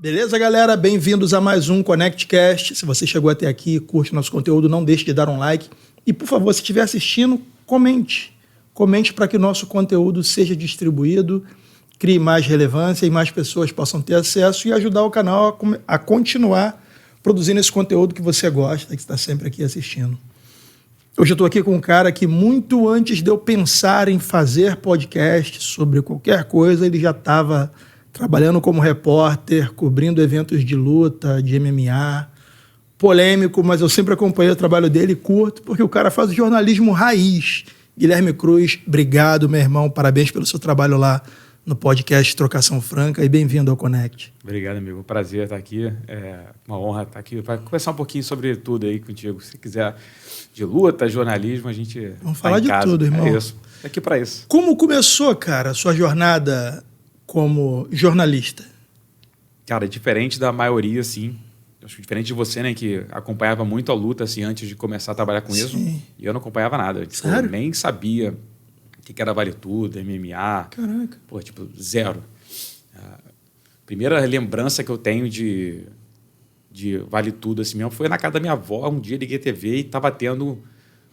Beleza, galera? Bem-vindos a mais um ConnectCast. Se você chegou até aqui e curte nosso conteúdo, não deixe de dar um like. E, por favor, se estiver assistindo, comente. Comente para que o nosso conteúdo seja distribuído, crie mais relevância e mais pessoas possam ter acesso e ajudar o canal a continuar produzindo esse conteúdo que você gosta, que está sempre aqui assistindo. Hoje eu estou aqui com um cara que, muito antes de eu pensar em fazer podcast sobre qualquer coisa, ele já estava trabalhando como repórter, cobrindo eventos de luta, de MMA, polêmico, mas eu sempre acompanhei o trabalho dele e curto, porque o cara faz jornalismo raiz. Guilherme Cruz, obrigado, meu irmão, parabéns pelo seu trabalho lá no podcast Trocação Franca e bem-vindo ao Connect. Obrigado, amigo, prazer estar aqui, é uma honra estar aqui para conversar um pouquinho sobre tudo aí contigo. Se quiser de luta, jornalismo, a gente vamos falar de tudo, irmão. É isso, é aqui para isso. Como começou, cara, a sua jornada como jornalista? Cara, diferente da maioria, assim. Acho que diferente de você, né, que acompanhava muito a luta, assim, antes de começar a trabalhar com isso. E eu não acompanhava nada. Tipo, sério? Eu nem sabia o que era Vale Tudo, MMA. Caraca. Pô, tipo, zero. A primeira lembrança que eu tenho de Vale Tudo, assim mesmo, foi na casa da minha avó. Um dia liguei a TV e estava tendo,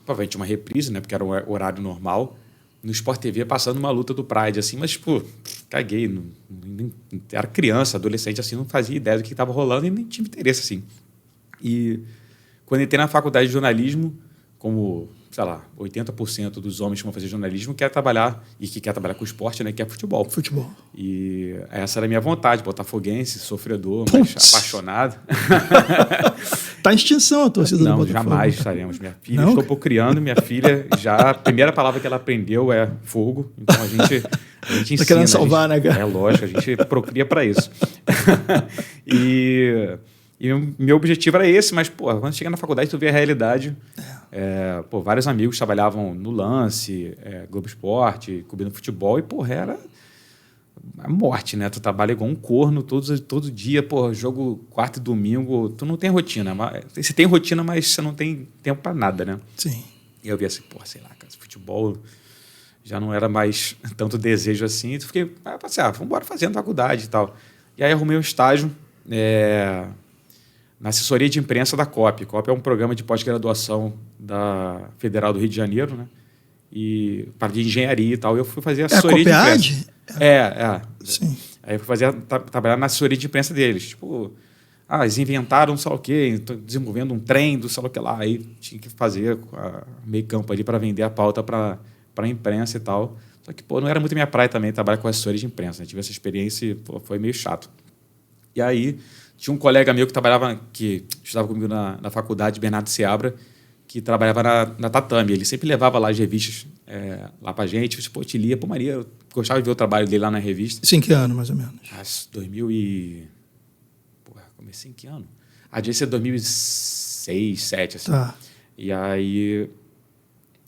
provavelmente, uma reprise, né, porque era um horário normal, no Sport TV passando uma luta do Pride, assim, mas, tipo, caguei. Era criança, adolescente, assim, não fazia ideia do que estava rolando e nem tinha interesse, assim. E quando entrei na faculdade de jornalismo, como, sei lá, 80% dos homens que vão fazer jornalismo quer trabalhar, e que quer trabalhar com esporte, né, que é futebol. Futebol. E essa era a minha vontade, botafoguense, sofredor, mas apaixonado. Tá em extinção a torcida do Botafogo. Não, jamais estaremos. Minha filha, estou procriando, minha filha, já a primeira palavra que ela aprendeu é fogo, então a gente ensina. Tá querendo salvar, né, cara? É lógico, a gente procria para isso. E meu objetivo era esse, mas, pô, quando chega na faculdade, tu vê a realidade. Vários amigos trabalhavam no Lance, Globo Esporte, cobrindo futebol, e, porra, era a morte, né? Tu trabalha igual um corno todo dia, porra, jogo quarta e domingo, tu não tem rotina. Você tem rotina, mas você não tem tempo para nada, né? Sim. E eu vi assim, porra, sei lá, cara, esse futebol já não era mais tanto desejo assim. Então fiquei, vamos embora fazendo faculdade e tal. E aí arrumei um estágio na assessoria de imprensa da COP. COP é um programa de pós-graduação da Federal do Rio de Janeiro, né? E para de engenharia e tal. Eu fui fazer assessoria de imprensa. Sim. Aí eu fui trabalhar na assessoria de imprensa deles. Tipo, eles inventaram não sei o quê, estou desenvolvendo um trem do sei lá o que lá. Aí tinha que fazer meio campo ali para vender a pauta para a imprensa e tal. Só que, pô, não era muito minha praia também trabalhar com assessoria de imprensa. Né? Tive essa experiência e, pô, foi meio chato. E aí tinha um colega meu que estudava comigo na faculdade, Bernardo Seabra, que trabalhava na Tatame. Ele sempre levava lá as revistas lá pra gente. Tipo, te lia, pô, Maria, eu gostava de ver o trabalho dele lá na revista. Isso em que ano, mais ou menos? 2000 e... Porra, comecei em que ano? Devia ser 2006, 2007, assim. Tá. E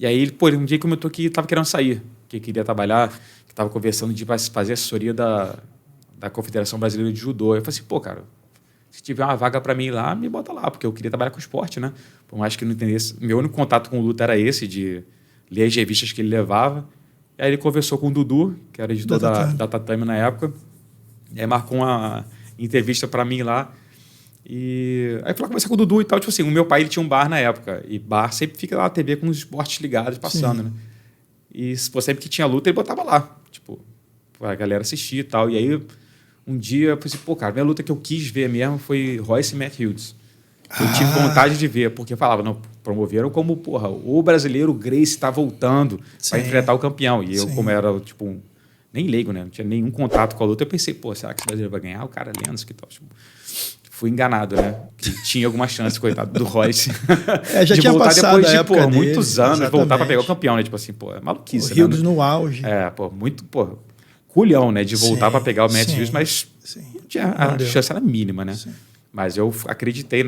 aí, pô, um dia comentou que estava querendo sair, que queria trabalhar, que estava conversando de fazer assessoria da Confederação Brasileira de Judô. Eu falei assim, pô, cara, se tiver uma vaga para mim lá, me bota lá, porque eu queria trabalhar com esporte, né? Por mais que não entendesse. Meu único contato com o luta era esse, de ler as revistas que ele levava. E aí ele conversou com o Dudu, que era editor da Tatame na época. E aí marcou uma entrevista para mim lá. E aí foi lá conversar com o Dudu e tal. Tipo assim, o meu pai ele tinha um bar na época. E bar sempre fica lá na TV com os esportes ligados, passando, né? E sempre que tinha luta, ele botava lá. Tipo, a galera assistir e tal. E aí... Um dia eu falei assim, pô, cara, a minha luta que eu quis ver mesmo foi Royce e Matt Hughes. Eu tive vontade de ver, porque falava, não, promoveram como, porra, o brasileiro Gracie está voltando para enfrentar o campeão. E eu, como era, tipo, nem leigo, né? Não tinha nenhum contato com a luta, eu pensei, pô, será que esse brasileiro vai ganhar? O cara é Lennox, que tal? Tipo, fui enganado, né? Que tinha alguma chance, coitado do Royce. Já de tinha voltar passado depois a de, época pô, muitos dele, anos, voltar para pegar o exatamente. campeão, né? Tipo assim, pô, é maluquice. O né? no auge. Pô, muito, pô... culhão, né? De voltar para pegar o Matt Hughes, mas não tinha, a chance era mínima, né? Sim. Mas eu acreditei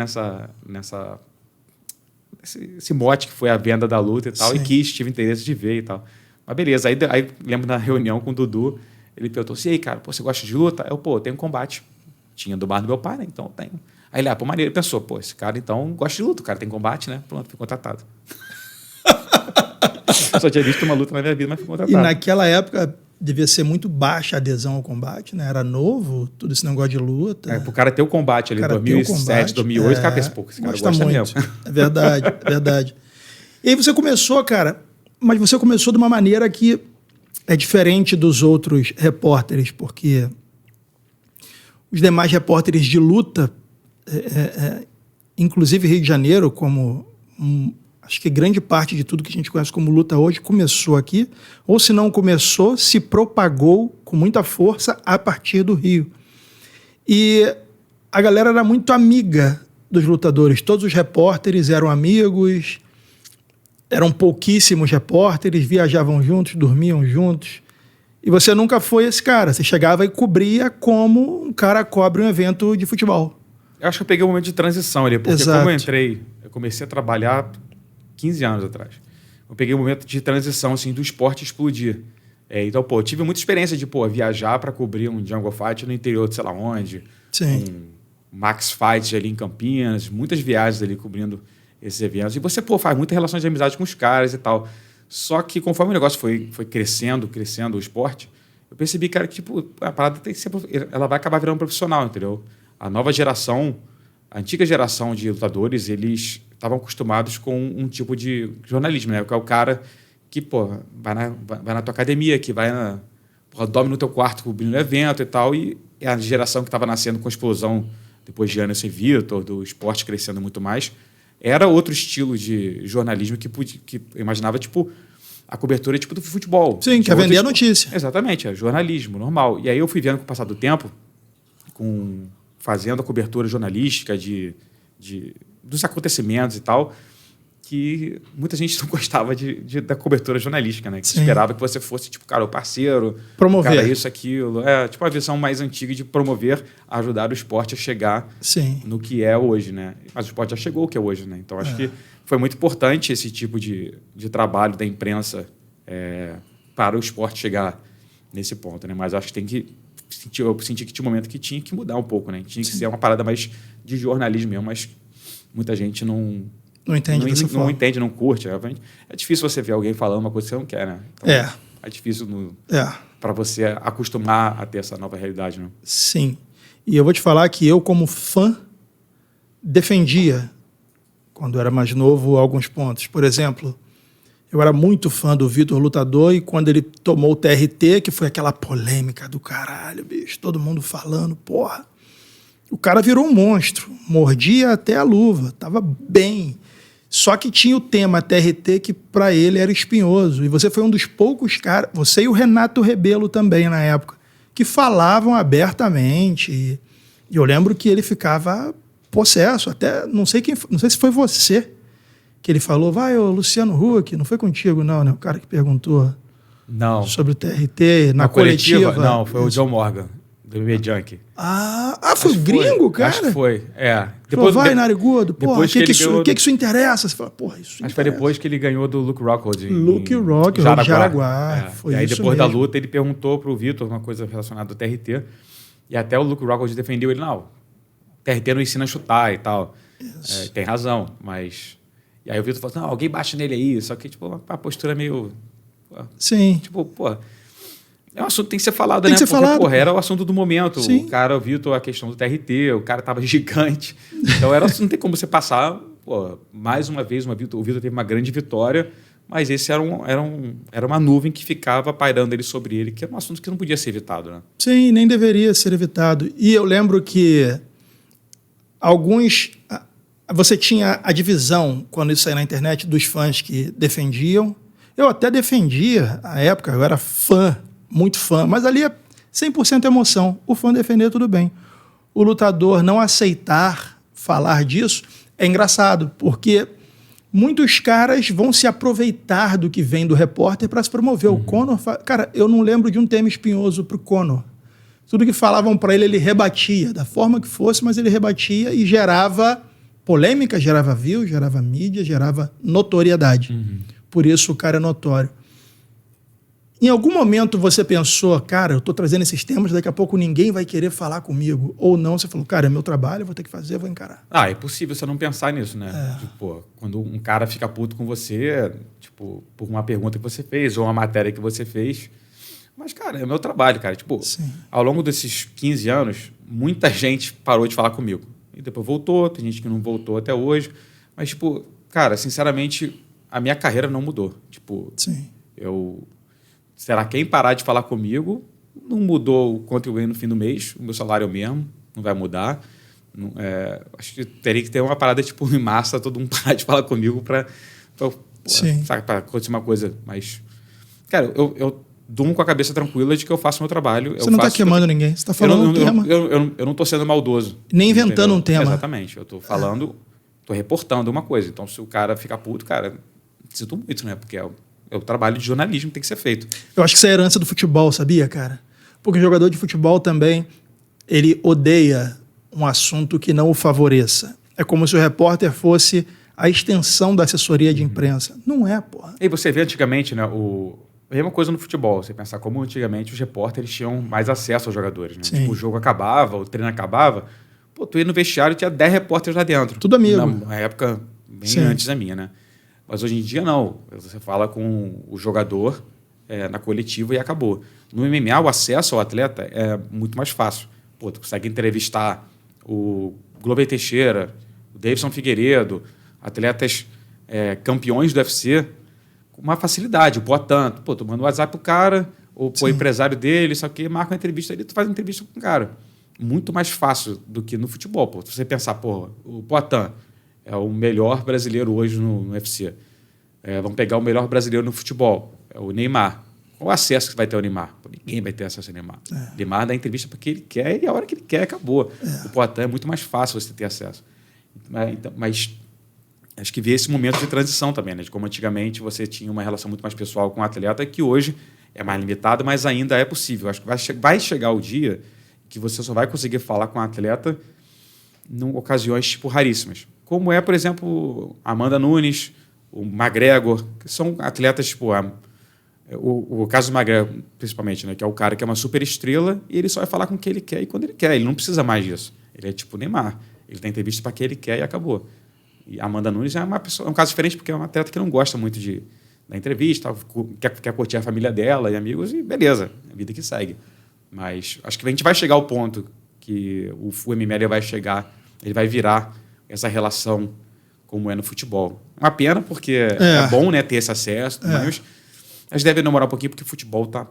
esse mote que foi a venda da luta e tal, e tive interesse de ver e tal. Mas beleza, aí lembro na reunião com o Dudu, ele perguntou assim, e aí, cara, pô, você gosta de luta? Eu, pô, tenho combate. Tinha do bar do meu pai, né? Então eu tenho. Aí ele, pô, maneiro, ele pensou, pô, esse cara então gosta de luta, o cara tem combate, né? Pronto, fui contratado. Só tinha visto uma luta na minha vida, mas fui contratado. E naquela época, devia ser muito baixa a adesão ao combate, né? Era novo, tudo esse negócio de luta. Pro cara ter o combate ali em 2007, 2008, o cara pensa, pô, esse cara gosta muito. Mesmo. É verdade, é verdade. E aí você começou, cara, mas você começou de uma maneira que é diferente dos outros repórteres, porque os demais repórteres de luta, inclusive Rio de Janeiro, como acho que grande parte de tudo que a gente conhece como luta hoje começou aqui, ou se não começou, se propagou com muita força a partir do Rio. E a galera era muito amiga dos lutadores, todos os repórteres eram amigos, eram pouquíssimos repórteres, viajavam juntos, dormiam juntos. E você nunca foi esse cara, você chegava e cobria como um cara cobre um evento de futebol. Eu acho que eu peguei um momento de transição ali, porque Exato. como eu comecei a trabalhar 15 anos atrás. Eu peguei um momento de transição, assim, do esporte explodir. Então, eu tive muita experiência de, viajar para cobrir um Jungle Fight no interior de sei lá onde. Sim. Um Max Fight ali em Campinas, muitas viagens ali cobrindo esses eventos. E você, faz muitas relações de amizade com os caras e tal. Só que conforme o negócio foi crescendo o esporte, eu percebi, cara, que, a parada tem que ser... Ela vai acabar virando profissional, entendeu? A nova geração, a antiga geração de lutadores, eles estavam acostumados com um tipo de jornalismo, né? Que é o cara que, vai na tua academia, que dorme no teu quarto cobrindo o evento e tal, e é a geração que estava nascendo com a explosão, depois de Anderson e Vitor, do esporte crescendo muito mais, era outro estilo de jornalismo que eu imaginava, a cobertura do futebol. Sim, que é vender a notícia. Exatamente, é jornalismo, normal. E aí eu fui vendo com o passar do tempo, fazendo a cobertura jornalística dos acontecimentos e tal, que muita gente não gostava da cobertura jornalística, né? Que esperava que você fosse, cara, o parceiro, promover. Cara, isso, aquilo. A visão mais antiga de promover, ajudar o esporte a chegar no que é hoje, né? Mas o esporte já chegou ao que é hoje, né? Então, acho que foi muito importante esse tipo de trabalho da imprensa para o esporte chegar nesse ponto, né? Mas acho que tem que... Eu senti que tinha um momento que tinha que mudar um pouco, né? Tinha que ser uma parada mais de jornalismo mesmo, mas muita gente não entende dessa forma. Não entende, não curte. É difícil você ver alguém falando uma coisa que você não quer, né? Então, é difícil para você acostumar a ter essa nova realidade, né? Sim. E eu vou te falar que eu, como fã, defendia, quando eu era mais novo, alguns pontos. Por exemplo, eu era muito fã do Vitor Lutador e quando ele tomou o TRT, que foi aquela polêmica do caralho, bicho, todo mundo falando, porra, o cara virou um monstro, mordia até a luva, tava bem. Só que tinha o tema TRT que para ele era espinhoso. E você foi um dos poucos caras, você e o Renato Rebelo também na época, que falavam abertamente. E eu lembro que ele ficava possesso, até não sei se foi você que ele falou, vai, ô Luciano Huck, não foi contigo não, né? O cara que perguntou sobre o TRT na coletiva. Não, foi o John Morgan, do MMA Junkie. Foi o gringo, cara? Acho que foi, Depois, vai, narigudo, porra, o que isso interessa? Você fala, porra, isso acho que foi depois que ele ganhou do Luke Rockhold em Jaraguá. E aí depois da luta ele perguntou pro Vitor uma coisa relacionada ao TRT, e até o Luke Rockhold defendeu ele, não, TRT não ensina a chutar e tal. Tem razão, mas... E aí o Vitor falou, não, alguém bate nele aí, só que a postura meio... Sim. É um assunto que tem que ser falado, né? Porque, era o assunto do momento. Sim. O cara, o Vitor, a questão do TRT, o cara tava gigante. Então, não tem como você passar... mais uma vez, o Vitor teve uma grande vitória, mas esse era uma nuvem que ficava pairando sobre ele, que era um assunto que não podia ser evitado, né? Sim, nem deveria ser evitado. E eu lembro que você tinha a divisão, quando isso saiu na internet, dos fãs que defendiam. Eu até defendia, à época, eu era fã, muito fã, mas ali é 100% emoção. O fã defender, tudo bem. O lutador não aceitar falar disso é engraçado, porque muitos caras vão se aproveitar do que vem do repórter para se promover. O Conor... Cara, eu não lembro de um tema espinhoso para o Conor. Tudo que falavam para ele rebatia, da forma que fosse, mas ele rebatia e gerava polêmica, gerava view, gerava mídia, gerava notoriedade. Por isso o cara é notório. Em algum momento você pensou, cara, eu estou trazendo esses temas, daqui a pouco ninguém vai querer falar comigo. Ou não, você falou, cara, é meu trabalho, eu vou ter que fazer, eu vou encarar. É possível você não pensar nisso, né? Quando um cara fica puto com você, por uma pergunta que você fez ou uma matéria que você fez, Mas, cara, é o meu trabalho, cara. Tipo, Sim. ao longo desses 15 anos, muita gente parou de falar comigo. E depois voltou, tem gente que não voltou até hoje. Mas, tipo, cara, sinceramente, a minha carreira não mudou. Tipo, Sim. Será quem parar de falar comigo não mudou o quanto eu ganho no fim do mês. O meu salário é o mesmo, não vai mudar. Acho que teria que ter uma parada tipo em massa, todo mundo parar de falar comigo para acontecer uma coisa. Mas, cara, eu durmo com a cabeça tranquila de que eu faço o meu trabalho. Você não está queimando ninguém, você está falando um tema. Eu não estou sendo maldoso. Nem inventando um tema. Exatamente. Eu estou falando, estou reportando uma coisa. Então, se o cara ficar puto, cara, sinto muito, né? Porque é o trabalho de jornalismo que tem que ser feito. Eu acho que isso é herança do futebol, sabia, cara? Porque o jogador de futebol também, ele odeia um assunto que não o favoreça. É como se o repórter fosse a extensão da assessoria de imprensa. Não é, porra. E você vê antigamente, né, a mesma coisa no futebol. Você pensar como antigamente os repórteres tinham mais acesso aos jogadores. Né? Tipo, o jogo acabava, o treino acabava. Pô, tu ia no vestiário e tinha 10 repórteres lá dentro. Tudo amigo. Na época bem antes da minha, né? Mas hoje em dia não. Você fala com o jogador na coletiva e acabou. No MMA, o acesso ao atleta é muito mais fácil. Pô, tu consegue entrevistar o Glover Teixeira, o Davidson Figueiredo, atletas campeões do UFC, com uma facilidade. O Poatan, pô, tu manda um WhatsApp pro cara, ou o empresário dele, só que marca uma entrevista ali, tu faz uma entrevista com o cara. Muito mais fácil do que no futebol. Pô. Se você pensar, pô, o Poatan é o melhor brasileiro hoje no UFC. Vamos pegar o melhor brasileiro no futebol, é o Neymar. Qual o acesso que vai ter o Neymar? Pô, ninguém vai ter acesso ao Neymar. O Neymar dá entrevista porque ele quer e a hora que ele quer, acabou. O Poatan é muito mais fácil você ter acesso. Mas acho que vê esse momento de transição também, né? De como antigamente você tinha uma relação muito mais pessoal com o atleta, que hoje é mais limitado, mas ainda é possível. Acho que vai chegar o dia que você só vai conseguir falar com o atleta em ocasiões tipo, raríssimas. Como é, por exemplo, Amanda Nunes, o McGregor, que são atletas, tipo, o caso do McGregor, principalmente, né, que é o cara que é uma super estrela e ele só vai falar com quem ele quer e quando ele quer. Ele não precisa mais disso. Ele é tipo o Neymar. Ele tem entrevista para quem ele quer e acabou. E a Amanda Nunes é um caso diferente porque é uma atleta que não gosta muito da entrevista, quer curtir a família dela e amigos e beleza, é a vida que segue. Mas acho que a gente vai chegar ao ponto que o MMA vai chegar, ele vai virar essa relação como é no futebol. Uma pena, porque é bom, né, ter esse acesso, mas deve demorar um pouquinho, porque o futebol tá,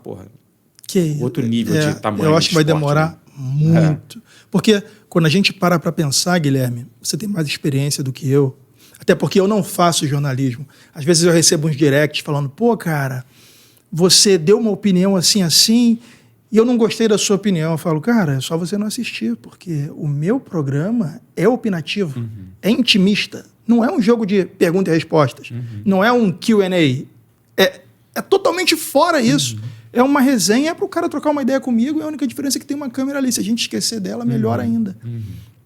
outro nível de tamanho. Eu acho que vai demorar muito. Porque quando a gente para pensar, Guilherme, você tem mais experiência do que eu, até porque eu não faço jornalismo. Às vezes eu recebo uns directs falando, pô, cara, você deu uma opinião assim, e eu não gostei da sua opinião. Eu falo, cara, é só você não assistir, porque o meu programa é opinativo, é intimista. Não é um jogo de perguntas e respostas. Não é um Q&A. É totalmente fora isso. É uma resenha para o cara trocar uma ideia comigo. E a única diferença é que tem uma câmera ali. Se a gente esquecer dela, melhor ainda.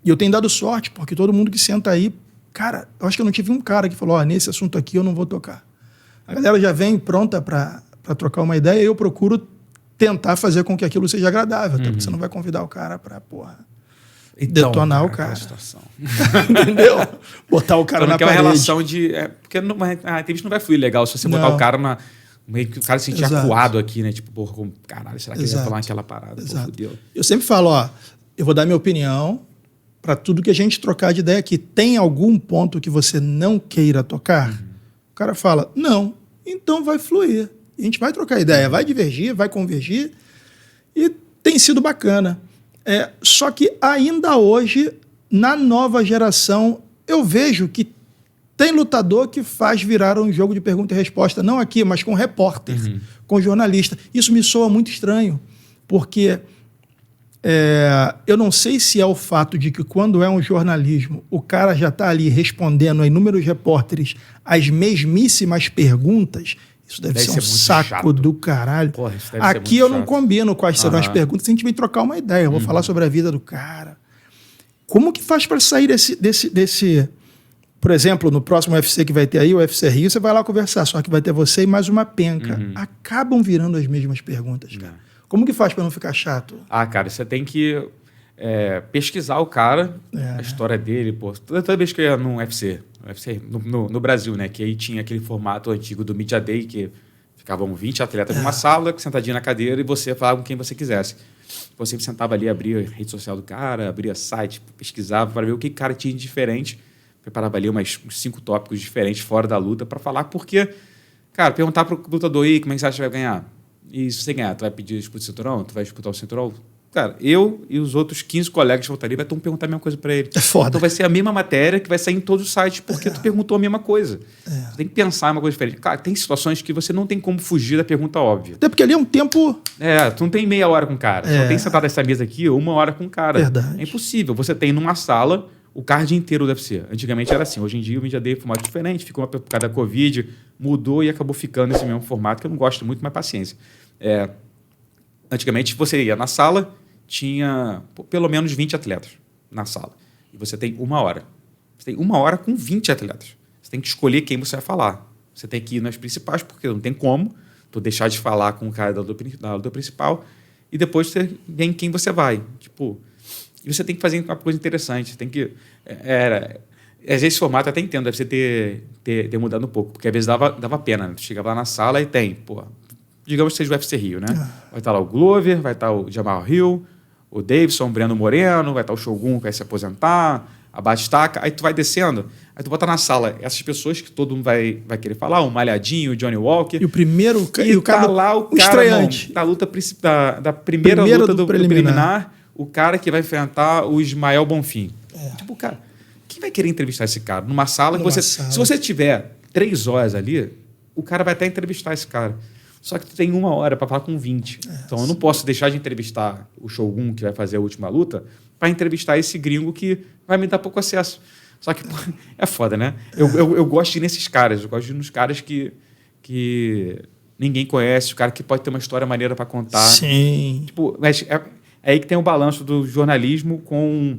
E eu tenho dado sorte, porque todo mundo que senta aí... Cara, eu acho que eu não tive um cara que falou, nesse assunto aqui eu não vou tocar. A galera já vem pronta para trocar uma ideia e eu procuro tentar fazer com que aquilo seja agradável. Até porque você não vai convidar o cara para, detonar o cara. Entendeu? Botar o cara na parede. Porque é uma relação de... porque a entrevista não vai fluir legal se você botar o cara meio que o cara se sentir acuado aqui, né? Tipo, caralho, será que ele vai falar aquela parada? Pô, fudeu. Eu sempre falo, eu vou dar minha opinião para tudo que a gente trocar de ideia aqui. Tem algum ponto que você não queira tocar? O cara fala, não. Então vai fluir. A gente vai trocar ideia, vai divergir, vai convergir. E tem sido bacana. Só que ainda hoje, na nova geração, eu vejo que tem lutador que faz virar um jogo de pergunta e resposta, não aqui, mas com repórter, com jornalista. Isso me soa muito estranho, porque eu não sei se é o fato de que quando é um jornalismo, o cara já está ali respondendo a inúmeros repórteres as mesmíssimas perguntas. Isso deve ser um saco chato do caralho. Porra, isso deve aqui ser muito eu não combino quais serão as perguntas, a gente vem trocar uma ideia. Eu vou falar sobre a vida do cara. Como que faz para sair desse... Por exemplo, no próximo UFC que vai ter aí, o UFC Rio, você vai lá conversar, só que vai ter você e mais uma penca. Acabam virando as mesmas perguntas, cara. Como que faz para não ficar chato? Cara, você tem que pesquisar o cara, a história dele. Toda vez que eu ia no UFC no Brasil, né? Que aí tinha aquele formato antigo do Media Day, que Ficavam 20 atletas numa sala, sentadinho na cadeira, e você falava com quem você quisesse. Você sentava ali, abria a rede social do cara, abria site, pesquisava para ver o que o cara tinha de diferente. Preparava ali uns 5 tópicos diferentes fora da luta para falar, porque, cara, perguntar para o lutador aí como é que você acha que vai ganhar. E se você ganhar, tu vai pedir disputa de cinturão? Tu vai disputar o cinturão? Cara, eu e os outros 15 colegas que voltariam vai ter que perguntar a mesma coisa para ele. É foda. Então vai ser a mesma matéria que vai sair em todos os sites, porque tu perguntou a mesma coisa. Você tem que pensar em uma coisa diferente. Cara, tem situações que você não tem como fugir da pergunta óbvia. Até porque ali é um tempo... Tu não tem meia hora com o cara. Você não tem sentado nessa mesa aqui 1 hora com o cara. Verdade. É impossível. Você tem numa sala o card inteiro do UFC. Antigamente era assim. Hoje em dia o Media Day é um formato diferente. Ficou por causa da Covid, mudou e acabou ficando nesse mesmo formato, que eu não gosto muito, mas paciência. Antigamente você ia na sala, tinha pelo menos 20 atletas na sala. E você tem 1 hora. Você tem 1 hora com 20 atletas. Você tem que escolher quem você vai falar. Você tem que ir nas principais, porque não tem como tu deixar de falar com o cara da luta principal e depois você vê em quem você vai. Tipo, e você tem que fazer uma coisa interessante. Você tem que... às vezes esse formato eu até entendo, deve você ter mudado um pouco, porque às vezes dava pena. Né? Tu chegava lá na sala e tem, digamos que seja o UFC Rio, né? Vai estar lá o Glover, vai estar o Jamal Hill, o Davidson, o Breno Moreno, vai estar o Shogun, que vai se aposentar, a Batistaca, aí tu vai descendo, aí tu bota na sala essas pessoas que todo mundo vai querer falar, o Malhadinho, o Johnny Walker. E o primeiro... E o cara lá, o cara estreante. da luta da primeira luta do preliminar, o cara que vai enfrentar o Ismael Bonfim. Tipo, cara, quem vai querer entrevistar esse cara? Numa sala que se você tiver 3 horas ali, o cara vai até entrevistar esse cara. Só que tu tem 1 hora para falar com 20. Então eu não posso deixar de entrevistar o Shogun, que vai fazer a última luta, para entrevistar esse gringo que vai me dar pouco acesso. Só que é foda, né? Eu gosto de ir nesses caras. Eu gosto de ir nos caras que ninguém conhece, o cara que pode ter uma história maneira para contar. Sim. Tipo, mas é aí que tem o balanço do jornalismo com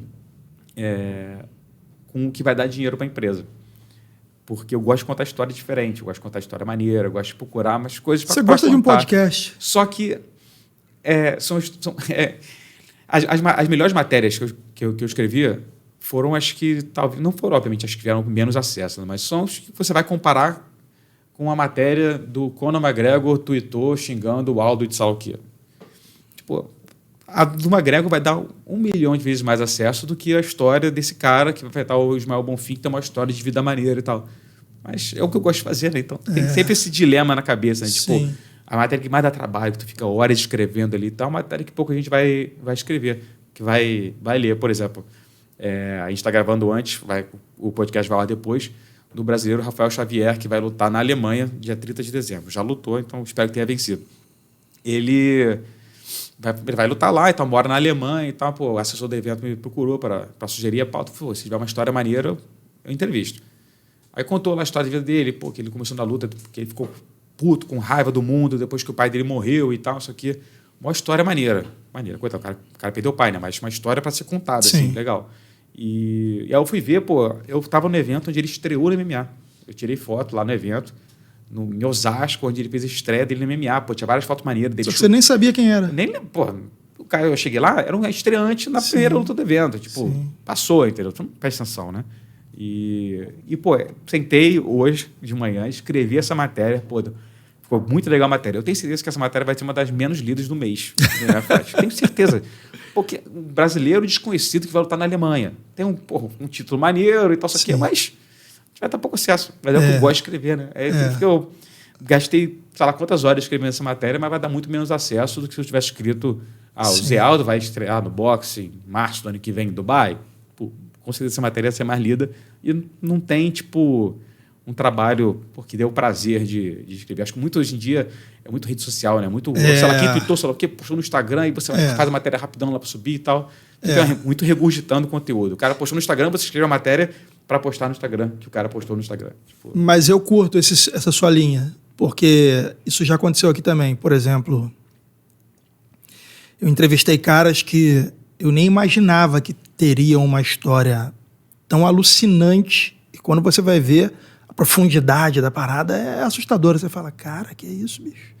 o que vai dar dinheiro para a empresa. Porque eu gosto de contar história diferente, eu gosto de contar história maneira, eu gosto de procurar umas coisas para contar. Você gosta de um podcast. Só que as melhores matérias que eu escrevia foram as que, talvez, não foram, obviamente, as que tiveram menos acesso, né? Mas são as que você vai comparar com a matéria do Conor McGregor tweetou xingando o Aldo de Salquia. Tipo, a do McGregor vai dar 1 milhão de vezes mais acesso do que a história desse cara que vai estar o Ismael Bonfim, que tem uma história de vida maneira e tal. Mas é o que eu gosto de fazer, né? Então tem sempre esse dilema na cabeça, né? Tipo, a matéria que mais dá trabalho, que tu fica horas escrevendo ali e tal, é uma matéria que pouca gente vai escrever, que vai ler, por exemplo. A gente está gravando antes, o podcast vai lá depois, do brasileiro Rafael Xavier, que vai lutar na Alemanha, dia 30 de dezembro. Já lutou, então espero que tenha vencido. Ele vai lutar lá, então mora na Alemanha e tal. Pô, o assessor do evento me procurou para sugerir a pauta. Falou, se tiver uma história maneira, eu entrevisto. Aí contou lá a história de vida dele, pô, que ele começou na luta, porque ele ficou puto, com raiva do mundo, depois que o pai dele morreu e tal, isso aqui. Uma história maneira. Coitado, o cara perdeu o pai, né? Mas uma história para ser contada, assim, legal. E aí eu fui ver, eu estava no evento onde ele estreou no MMA. Eu tirei foto lá no evento, em Osasco, onde ele fez a estreia dele no MMA. Pô, tinha várias fotos maneiras dele. Só que você nem sabia quem era. Nem lembro, o cara, eu cheguei lá, era um estreante na primeira luta do evento. Tipo, passou, entendeu? Então, presta atenção, né? E, sentei hoje de manhã, escrevi essa matéria, ficou muito legal a matéria. Eu tenho certeza que essa matéria vai ser uma das menos lidas do mês. Né? Tenho certeza. Porque um brasileiro desconhecido que vai lutar na Alemanha. Tem um título maneiro e tal, isso aqui, mas vai ter pouco acesso. Mas é o que eu gosto de escrever, né? Eu gastei, sei lá quantas horas escrevendo essa matéria, mas vai dar muito menos acesso do que se eu tivesse escrito o Zé Aldo vai estrear no boxe em março do ano que vem em Dubai. Com certeza essa matéria ia ser mais lida. E não tem, um trabalho que deu prazer de escrever. Acho que muito hoje em dia é muito rede social, né? Muito, sei lá, quem tweetou, sei lá o quê, postou no Instagram e você faz a matéria rapidão lá para subir e tal. Então, muito regurgitando conteúdo. O cara postou no Instagram, você escreve a matéria para postar no Instagram, que o cara postou no Instagram. Mas eu curto essa sua linha, porque isso já aconteceu aqui também. Por exemplo, eu entrevistei caras que eu nem imaginava que teriam uma história tão alucinante, e quando você vai ver a profundidade da parada é assustadora. Você fala, cara, que é isso, bicho?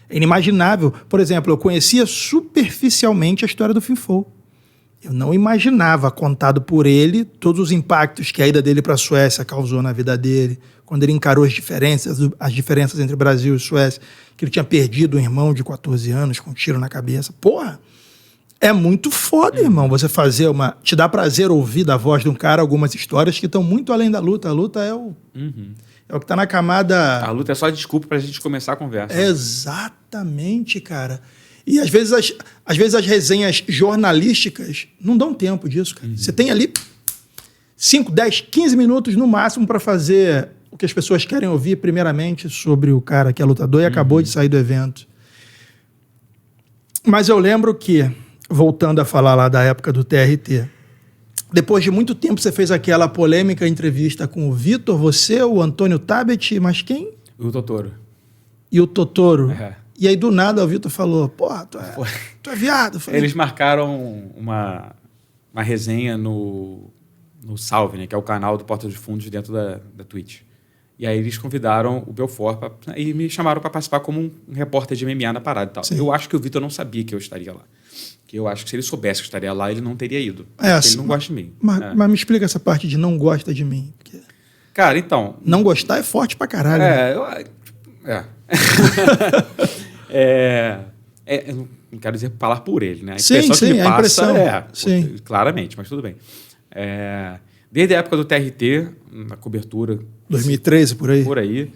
É inimaginável. Por exemplo, eu conhecia superficialmente a história do Finfou. Eu não imaginava, contado por ele, todos os impactos que a ida dele para a Suécia causou na vida dele, quando ele encarou as diferenças entre Brasil e Suécia, que ele tinha perdido um irmão de 14 anos com um tiro na cabeça. Porra, é muito foda, irmão, você fazer uma... Te dá prazer ouvir da voz de um cara algumas histórias que estão muito além da luta. A luta é o... É o que tá na camada... A luta é só desculpa pra gente começar a conversa. Exatamente, cara. E às vezes as resenhas jornalísticas não dão tempo disso, cara. Você tem ali 5, 10, 15 minutos no máximo para fazer o que as pessoas querem ouvir primeiramente sobre o cara que é lutador e acabou de sair do evento. Mas eu lembro que, voltando a falar lá da época do TRT, depois de muito tempo você fez aquela polêmica entrevista com o Vitor, você, o Antônio Tabet, mas quem? O Totoro. E o Totoro. É. E aí, do nada, o Vitor falou, porra, tu é viado. Falei, Eles marcaram uma resenha no Salve, né, que é o canal do Porta dos Fundos dentro da Twitch. E aí eles convidaram o Belfort e me chamaram para participar como um repórter de MMA na parada e tal. Sim. Eu acho que o Vitor não sabia que eu estaria lá. Que eu acho que se ele soubesse que eu estaria lá, ele não teria ido. Ele não gosta de mim. Mas me explica essa parte de não gosta de mim. Porque cara, então... não gostar é forte pra caralho. Eu não quero dizer falar por ele, né? A Sim, impressão que me a passa impressão. Sim. Claramente, mas tudo bem. Desde a época do TRT, na cobertura... 2013, por aí. Por aí.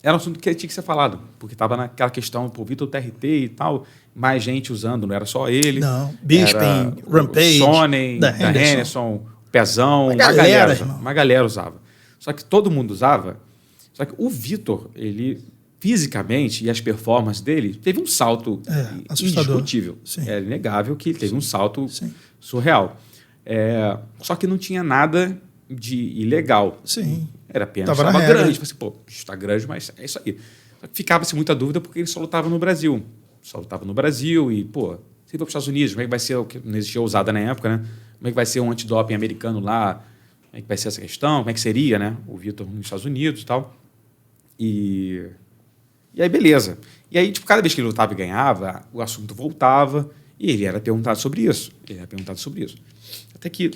Era um assunto que tinha que ser falado, porque estava naquela questão, pô, Vitor TRT e tal, mais gente usando, não era só ele. Não, Bisping, Rampage, Sonnen, da Henderson, Pezão, uma galera usava. Só que todo mundo usava, só que o Vitor, ele, fisicamente, e as performances dele, teve um salto indiscutível. Sim. É inegável que ele teve um salto surreal. Só que não tinha nada de ilegal. Sim. Era apenas estava grande. Tipo assim, pô, está grande, mas é isso aí. Ficava-se muita dúvida porque ele só lutava no Brasil. Só lutava no Brasil e, pô, se for para os Estados Unidos, como é que vai ser o que não existia ousada na época, né? Como é que vai ser um antidoping americano lá? Como é que vai ser essa questão? Como é que seria, né? O Vitor nos Estados Unidos e tal. E aí, beleza. E aí, tipo, cada vez que ele lutava e ganhava, o assunto voltava e ele era perguntado sobre isso. Até que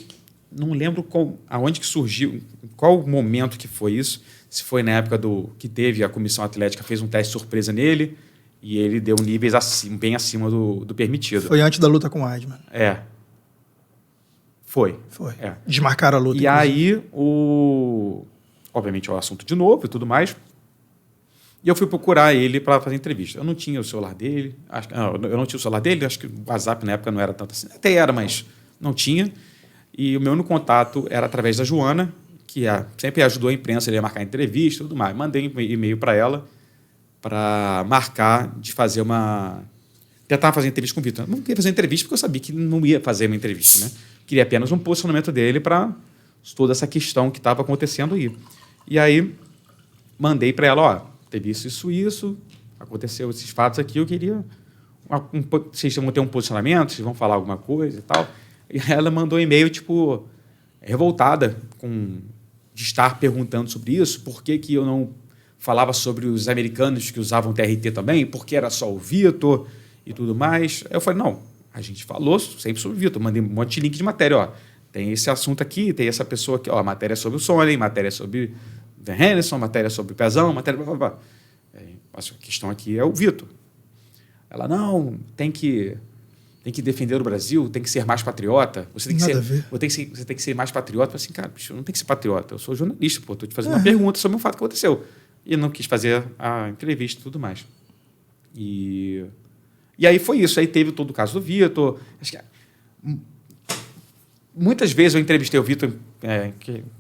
não lembro aonde que surgiu, qual o momento que foi isso, se foi na época que teve a comissão atlética, fez um teste surpresa nele e ele deu níveis bem acima do permitido. Foi antes da luta com o Weidman. Foi. Desmarcaram a luta. E aí, obviamente, é o assunto de novo e tudo mais. E eu fui procurar ele para fazer entrevista. Eu não tinha o celular dele. Eu não tinha o celular dele. Acho que o WhatsApp na época não era tanto assim. Até era, mas não tinha. E o meu único contato era através da Joana, que sempre ajudou a imprensa a marcar entrevista e tudo mais. Mandei um e-mail para ela para marcar de fazer tentar fazer entrevista com o Vitor. Não queria fazer entrevista porque eu sabia que não ia fazer uma entrevista, né? Queria apenas um posicionamento dele para toda essa questão que estava acontecendo aí. E aí mandei para ela, teve isso, aconteceu esses fatos aqui, eu queria... vocês vão ter um posicionamento, vocês vão falar alguma coisa e tal... E ela mandou um e-mail, tipo, revoltada de estar perguntando sobre isso, por que eu não falava sobre os americanos que usavam TRT também, porque era só o Vitor e tudo mais. Aí eu falei, não, a gente falou sempre sobre o Vitor, mandei um monte de link de matéria, tem esse assunto aqui, tem essa pessoa aqui, matéria sobre o Sonnen, matéria sobre Van Henderson, matéria sobre o Pezão, matéria... A questão aqui é o Vitor. Ela, não, tem que defender o Brasil, tem que ser mais patriota. Você tem que ser mais patriota. Eu falei assim, cara, bicho, eu não tenho que ser patriota. Eu sou jornalista, pô, estou te fazendo uma pergunta sobre um fato que aconteceu. E não quis fazer a entrevista e tudo mais. E aí foi isso. Aí teve todo o caso do Vitor. Muitas vezes eu entrevistei o Vitor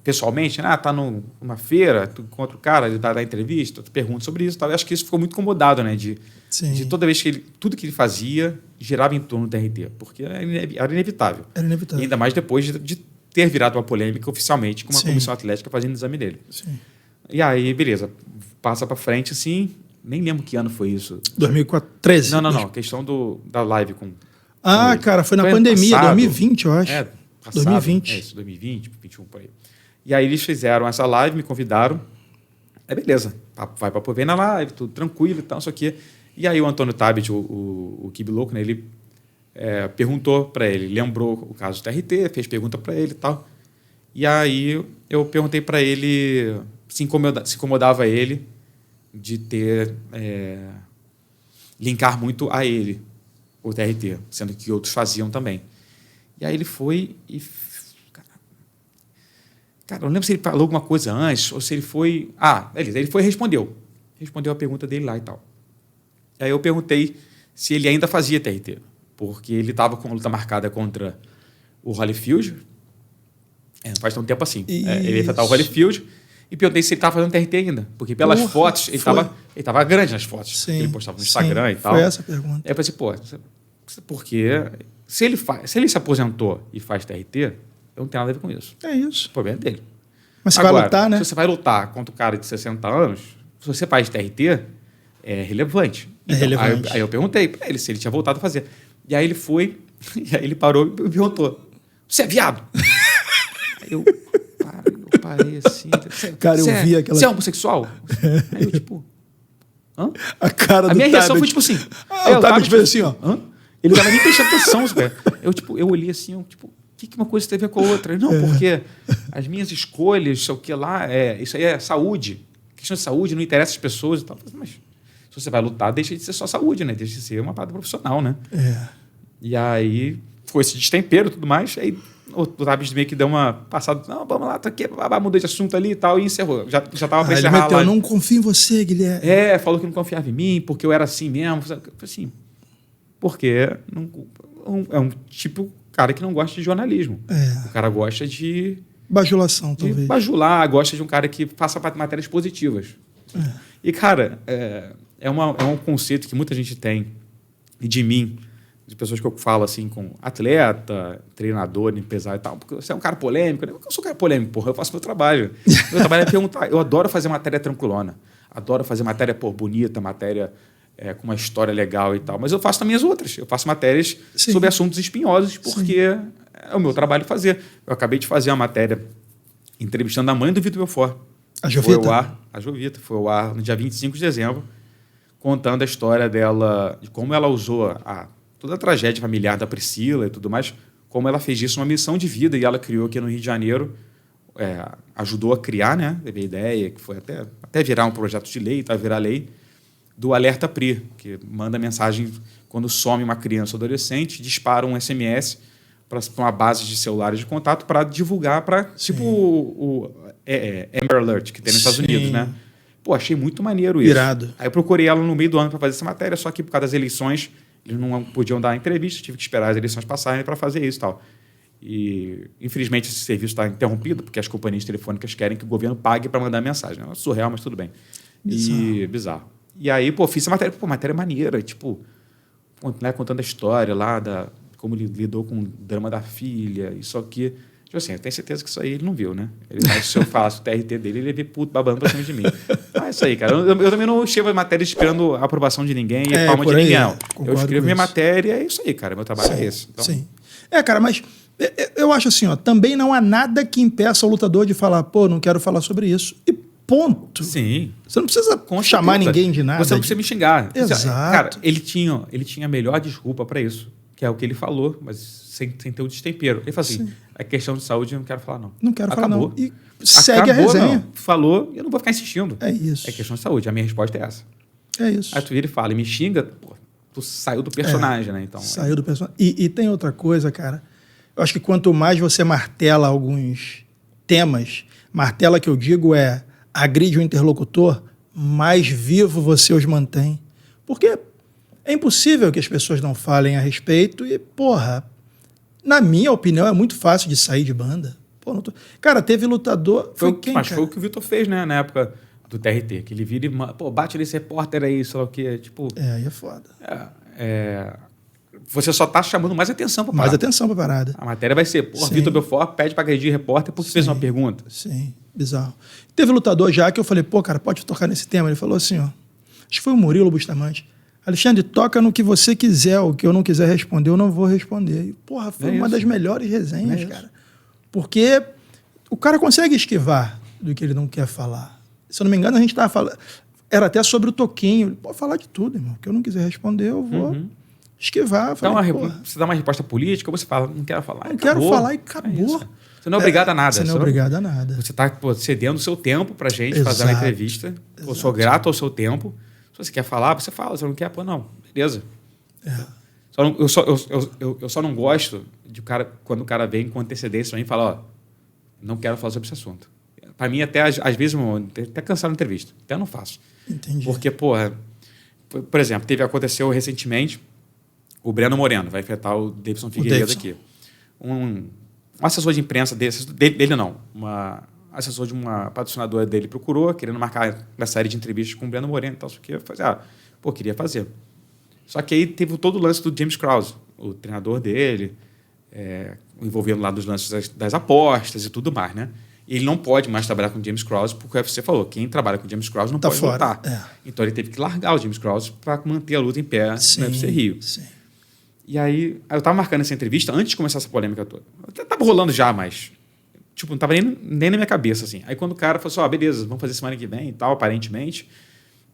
pessoalmente, tá numa feira, tu encontra o cara, ele dá entrevista, tu pergunta sobre isso. Tal. Eu acho que isso ficou muito incomodado, né? De toda vez que tudo que ele fazia girava em torno do TRT, porque era inevitável. Era inevitável. E ainda mais depois de ter virado uma polêmica oficialmente com uma comissão atlética fazendo o exame dele. Sim. E aí, beleza, passa para frente assim, nem lembro que ano foi isso. 2013. Não, questão da live com ele. Cara, foi na pandemia, passado, 2020, eu acho. Passado, 2020. Isso, 2020, 2021, por aí. E aí eles fizeram essa live, me convidaram. Beleza, vai para ver na live, tudo tranquilo e tal, isso aqui. E aí o Antônio Tabet, o Kibiloco, né, ele perguntou para ele, lembrou o caso do TRT, fez pergunta para ele e tal. E aí eu perguntei para ele se incomodava ele de ter... linkar muito a ele, o TRT, sendo que outros faziam também. E aí ele foi e... Cara, eu não lembro se ele falou alguma coisa antes, ou se ele foi... beleza, ele foi e respondeu. Respondeu a pergunta dele lá e tal. Aí eu perguntei se ele ainda fazia TRT, porque ele estava com a luta marcada contra o Holyfield. Não faz tanto tempo assim. Ele ia enfrentar o Holyfield e perguntei se ele estava fazendo TRT ainda, porque pelas fotos, ele estava grande nas fotos. Sim, que ele postava no Instagram e tal. Foi essa a pergunta. Aí eu falei assim, porque se ele se aposentou e faz TRT, eu não tenho nada a ver com isso. É isso. O problema é dele. Mas você vai lutar, né? Se você vai lutar contra o cara de 60 anos, se você faz TRT, é relevante. Então, relevante. Aí eu perguntei para ele se ele tinha voltado a fazer. E aí ele foi, e aí ele parou e me perguntou, você é viado? Aí eu parei assim. Cara, eu vi aquela... Você é homossexual? Aí eu, tipo... Hã? A cara do A minha reação foi Tabet. tipo assim... O Tabet fez assim, ó. Hã? Ele não tava nem prestando atenção, cara. Eu olhei assim, o que uma coisa tem a ver com a outra? Não, porque as minhas escolhas, sei o que lá, isso aí é saúde. Questão de saúde, não interessa as pessoas e tal. Mas se você vai lutar, deixa de ser só saúde, né? Deixa de ser uma parada profissional, né? E aí ficou esse destempero e tudo mais. Aí o Tabet meio que deu uma passada. Não, vamos lá, tá aqui, mudou de assunto ali e tal, e encerrou. Já tava para encerrar lá. Eu não confio em você, Guilherme. Falou que não confiava em mim, porque eu era assim mesmo. Assim, porque é um tipo cara que não gosta de jornalismo. O cara gosta de... bajulação, talvez. De bajular, gosta de um cara que faça matérias positivas. E, cara, é um conceito que muita gente tem, e de mim, de pessoas que eu falo assim com atleta, treinador, empresário e tal, porque você é um cara polêmico. Eu sou um cara polêmico, porra, eu faço meu trabalho. Meu trabalho é perguntar. Eu adoro fazer matéria tranquilona. Adoro fazer matéria bonita, matéria com uma história legal e tal. Mas eu faço também as outras. Eu faço matérias sobre assuntos espinhosos, porque é o meu trabalho fazer. Eu acabei de fazer uma matéria entrevistando a mãe do Vitor Belfort. A Jovita? A Jovita. Foi ao ar no dia 25 de dezembro, contando a história dela, de como ela usou toda a tragédia familiar da Priscila e tudo mais, como ela fez disso uma missão de vida, e ela criou aqui no Rio de Janeiro, ajudou a criar, né? Teve a ideia, que foi até virar um projeto de lei, virar lei, do Alerta PRI, que manda mensagem quando some uma criança ou adolescente, dispara um SMS para uma base de celulares de contato para divulgar para, tipo, o Amber Alert, que tem nos Estados Unidos, né? Pô, achei muito maneiro isso. Irado. Aí eu procurei ela no meio do ano para fazer essa matéria, só que por causa das eleições, eles não podiam dar entrevista, tive que esperar as eleições passarem para fazer isso e tal. E, infelizmente, esse serviço está interrompido, porque as companhias telefônicas querem que o governo pague para mandar mensagem. É surreal, mas tudo bem. Bizarro. E aí, fiz essa matéria. Matéria maneira, tipo, né, contando a história lá, como ele lidou com o drama da filha, isso aqui. Tipo assim, eu tenho certeza que isso aí ele não viu, né? Se eu falasse o TRT dele, ele ia ver puto babando pra cima de mim. É isso aí, cara. Eu também não chego a matéria esperando a aprovação de ninguém e a palma de ninguém, não. Eu escrevo minha matéria, é isso aí, cara. Meu trabalho é esse. Então... Sim. Cara, mas eu acho assim, também não há nada que impeça o lutador de falar, pô, não quero falar sobre isso. E ponto. Sim. Você não precisa chamar ninguém de nada. Você não precisa me xingar. Exato. Cara, ele tinha a melhor desculpa para isso, que é o que ele falou, mas sem ter o destempero. Ele falou assim, a questão de saúde eu não quero falar, não. Não quero Acabou. falar, não. E segue a resenha. Não. Falou e eu não vou ficar insistindo. É isso. É questão de saúde. A minha resposta é essa. É isso. Aí tu vira e fala, e me xinga, pô, tu saiu do personagem, né? Então, saiu do personagem. E tem outra coisa, cara. Eu acho que quanto mais você martela alguns temas, martela que eu digo agride o interlocutor, mais vivo você os mantém. Porque é impossível que as pessoas não falem a respeito e, porra, na minha opinião, é muito fácil de sair de banda. Pô, não tô... Cara, teve lutador... Foi o que o Vitor fez, né? Na época do TRT, que ele vira e bate nesse repórter aí, sei lá o quê. Tipo, aí é foda. Você só tá chamando mais atenção pra parada. Mais atenção pra parada. A matéria vai ser, Vitor Belfort pede pra agredir repórter porque fez uma pergunta. Sim, bizarro. Teve lutador já que eu falei, pô, cara, pode tocar nesse tema? Ele falou assim, ó, acho que foi o Murilo Bustamante. Alexandre, toca no que você quiser, o que eu não quiser responder, eu não vou responder. E, porra, foi uma das melhores resenhas, cara. Porque o cara consegue esquivar do que ele não quer falar. Se eu não me engano, a gente tava falando... Era até sobre o Toquinho. Pode falar de tudo, irmão. O que eu não quiser responder, eu vou esquivar. Então, Falei, porra, você dá uma resposta política, ou você fala, não quero falar, não quero falar e acabou. isso. Você não é obrigado a nada. Você não é obrigado a nada. Você está cedendo o seu tempo para a gente fazer uma entrevista. Eu sou grato ao seu tempo. Se você quer falar, você fala. Se você não quer, pô, não. Beleza. Eu só não gosto de quando o cara vem com antecedência para mim e fala, ó, não quero falar sobre esse assunto. Para mim, até às vezes, até cansar na entrevista. Até eu não faço. Entendi. Porque, porra, por exemplo, aconteceu recentemente, o Breno Moreno vai enfrentar o Davidson Figueiredo aqui. Um assessor de imprensa dele não, assessor de uma patrocinadora dele procurou, querendo marcar uma série de entrevistas com o Breno Moreno e tal, só que eu falei, queria fazer. Só que aí teve todo o lance do James Krause, o treinador dele, envolvendo lá dos lances das apostas e tudo mais, né? E ele não pode mais trabalhar com o James Krause, porque o UFC falou, quem trabalha com o James Krause não pode lutar. Então ele teve que largar o James Krause para manter a luta em pé no UFC Rio. Sim. E aí, eu estava marcando essa entrevista antes de começar essa polêmica toda. Até estava rolando já, mas tipo, não estava nem na minha cabeça, assim. Aí quando o cara falou assim, beleza, vamos fazer semana que vem e tal, aparentemente,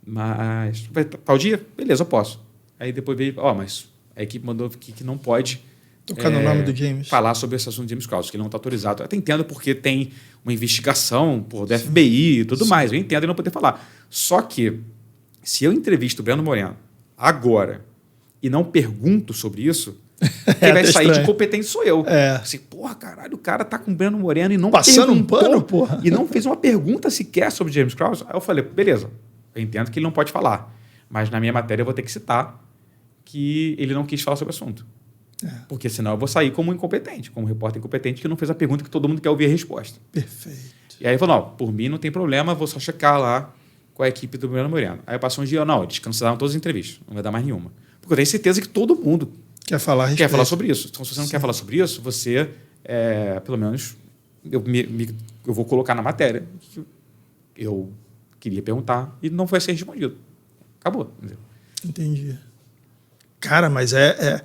mas tal dia? Beleza, eu posso. Aí depois veio, mas a equipe mandou que não pode tocar no nome do James. Falar sobre esse assunto do James Krause, que ele não está autorizado. Eu até entendo porque tem uma investigação do FBI e tudo mais. Eu entendo ele não poder falar. Só que, se eu entrevisto o Breno Moreno agora e não pergunto sobre isso, quem vai sair de competente sou eu. Assim, porra, caralho, o cara tá com o Breno Moreno e não passando um pano, porra. E não fez uma pergunta sequer sobre James Krause. Aí eu falei, beleza, eu entendo que ele não pode falar. Mas na minha matéria eu vou ter que citar que ele não quis falar sobre o assunto. Porque senão eu vou sair como incompetente, como repórter incompetente que não fez a pergunta que todo mundo quer ouvir a resposta. Perfeito. E aí ele falou, por mim não tem problema, vou só checar lá com a equipe do Breno Moreno. Aí passou um dia, eles cancelaram todas as entrevistas, não vai dar mais nenhuma. Porque eu tenho certeza que todo mundo quer falar sobre isso. Então, se você não quer falar sobre isso, você, pelo menos, eu vou colocar na matéria que eu queria perguntar e não vai ser respondido. Acabou. Entendeu? Entendi. Cara, mas é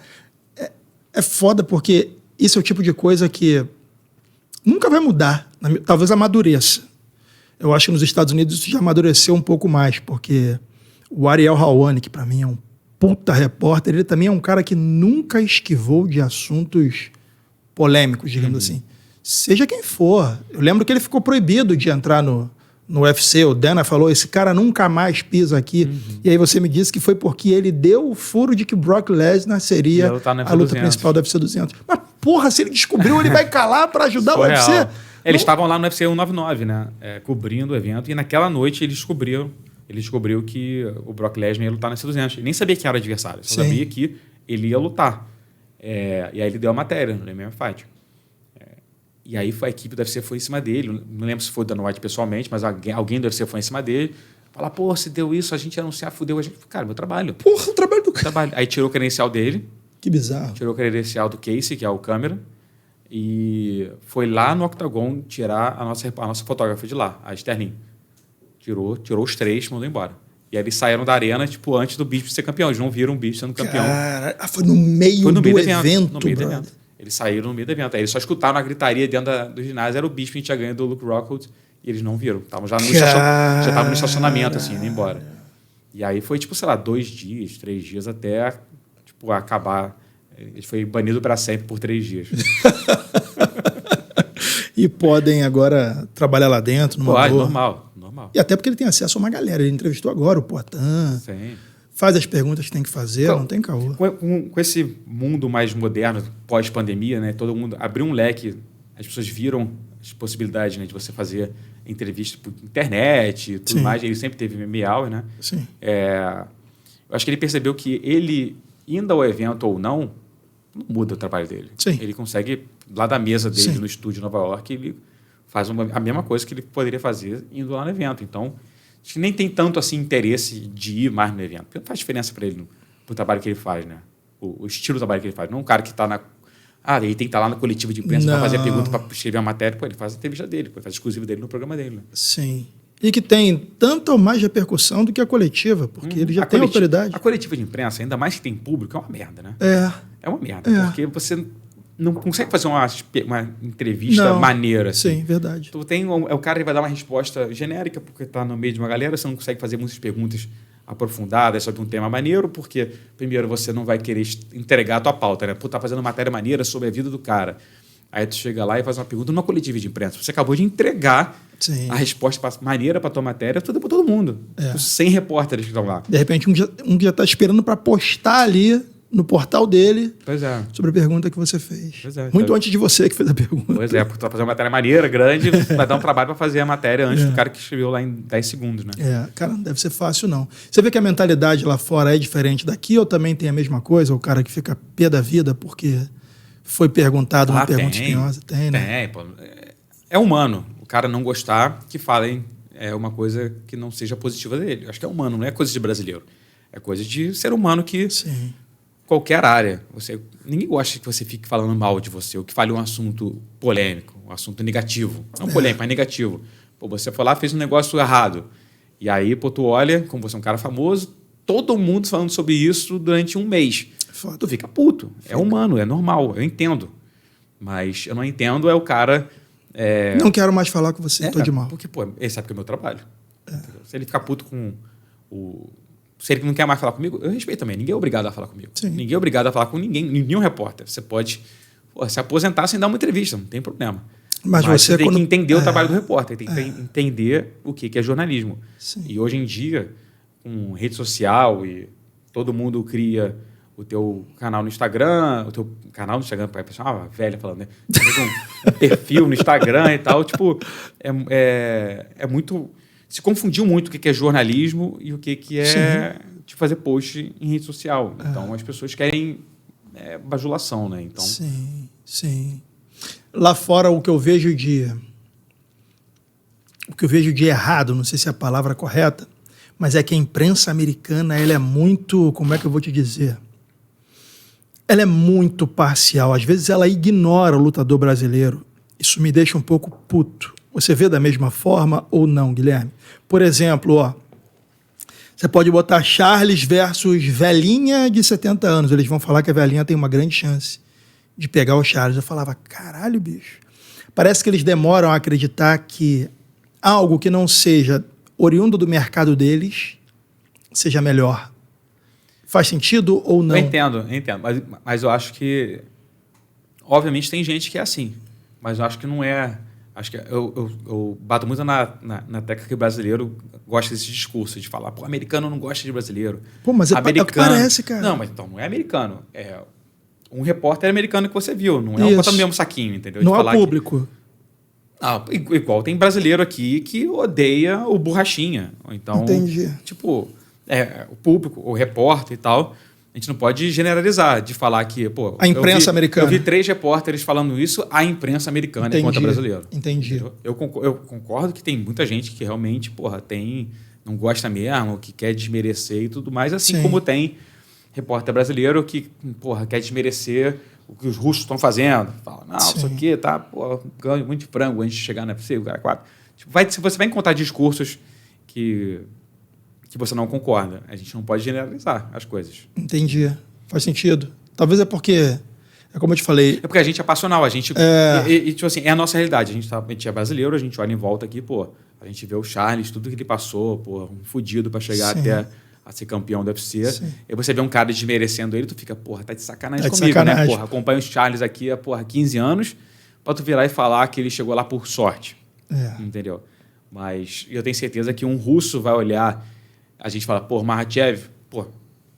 foda porque isso é o tipo de coisa que nunca vai mudar. Talvez amadureça. Eu acho que nos Estados Unidos isso já amadureceu um pouco mais, porque o Ariel Helwani, que para mim é um puta repórter, ele também é um cara que nunca esquivou de assuntos polêmicos, digamos assim. Seja quem for. Eu lembro que ele ficou proibido de entrar no UFC. O Dana falou, esse cara nunca mais pisa aqui. E aí você me disse que foi porque ele deu o furo de que o Brock Lesnar seria a luta principal do UFC 200. Mas porra, se ele descobriu, ele vai calar para ajudar o UFC? Real. Eles estavam lá no UFC 199, né? Cobrindo o evento. E naquela noite ele descobriu que o Brock Lesnar ia lutar no UFC 200. Ele nem sabia quem era o adversário. Só sabia que ele ia lutar. E aí ele deu a matéria no MMA Fight. E aí a equipe do UFC foi em cima dele. Não lembro se foi o Dana White pessoalmente, mas alguém do UFC foi em cima dele. Falar, se deu isso, a gente ia anunciar, fudeu a gente. Cara, meu trabalho. Porra, o trabalho do cara. Aí tirou o credencial dele. Que bizarro. Tirou o credencial do Casey, que é o câmera. E foi lá no Octagon tirar a nossa fotógrafa de lá, a Sterling. Tirou os 3, mandou embora. E aí eles saíram da arena, antes do Bisping ser campeão. Eles não viram o Bisping sendo campeão. Cara, foi no meio do evento. No meio do evento. Eles saíram no meio do evento. Aí eles só escutaram a gritaria dentro do ginásio. Era o Bisping que tinha ganho do Luke Rockhold. E eles não viram. Já estavam no estacionamento, assim, indo embora. E aí foi, 2 dias, 3 dias até, acabar. Ele foi banido para sempre por 3 dias. E podem agora trabalhar lá dentro, numa boa. Normal. E até porque ele tem acesso a uma galera. Ele entrevistou agora o Poitin. Sim. Faz as perguntas que tem que fazer, não tem caô. Com esse mundo mais moderno, pós-pandemia, né, todo mundo abriu um leque, as pessoas viram as possibilidades, né, de você fazer entrevista por internet e tudo mais. Ele sempre teve meia né? Sim. Eu acho que ele percebeu que ele, indo ao evento ou não muda o trabalho dele. Sim. Ele consegue, lá da mesa dele, no estúdio em Nova York, ele faz a mesma coisa que ele poderia fazer indo lá no evento. Então, acho que nem tem tanto assim interesse de ir mais no evento. Porque não faz diferença para ele no trabalho que ele faz, né? O estilo do trabalho que ele faz. Não é um cara que está na... ele tem que estar lá na coletiva de imprensa para fazer a pergunta, para escrever a matéria. Ele faz a entrevista dele, faz a exclusiva dele no programa dele. Né? Sim. E que tem tanto ou mais repercussão do que a coletiva, porque ele já tem autoridade. A coletiva de imprensa, ainda mais que tem público, é uma merda, né? É uma merda, porque você não consegue fazer uma entrevista maneira. Assim. Sim, verdade. O cara que vai dar uma resposta genérica, porque está no meio de uma galera, você não consegue fazer muitas perguntas aprofundada, é sobre um tema maneiro, porque, primeiro, você não vai querer entregar a tua pauta, né? Pô, tá fazendo matéria maneira sobre a vida do cara. Aí tu chega lá e faz uma pergunta numa coletiva de imprensa. Você acabou de entregar Sim. a resposta maneira para tua matéria, tudo para todo mundo. Os 100 repórteres que estão lá. De repente, um já está esperando para postar ali no portal dele sobre a pergunta que você fez. Muito antes de você que fez a pergunta. Pois é, porque tu vai fazer uma matéria maneira, grande, vai dar um trabalho para fazer a matéria antes do cara que escreveu lá em 10 segundos, né? Cara, não deve ser fácil, não. Você vê que a mentalidade lá fora é diferente daqui ou também tem a mesma coisa? O cara que fica pé da vida porque foi perguntado uma pergunta espinhosa? Tem, né? Tem, pô. É humano. O cara não gostar que falem uma coisa que não seja positiva dele. Acho que é humano, não é coisa de brasileiro. É coisa de ser humano que... Sim. Qualquer área. Ninguém gosta que você fique falando mal de você, ou que fale um assunto polêmico, um assunto negativo. Não polêmico, mas negativo. Pô, você foi lá e fez um negócio errado. E aí, pô, tu olha, como você é um cara famoso, todo mundo falando sobre isso durante um mês. Foda. Tu fica puto. É humano, é normal, eu entendo. Mas eu não entendo o cara... Não quero mais falar com você, tô de mal. Porque, pô, ele sabe que é o meu trabalho. Se ele ficar puto com Se ele não quer mais falar comigo, eu respeito também. Ninguém é obrigado a falar comigo. Sim. Ninguém é obrigado a falar com ninguém, nenhum repórter. Você pode se aposentar sem dar uma entrevista, não tem problema. Mas você tem que entender o trabalho do repórter, tem que entender o que é jornalismo. Sim. E hoje em dia, com rede social e todo mundo cria o teu canal no Instagram, o teu canal no Instagram, para a pessoa velha falando, né? Um perfil no Instagram e tal, tipo, é muito... Se confundiu muito o que é jornalismo e o que é de fazer post em rede social. Então, as pessoas querem bajulação, né? Então... Sim, sim. Lá fora, o que eu vejo de errado, não sei se é a palavra correta, mas é que a imprensa americana, ela é muito, como é que eu vou te dizer? Ela é muito parcial. Às vezes ela ignora o lutador brasileiro. Isso me deixa um pouco puto. Você vê da mesma forma ou não, Guilherme? Por exemplo, você pode botar Charles versus velhinha de 70 anos. Eles vão falar que a velhinha tem uma grande chance de pegar o Charles. Eu falava, caralho, bicho. Parece que eles demoram a acreditar que algo que não seja oriundo do mercado deles seja melhor. Faz sentido ou não? Eu entendo. Mas eu acho que... Obviamente tem gente que é assim. Mas eu acho que não é... Acho que eu bato muito na tecla que o brasileiro gosta desse discurso, de falar, pô, americano não gosta de brasileiro. Pô, mas é o que parece, cara. Não, mas então não é americano. É um repórter americano que você viu. Não é um botar no mesmo saquinho, entendeu? Não é o público. Igual tem brasileiro aqui que odeia o borrachinha. Então, entendi. Tipo, o público, o repórter e tal... A gente não pode generalizar, de falar que... Pô, a imprensa americana. Eu vi 3 repórteres falando isso, a imprensa americana é contra brasileiro. Entendi. Eu concordo que tem muita gente que realmente, não gosta mesmo, que quer desmerecer e tudo mais, assim como tem repórter brasileiro que, quer desmerecer o que os russos estão fazendo. Fala, não, isso aqui tá, ganho muito de frango antes de chegar na FC, o cara 4. Tipo, você vai encontrar discursos que você não concorda. A gente não pode generalizar as coisas. Entendi. Faz sentido. Talvez é porque, como eu te falei... É porque a gente é passional. A gente... tipo assim, é a nossa realidade. A gente é brasileiro, a gente olha em volta aqui, a gente vê o Charles, tudo que ele passou, um fudido para chegar até a ser campeão do UFC. E você vê um cara desmerecendo ele, tu fica, tá de sacanagem comigo, né? Acompanha o Charles aqui há, 15 anos, para tu virar e falar que ele chegou lá por sorte. Entendeu? Mas eu tenho certeza que um russo vai olhar... A gente fala, Makhachev,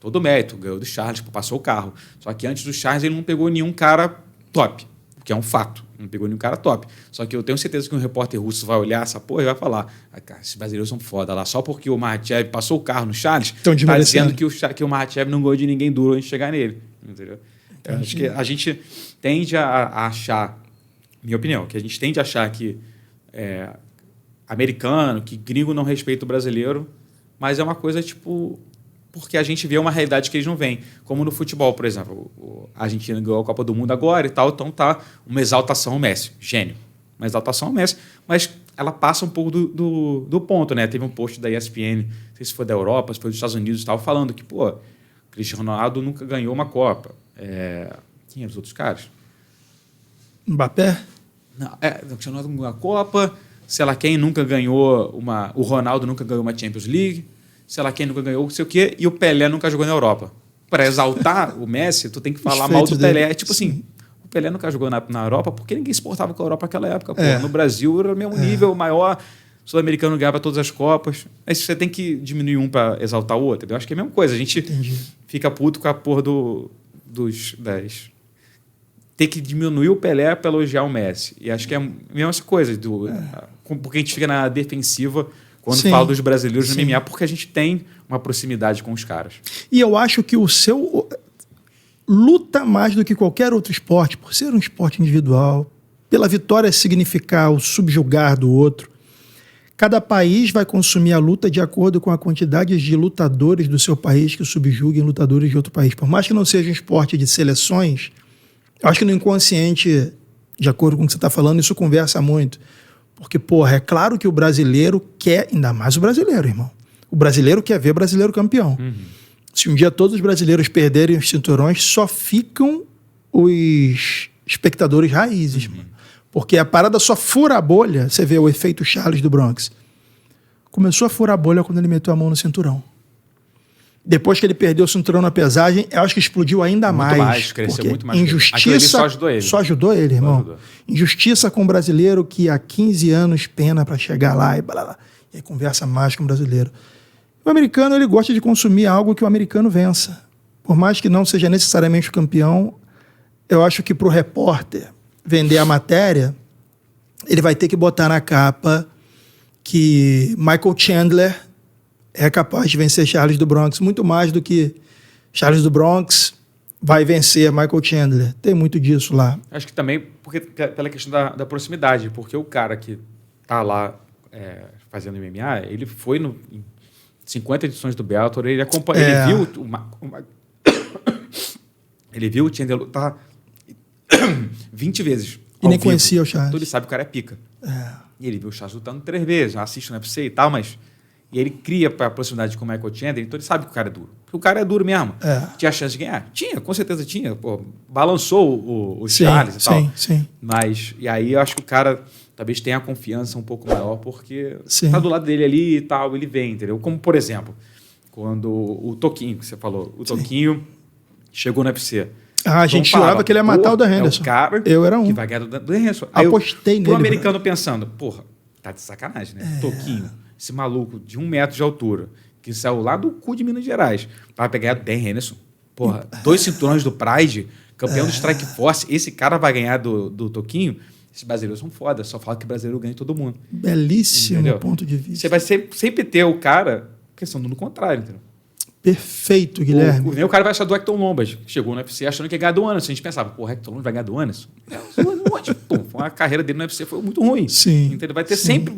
todo mérito, ganhou do Charles, passou o carro. Só que antes do Charles ele não pegou nenhum cara top, o que é um fato. Não pegou nenhum cara top. Só que eu tenho certeza que um repórter russo vai olhar essa e vai falar, cara, esses brasileiros são foda lá. Só porque o Makhachev passou o carro no Charles, tá dizendo que o Makhachev não ganhou de ninguém duro antes de chegar nele. Entendeu? Eu acho que a gente tende a achar, minha opinião, que a gente tende a achar que americano, que gringo não respeita o brasileiro, mas é uma coisa, porque a gente vê uma realidade que eles não veem. Como no futebol, por exemplo. A Argentina ganhou a Copa do Mundo agora e tal, então tá uma exaltação ao Messi. Gênio. Uma exaltação ao Messi. Mas ela passa um pouco do ponto, né? Teve um post da ESPN, não sei se foi da Europa, se foi dos Estados Unidos, estava falando que, Cristiano Ronaldo nunca ganhou uma Copa. Quem eram os outros caras? Mbappé? Não, o Cristiano Ronaldo ganhou a Copa... sei lá quem nunca ganhou o Ronaldo nunca ganhou uma Champions League, sei lá quem nunca ganhou, não sei o quê, e o Pelé nunca jogou na Europa. Para exaltar o Messi, tu tem que falar mal do Pelé. Tipo assim, o Pelé nunca jogou na Europa porque ninguém se portava com a Europa naquela época. Pô. No Brasil era o mesmo nível, maior, sul-americano ganhava todas as Copas. Aí você tem que diminuir um para exaltar o outro. Eu acho que é a mesma coisa. A gente fica puto com a porra das... Tem que diminuir o Pelé para elogiar o Messi. E acho que é a mesma coisa. Porque a gente fica na defensiva quando fala dos brasileiros no MMA, porque a gente tem uma proximidade com os caras. E eu acho que o seu luta mais do que qualquer outro esporte, por ser um esporte individual, pela vitória significar o subjugar do outro. Cada país vai consumir a luta de acordo com a quantidade de lutadores do seu país que subjuguem lutadores de outro país. Por mais que não seja um esporte de seleções, eu acho que no inconsciente, de acordo com o que você está falando, isso conversa muito. Porque, porra, é claro que o brasileiro quer, ainda mais o brasileiro, irmão. O brasileiro quer ver brasileiro campeão. Se um dia todos os brasileiros perderem os cinturões, só ficam os espectadores raízes, mano. Porque a parada só fura a bolha. Você vê o efeito Charles do Bronx. Começou a furar a bolha quando ele meteu a mão no cinturão. Depois que ele perdeu o cinturão na pesagem, eu acho que explodiu ainda mais. Cresceu muito mais. Injustiça só ajudou ele. Só ajudou ele, irmão. Injustiça com o brasileiro que há 15 anos pena para chegar lá e blá, blá. E aí conversa mais com o brasileiro. O americano, ele gosta de consumir algo que o americano vença. Por mais que não seja necessariamente o campeão, eu acho que para o repórter vender a matéria, ele vai ter que botar na capa que Michael Chandler é capaz de vencer Charles do Bronx, muito mais do que Charles do Bronx vai vencer Michael Chandler. Tem muito disso lá. Acho que também pela questão da proximidade, porque o cara que tá lá fazendo MMA, ele foi em 50 edições do Bellator, ele acompanha, ele viu ele viu o Chandler lutar 20 vezes. E nem conhecia o Charles. Então ele sabe que o cara é pica. E ele viu o Charles lutando 3 vezes, assiste no UFC e tal, mas... E ele cria para a proximidade com o Michael Chandler, então ele sabe que o cara é duro. Porque o cara é duro mesmo. Tinha chance de ganhar? Tinha, com certeza tinha. Pô, balançou o Charles e tal. Sim. Mas, e aí eu acho que o cara talvez tenha a confiança um pouco maior, porque tá do lado dele ali e tal, ele vem, entendeu? Como, por exemplo, quando o Toquinho, que você falou, o Toquinho chegou no UFC. A gente jurava que ele ia matar o Dan Henderson. É o cara eu era um. que vai ganhar do Dan Henderson. Apostei nele. Pro americano pensando, porra, tá de sacanagem, né? Toquinho, esse maluco de 1 metro de altura, que saiu lá do cu de Minas Gerais, vai pegar o Dan Henderson. Porra, 2 cinturões do Pride, campeão do Strike Force, esse cara vai ganhar do Toquinho. Esses brasileiros são foda, só fala que brasileiro ganha todo mundo. Belíssimo ponto de vista. Você vai sempre ter o cara pensando no contrário, entendeu? Perfeito, Guilherme. O cara vai achar do Hector Lombard, que chegou no UFC achando que ia ganhar do Anderson. A gente pensava, pô, o Hector Lombard vai ganhar do Anderson? A carreira dele no UFC foi muito ruim. Sim. Entendeu?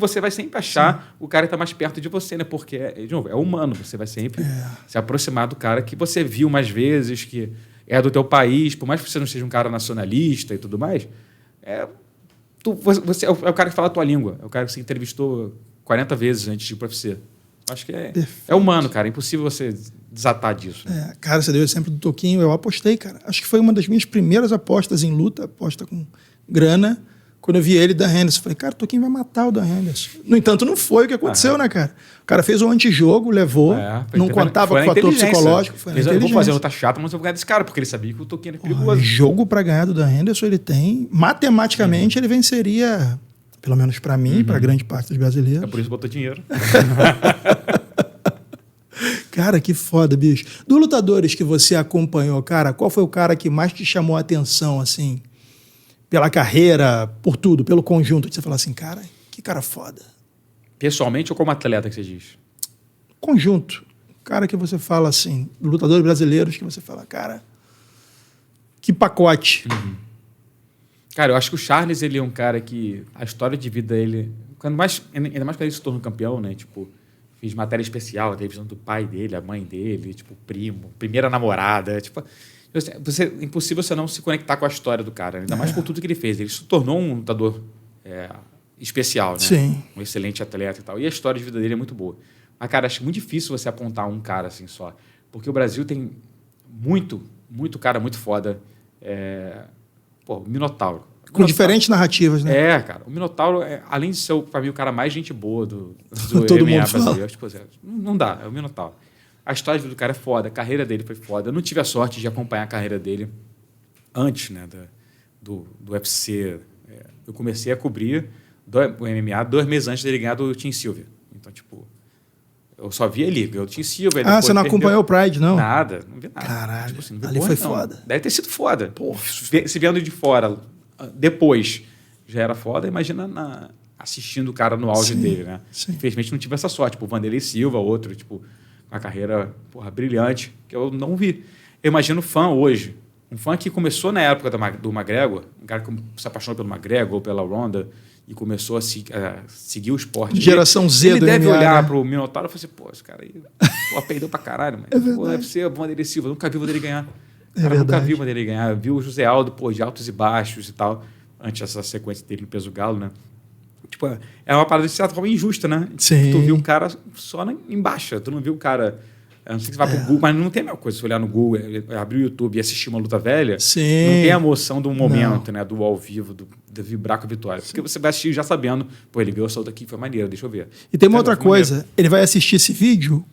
Você vai sempre achar o cara que está mais perto de você, né? Porque, de novo, é humano. Você vai sempre se aproximar do cara que você viu mais vezes, que é do teu país, por mais que você não seja um cara nacionalista e tudo mais, você é o cara que fala a tua língua, é o cara que você entrevistou 40 vezes antes de ir para o UFC. Acho que é humano, cara. É impossível você desatar disso. Né? Cara, você deu o exemplo do Toquinho. Eu apostei, cara. Acho que foi uma das minhas primeiras apostas em luta, aposta com grana. Quando eu vi ele, Dan Henderson, falei, cara, o Toquinho vai matar o Dan Henderson. No entanto, não foi o que aconteceu, né, cara? O cara fez um antijogo, levou, não contava com o fator psicológico. Foi eu vou fazer luta chata, mas eu vou ganhar desse cara, porque ele sabia que o Toquinho era perigoso. Jogo para ganhar do Dan Henderson, ele tem. Matematicamente, ele venceria... Pelo menos para mim, para grande parte dos brasileiros. É por isso que botou dinheiro. Cara, que foda, bicho. Dos lutadores que você acompanhou, cara, qual foi o cara que mais te chamou a atenção, assim, pela carreira, por tudo, pelo conjunto? Você fala assim, cara, que cara foda. Pessoalmente ou como atleta que você diz? Conjunto. Cara que você fala assim, lutadores brasileiros que você fala, cara, que pacote. Cara, eu acho que o Charles, ele é um cara que a história de vida dele, ainda mais quando ele se tornou campeão, né? Tipo, fiz matéria especial, a televisão do pai dele, a mãe dele, tipo, primo, primeira namorada, tipo, é impossível você não se conectar com a história do cara, ainda mais por tudo que ele fez. Ele se tornou um lutador especial, né? Sim. Um excelente atleta e tal. E a história de vida dele é muito boa. Mas, cara, acho muito difícil você apontar um cara assim só, porque o Brasil tem muito cara muito foda. O Minotauro. Com diferentes narrativas, né? Cara. O Minotauro, além de ser, pra mim, o cara mais gente boa do Todo MMA mundo fala. brasileiro. Tipo, não dá, é o Minotauro. A história de vida do cara é foda, a carreira dele foi foda. Eu não tive a sorte de acompanhar a carreira dele antes, né, do UFC. Eu comecei a cobrir o MMA 2 meses antes dele ganhar do Tim Sylvia. Então, tipo, eu só vi ele, ganhou o Tim Sylvia. Você não acompanhou o Pride, não? Nada, não vi nada. Caralho, tipo assim, não vi ali foi foda. Deve ter sido foda. Porra. Se vendo de fora, depois já era foda, imagina assistindo o cara no auge dele, né? Sim. Infelizmente não tive essa sorte. Tipo, o Vanderlei Silva, outro, tipo, uma carreira, porra, brilhante, que eu não vi. Eu imagino fã hoje. Um fã que começou na época do McGregor, um cara que se apaixonou pelo McGregor ou pela Ronda e começou a seguir o esporte. Geração Z ele do deve MMA, olhar né? pro Minotauro e falar assim, pô, esse cara aí perdeu pra caralho, mas deve ser o Vanderlei Silva, eu nunca vi o Vanderlei ganhar. Cara, nunca vi o Vanderlei ganhar. Viu o José Aldo, pô, de altos e baixos e tal, antes dessa sequência dele no peso galo, né? Tipo, é uma parada de certa forma injusta, né? Sim. Tu viu o cara só embaixo, tu não viu o cara... Eu não sei se vai pro Google, mas não tem a mesma coisa. Se olhar no Google, abrir o YouTube e assistir uma luta velha, Sim. não tem a emoção do momento, né? Do ao vivo, do vibrar com a vitória. Porque você vai assistir já sabendo, pô, ele ganhou essa luta aqui, foi maneiro, deixa eu ver. E tem uma outra coisa, ele vai assistir esse vídeo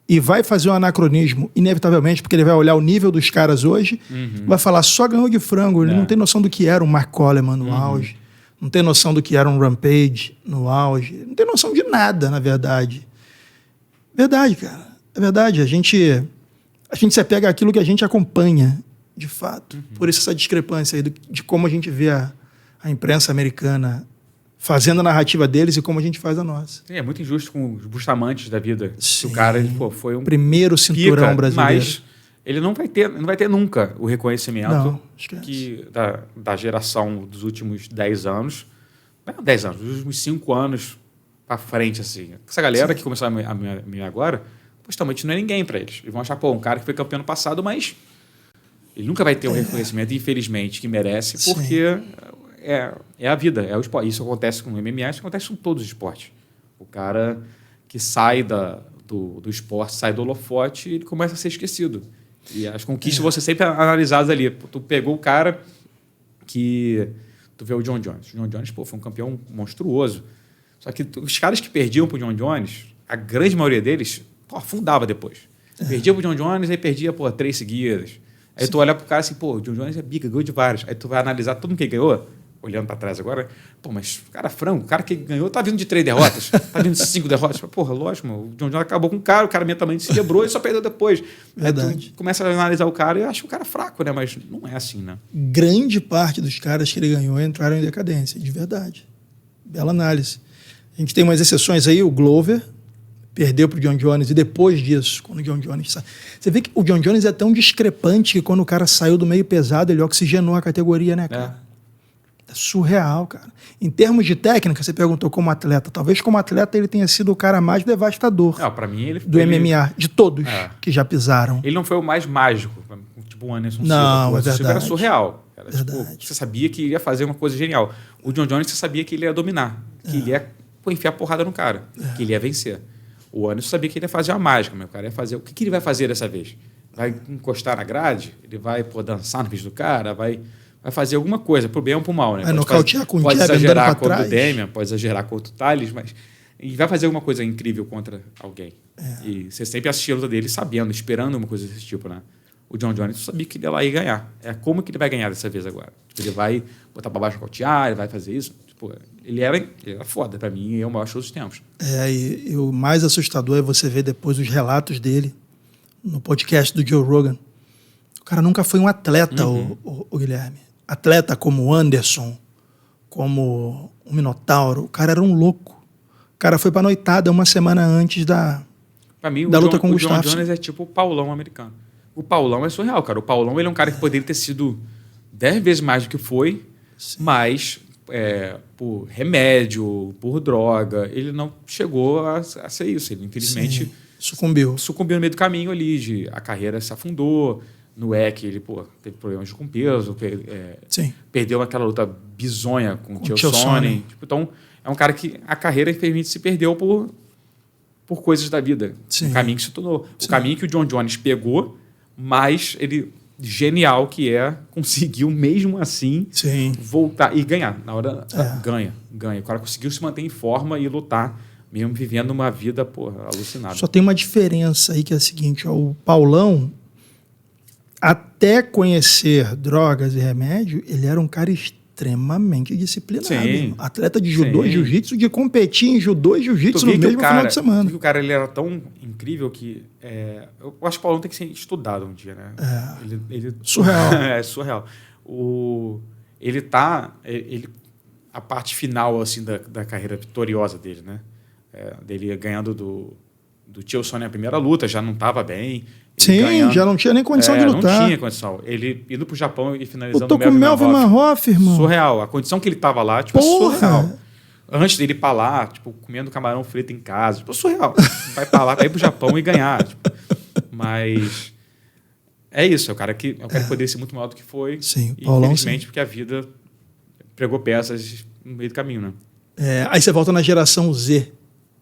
e vai fazer um anacronismo, inevitavelmente, porque ele vai olhar o nível dos caras hoje, vai falar, só ganhou de frango, ele não tem noção do que era um Mark Coleman no auge, não tem noção do que era um Rampage no auge, não tem noção de nada, na verdade. Verdade, cara. É verdade, a gente se apega àquilo que a gente acompanha, de fato. Por isso essa discrepância aí de como a gente vê a imprensa americana fazendo a narrativa deles e como a gente faz a nossa. Sim, é muito injusto com os Bustamantes da vida. Sim. O cara, ele, pô, foi um primeiro cinturão brasileiro. Mas ele não vai ter nunca o reconhecimento da geração dos últimos 10 anos. Não 10 anos, dos últimos 5 anos para frente, assim. Essa galera que começou a me agora... Postamente não é ninguém para eles. Eles vão achar, pô, um cara que foi campeão no passado, mas ele nunca vai ter o reconhecimento, infelizmente, que merece, porque é a vida, é o esporte. Isso acontece com o MMA, isso acontece com todos os esportes. O cara que sai do esporte, sai do holofote, ele começa a ser esquecido. E as conquistas vão ser sempre analisadas ali. Tu pegou o cara que... Tu vê o John Jones. O John Jones, pô, foi um campeão monstruoso. Só que os caras que perdiam pro John Jones, a grande maioria deles... afundava depois. Perdia pro John Jones, aí perdia, 3 seguidas. Aí tu olha pro cara assim, pô, o John Jones é bica, ganhou de vários. Aí tu vai analisar todo mundo que ganhou, olhando pra trás agora, pô, mas o cara frango, o cara que ganhou tá vindo de 3 derrotas, tá vindo de 5 derrotas. Porra, lógico, mano, o John Jones acabou com o cara mentalmente se quebrou e só perdeu depois. Verdade. Aí tu começa a analisar o cara e acha o cara fraco, né? Mas não é assim, né? Grande parte dos caras que ele ganhou entraram em decadência, de verdade. Bela análise. A gente tem umas exceções aí, o Glover, perdeu para o John Jones e depois disso, quando o John Jones sai... Você vê que o John Jones é tão discrepante que quando o cara saiu do meio pesado, ele oxigenou a categoria, né, cara? É surreal, cara. Em termos de técnica, você perguntou como atleta. Talvez como atleta ele tenha sido o cara mais devastador para mim, ele MMA, de todos que já pisaram. Ele não foi o mais mágico, tipo o Anderson Silva. Não, é verdade. O Silva era surreal. Era, verdade. Tipo, você sabia que ele ia fazer uma coisa genial. O John Jones, você sabia que ele ia dominar, que ele ia enfiar porrada no cara, que ele ia vencer. O Anderson sabia que ele ia fazer uma mágica, mas o cara ia fazer... O que ele vai fazer dessa vez? Vai encostar na grade? Ele vai dançar no vídeo do cara? Vai fazer alguma coisa, pro bem ou pro mal, né? Vai nocautear com o pode jab exagerar andando pra contra o trás. Damian, pode exagerar contra o Thales, mas... E vai fazer alguma coisa incrível contra alguém. E você sempre assistia a luta dele sabendo, esperando uma coisa desse tipo, né? O John Jones sabia que ele ia lá e ganhar. Como que ele vai ganhar dessa vez agora? Tipo, ele vai botar pra baixo, nocautear, ele vai fazer isso. Tipo, ele era foda. Pra mim, é o maior show dos tempos. E o mais assustador é você ver depois os relatos dele no podcast do Joe Rogan. O cara nunca foi um atleta, o Guilherme. Atleta como o Anderson, como o Minotauro. O cara era um louco. O cara foi pra noitada uma semana antes da luta com o Gustafsson. O John Jones é tipo o Paulão americano. O Paulão é surreal, cara. O Paulão ele é um cara que poderia ter sido 10 vezes mais do que foi, mas por remédio, por droga, ele não chegou a ser isso. Ele, infelizmente, sucumbiu no meio do caminho ali. A carreira se afundou. No WEC, ele teve problemas com peso, perdeu aquela luta bizonha com o Chael Sonnen. Tipo, então, é um cara que a carreira, infelizmente, se perdeu por coisas da vida. O caminho que se tornou. O caminho que o John Jones pegou, mas ele genial que conseguiu mesmo assim Sim. voltar e ganhar. Na hora, ganha. O cara conseguiu se manter em forma e lutar, mesmo vivendo uma vida, alucinada. Só tem uma diferença aí que é a seguinte, ó, o Paulão, até conhecer drogas e remédio, ele era um cara extremamente disciplinado. Sim. Atleta de judô Sim. e jiu-jitsu, de competir em judô e jiu-jitsu no mesmo final de semana. O cara ele era tão incrível que... eu acho que o Paulão tem que ser estudado um dia, né? Surreal. É surreal. A parte final assim, da carreira vitoriosa dele, né? Dele ganhando do Tio Sonnen a primeira luta, já não estava bem. Sim, já não tinha nem condição de lutar. Não tinha condição. Ele indo pro Japão e finalizando o Melvin Manhoef, irmão. Surreal. A condição que ele tava lá, tipo, surreal. Antes dele ir pra lá, tipo, comendo camarão frito em casa. Tipo, surreal. Vai pra lá, vai ir pro Japão e ganhar. Tipo. Mas é isso. É o cara que poderia ser muito maior do que foi. Sim, e Paulão, infelizmente, porque a vida pregou peças no meio do caminho, né? Aí você volta na geração Z.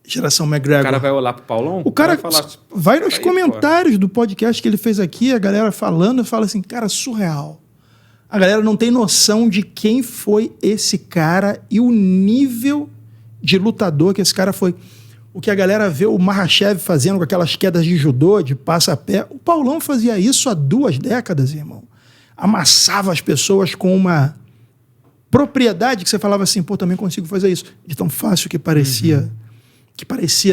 Geração McGregor. O cara vai olhar pro Paulão? O cara vai falar, vai nos comentários do podcast que ele fez aqui, a galera falando, fala assim, cara, surreal. A galera não tem noção de quem foi esse cara e o nível de lutador que esse cara foi. O que a galera vê o Makhachev fazendo com aquelas quedas de judô, de passa-pé, o Paulão fazia isso há 2 décadas, irmão. Amassava as pessoas com uma propriedade que você falava assim, também consigo fazer isso. De tão fácil que parecia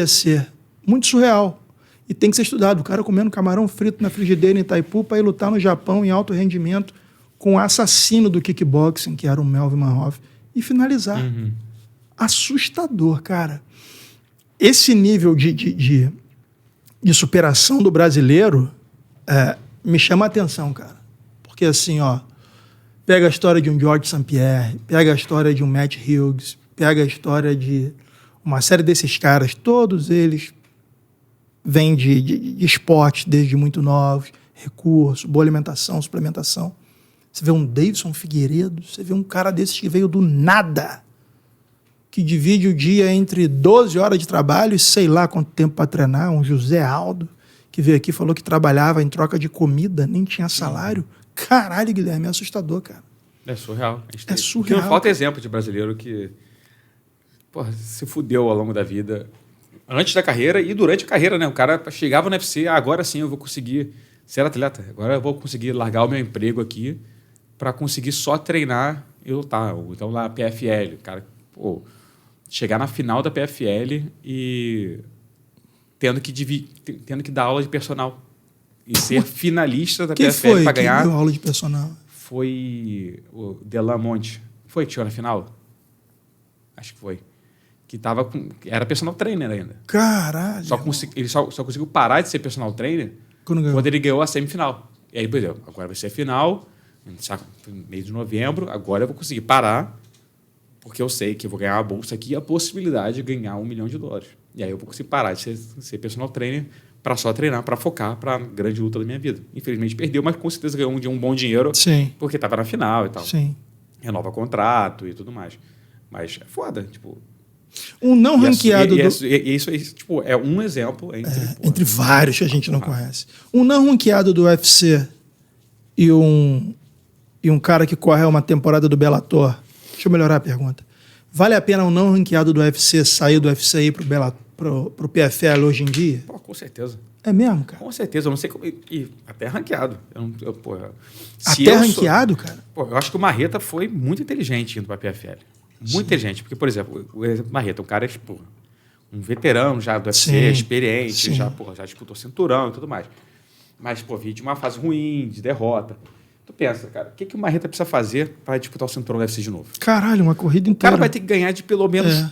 ser muito surreal. E tem que ser estudado. O cara comendo camarão frito na frigideira em Itaipu para ir lutar no Japão em alto rendimento com o assassino do kickboxing, que era o Melvin Manhoef, e finalizar. Assustador, cara. Esse nível de superação do brasileiro me chama a atenção, cara. Porque assim, pega a história de um George St. Pierre, pega a história de um Matt Hughes, pega a história de uma série desses caras, todos eles vêm de esporte desde muito novos, recurso, boa alimentação, suplementação. Você vê um Davidson Figueiredo, você vê um cara desses que veio do nada, que divide o dia entre 12 horas de trabalho e sei lá quanto tempo para treinar, um José Aldo, que veio aqui e falou que trabalhava em troca de comida, nem tinha salário. Caralho, Guilherme, é assustador, cara. É surreal. É surreal. Não falta exemplo de brasileiro que se fudeu ao longo da vida, antes da carreira e durante a carreira, né? O cara chegava no UFC, agora sim eu vou conseguir ser atleta, agora eu vou conseguir largar o meu emprego aqui para conseguir só treinar e lutar. Então lá, PFL, o cara, chegar na final da PFL e tendo que dar aula de personal e ser finalista da PFL para ganhar. Quem deu aula de personal? Foi o Delamonte. Foi que chegou na final? Acho que foi. Que era personal trainer ainda. Caralho. Ele só conseguiu parar de ser personal trainer quando ele ganhou a semifinal. E aí, por exemplo, agora vai ser a final, no mês de novembro, agora eu vou conseguir parar, porque eu sei que eu vou ganhar a bolsa aqui e a possibilidade de ganhar $1 milhão. E aí eu vou conseguir parar de ser personal trainer para só treinar, para focar para a grande luta da minha vida. Infelizmente perdeu, mas com certeza ganhou um bom dinheiro. Sim. Porque estava na final e tal. Sim. Renova contrato e tudo mais. Mas é foda, tipo... Um não ranqueado... E isso aí, tipo, é um exemplo entre vários que a gente não conhece. Um não ranqueado do UFC e um cara que corre uma temporada do Bellator. Deixa eu melhorar a pergunta. Vale a pena um não ranqueado do UFC sair do UFC e ir pro PFL hoje em dia? Com certeza. É mesmo, cara? Com certeza. Eu não sei como... E até ranqueado. Até ranqueado, cara? Eu acho que o Marreta foi muito inteligente indo para a PFL. Muito inteligente. Porque, por exemplo, o Marreta, um cara é um veterano já do UFC, experiente, já disputou cinturão e tudo mais. Mas, veio de uma fase ruim, de derrota. Tu pensa, cara, o que o Marreta precisa fazer para disputar o cinturão do UFC de novo? Caralho, uma corrida inteira. O cara vai ter que ganhar de pelo menos...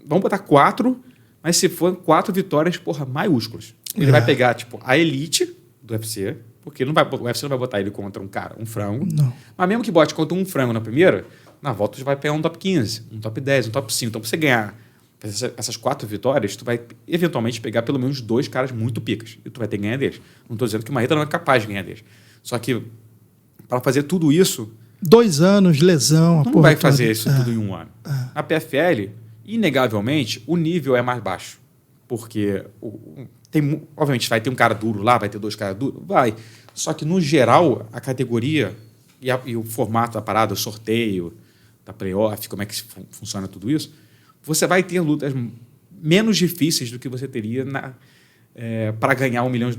Vamos botar 4, mas se for 4 vitórias, maiúsculas. Ele vai pegar, a elite do UFC, porque o UFC não vai botar ele contra um frango. Não. Mas mesmo que bote contra um frango na primeira, na volta você vai pegar um top 15, um top 10, um top 5. Então, para você ganhar essas 4 vitórias, tu vai eventualmente pegar pelo menos 2 caras muito picas. E tu vai ter que ganhar deles. Não estou dizendo que o Marreta não é capaz de ganhar deles. Só que, para fazer tudo isso... 2 anos, lesão... Não vai fazer isso tudo em um ano. Na PFL, inegavelmente, o nível é mais baixo. Porque, obviamente, vai ter um cara duro lá, vai ter 2 caras duros, vai. Só que, no geral, a categoria e o formato da parada, o sorteio, da playoff, como é que funciona tudo isso, você vai ter lutas menos difíceis do que você teria para ganhar $1 milhão.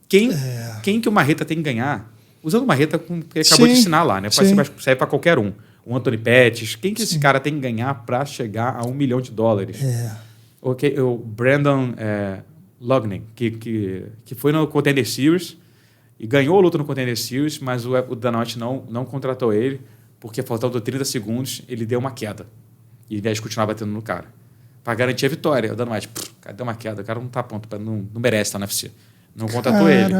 Quem que o Marreta tem que ganhar? Usando o Marreta, que acabou de ensinar lá, né? Serve para qualquer um. O Anthony Pettis. Quem que esse cara tem que ganhar para chegar a $1 milhão? O Brandon Loughnane, que foi no Contender Series e ganhou a luta no Contender Series, mas o Dana White não contratou ele, porque faltando 30 segundos, ele deu uma queda. E ao invés de continuar batendo no cara. Para garantir a vitória. O Dana White, cara, deu uma queda, o cara não tá pronto, não merece estar na UFC. Não contratou ele.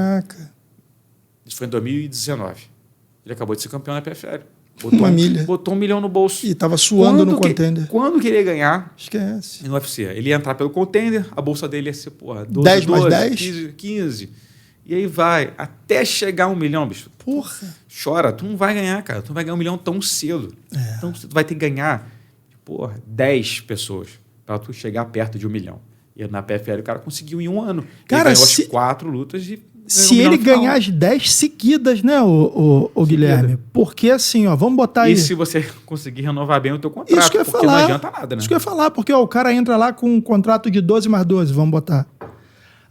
Isso foi em 2019. Ele acabou de ser campeão na PFL. Botou $1 milhão no bolso. E estava suando no Contender. Quando queria ganhar, esquece. No UFC, ele ia entrar pelo Contender, a bolsa dele ia ser, 10 mais 10? 15. E aí vai, até chegar $1 milhão, bicho. Porra. Chora, tu não vai ganhar, cara. Tu não vai ganhar $1 milhão tão cedo. Então, tu vai ter que ganhar, 10 pessoas para tu chegar perto de $1 milhão. E na PFL o cara conseguiu em um ano. Cara, ele ganhou as 4 lutas e... Se ele ganhar as 10 seguidas, né, o Guilherme? Porque assim, ó, vamos botar aí... E se você conseguir renovar bem o teu contrato, isso que eu ia porque falar, não adianta nada, né? Isso que eu ia falar, porque ó, o cara entra lá com um contrato de 12 mais 12, vamos botar.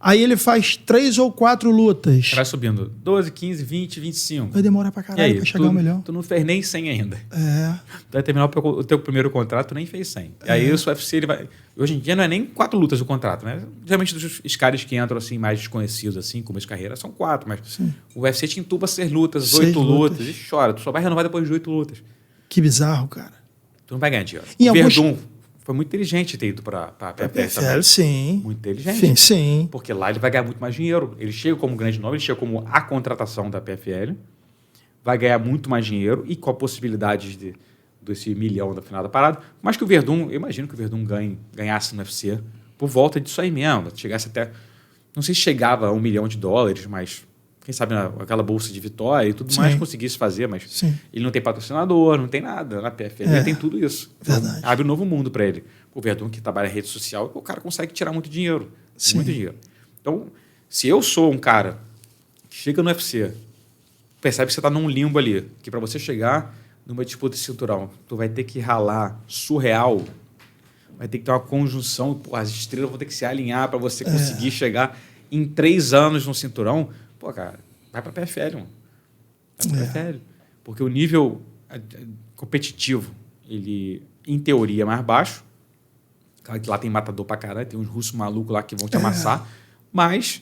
Aí ele faz 3 ou 4 lutas. Vai subindo 12, 15, 20, 25. Vai demorar pra caralho pra chegar $1 milhão. Tu não fez nem 100 ainda. Tu vai terminar o teu primeiro contrato, tu nem fez 100. E aí o UFC, ele vai... Hoje em dia não é nem 4 lutas do contrato, né? Geralmente os caras que entram assim, mais desconhecidos, assim, como de carreira, são 4. Mas o UFC te entuba 6 lutas, 8 lutas. E chora. Tu só vai renovar depois de 8 lutas. Que bizarro, cara. Tu não vai ganhar dinheiro. O Verdun foi muito inteligente ter ido para a PFL. Sim. Muito inteligente. Sim. Porque lá ele vai ganhar muito mais dinheiro. Ele chega como grande nome, ele chega como a contratação da PFL, vai ganhar muito mais dinheiro e com a possibilidade desse $1 milhão da final da parada. Mas que o Verdun, eu imagino que o Verdun ganhasse no UFC por volta disso aí mesmo. Chegasse até... Não sei se chegava a $1 milhão, mas... Quem sabe aquela bolsa de vitória e tudo mais conseguisse fazer, mas ele não tem patrocinador, não tem nada na PFL, ele tem tudo isso. Então, abre um novo mundo para ele. O Verdun, que trabalha em rede social, o cara consegue tirar muito dinheiro. Muito dinheiro. Então, se eu sou um cara que chega no UFC, percebe que você está num limbo ali, que para você chegar numa disputa de cinturão, tu vai ter que ralar surreal, vai ter que ter uma conjunção, as estrelas vão ter que se alinhar para você conseguir chegar em 3 anos no cinturão. Pô, cara, vai pra PFL, mano. Vai pra PFL. Porque o nível competitivo, ele, em teoria, é mais baixo. Claro que lá tem matador pra caralho, tem uns russos malucos lá que vão te amassar. Mas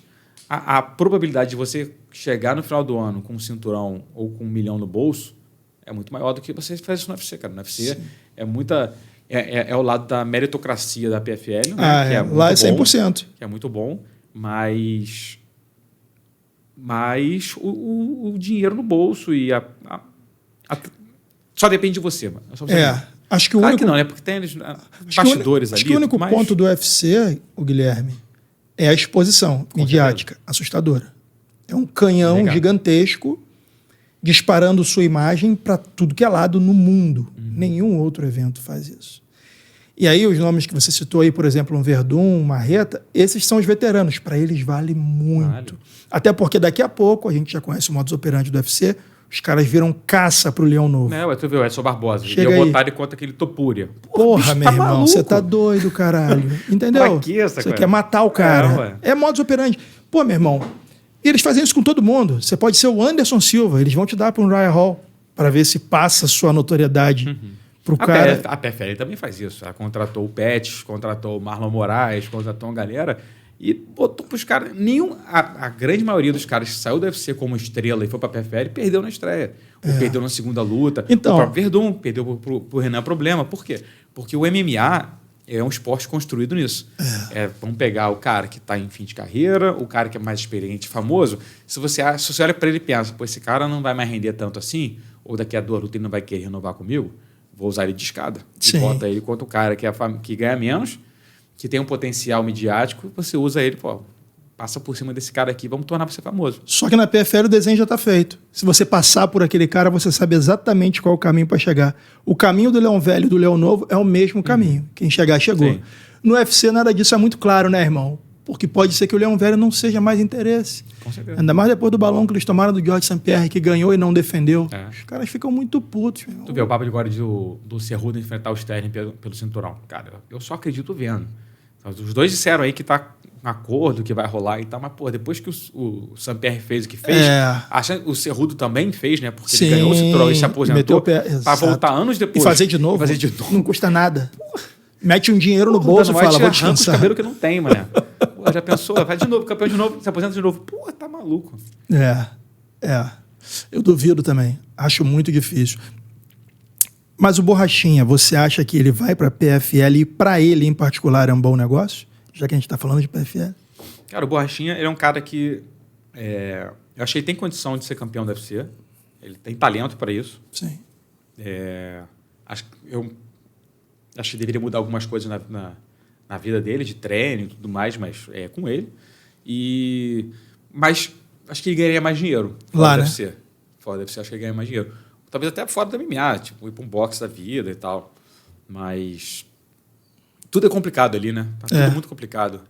a probabilidade de você chegar no final do ano com um cinturão ou com $1 milhão no bolso é muito maior do que você faz isso no UFC, cara. No UFC é muita... É o lado da meritocracia da PFL, né? Que é muito lá é 100%. Bom, que é muito bom, mas o dinheiro no bolso e só depende de você, mano. Acho que o claro único... que não, né? Porque tem bastidores ali. Acho que o único ponto do UFC, o Guilherme, é a exposição midiática assustadora. É um canhão gigantesco disparando sua imagem para tudo que é lado no mundo. Nenhum outro evento faz isso. E aí, os nomes que você citou aí, por exemplo, um Verdun, um Marreta, esses são os veteranos. Para eles vale muito. Até porque daqui a pouco, a gente já conhece o modus operandi do UFC, os caras viram caça pro Leão Novo. Não, tu viu, é só Barbosa. Chega e eu botar ele contra aquele Topúria. Porra, meu irmão, você tá doido, caralho. Entendeu? Você quer matar o cara. É modus operandi. Pô, meu irmão, eles fazem isso com todo mundo. Você pode ser o Anderson Silva, eles vão te dar para um Ryan Hall para ver se passa sua notoriedade pro cara. A PFL também faz isso. Ela contratou o Pettis, contratou o Marlon Moraes, contratou uma galera e botou pros caras. A grande maioria dos caras que saiu do UFC como estrela e foi pra PFL perdeu na estreia. Ou perdeu na segunda luta. Então, o próprio Verdun perdeu pro Renan Problema. Por quê? Porque o MMA é um esporte construído nisso. Vamos pegar o cara que está em fim de carreira, o cara que é mais experiente, famoso. Se você olha para ele e pensa, pô, esse cara não vai mais render tanto assim, ou daqui a 2 lutas ele não vai querer renovar comigo, vou usar ele de escada. E bota ele contra o cara que ganha menos, que tem um potencial midiático, você usa ele, pô, passa por cima desse cara aqui, vamos tornar você famoso. Só que na PFL o desenho já está feito. Se você passar por aquele cara, você sabe exatamente qual é o caminho para chegar. O caminho do Leão Velho e do Leão Novo é o mesmo caminho. Quem chegar, chegou. No UFC nada disso é muito claro, né, irmão? porque pode ser que o Leão Velho não seja mais interesse. Com certeza. Ainda mais depois do balão que eles tomaram do George St. Pierre, que ganhou e não defendeu. É. Os caras ficam muito putos. Meu. Tu vê o papo agora do Cerrudo enfrentar o Sterling pelo cinturão. Cara, eu só acredito vendo. Os dois disseram aí que tá um acordo, que vai rolar e tal, mas, pô, depois que o St. Pierre fez o que fez, o Cerrudo também fez, né? Porque ele ganhou o cinturão e se aposentou para voltar anos depois. E fazer de novo. Não custa nada. Mete um dinheiro no bolso e fala, vou descansar. O cabelo que não tem, mano. Pô, já pensou? Vai de novo, campeão de novo, se aposenta de novo. Pô, tá maluco. Eu duvido também. Acho muito difícil. Mas o Borrachinha, você acha que ele vai para a PFL e para ele em particular é um bom negócio? Já que a gente está falando de PFL. Cara, o Borrachinha, ele é um cara que eu achei que tem condição de ser campeão do UFC. Ele tem talento para isso. Sim. Eu acho que deveria mudar algumas coisas na vida dele, de treino e tudo mais, mas é com ele. Mas acho que ele ganharia mais dinheiro fora do UFC. Fora do UFC, acho que ele ganha mais dinheiro. Talvez até fora do MMA, tipo, ir para um boxe da vida e tal. Mas tudo é complicado ali, né? Tá tudo muito complicado.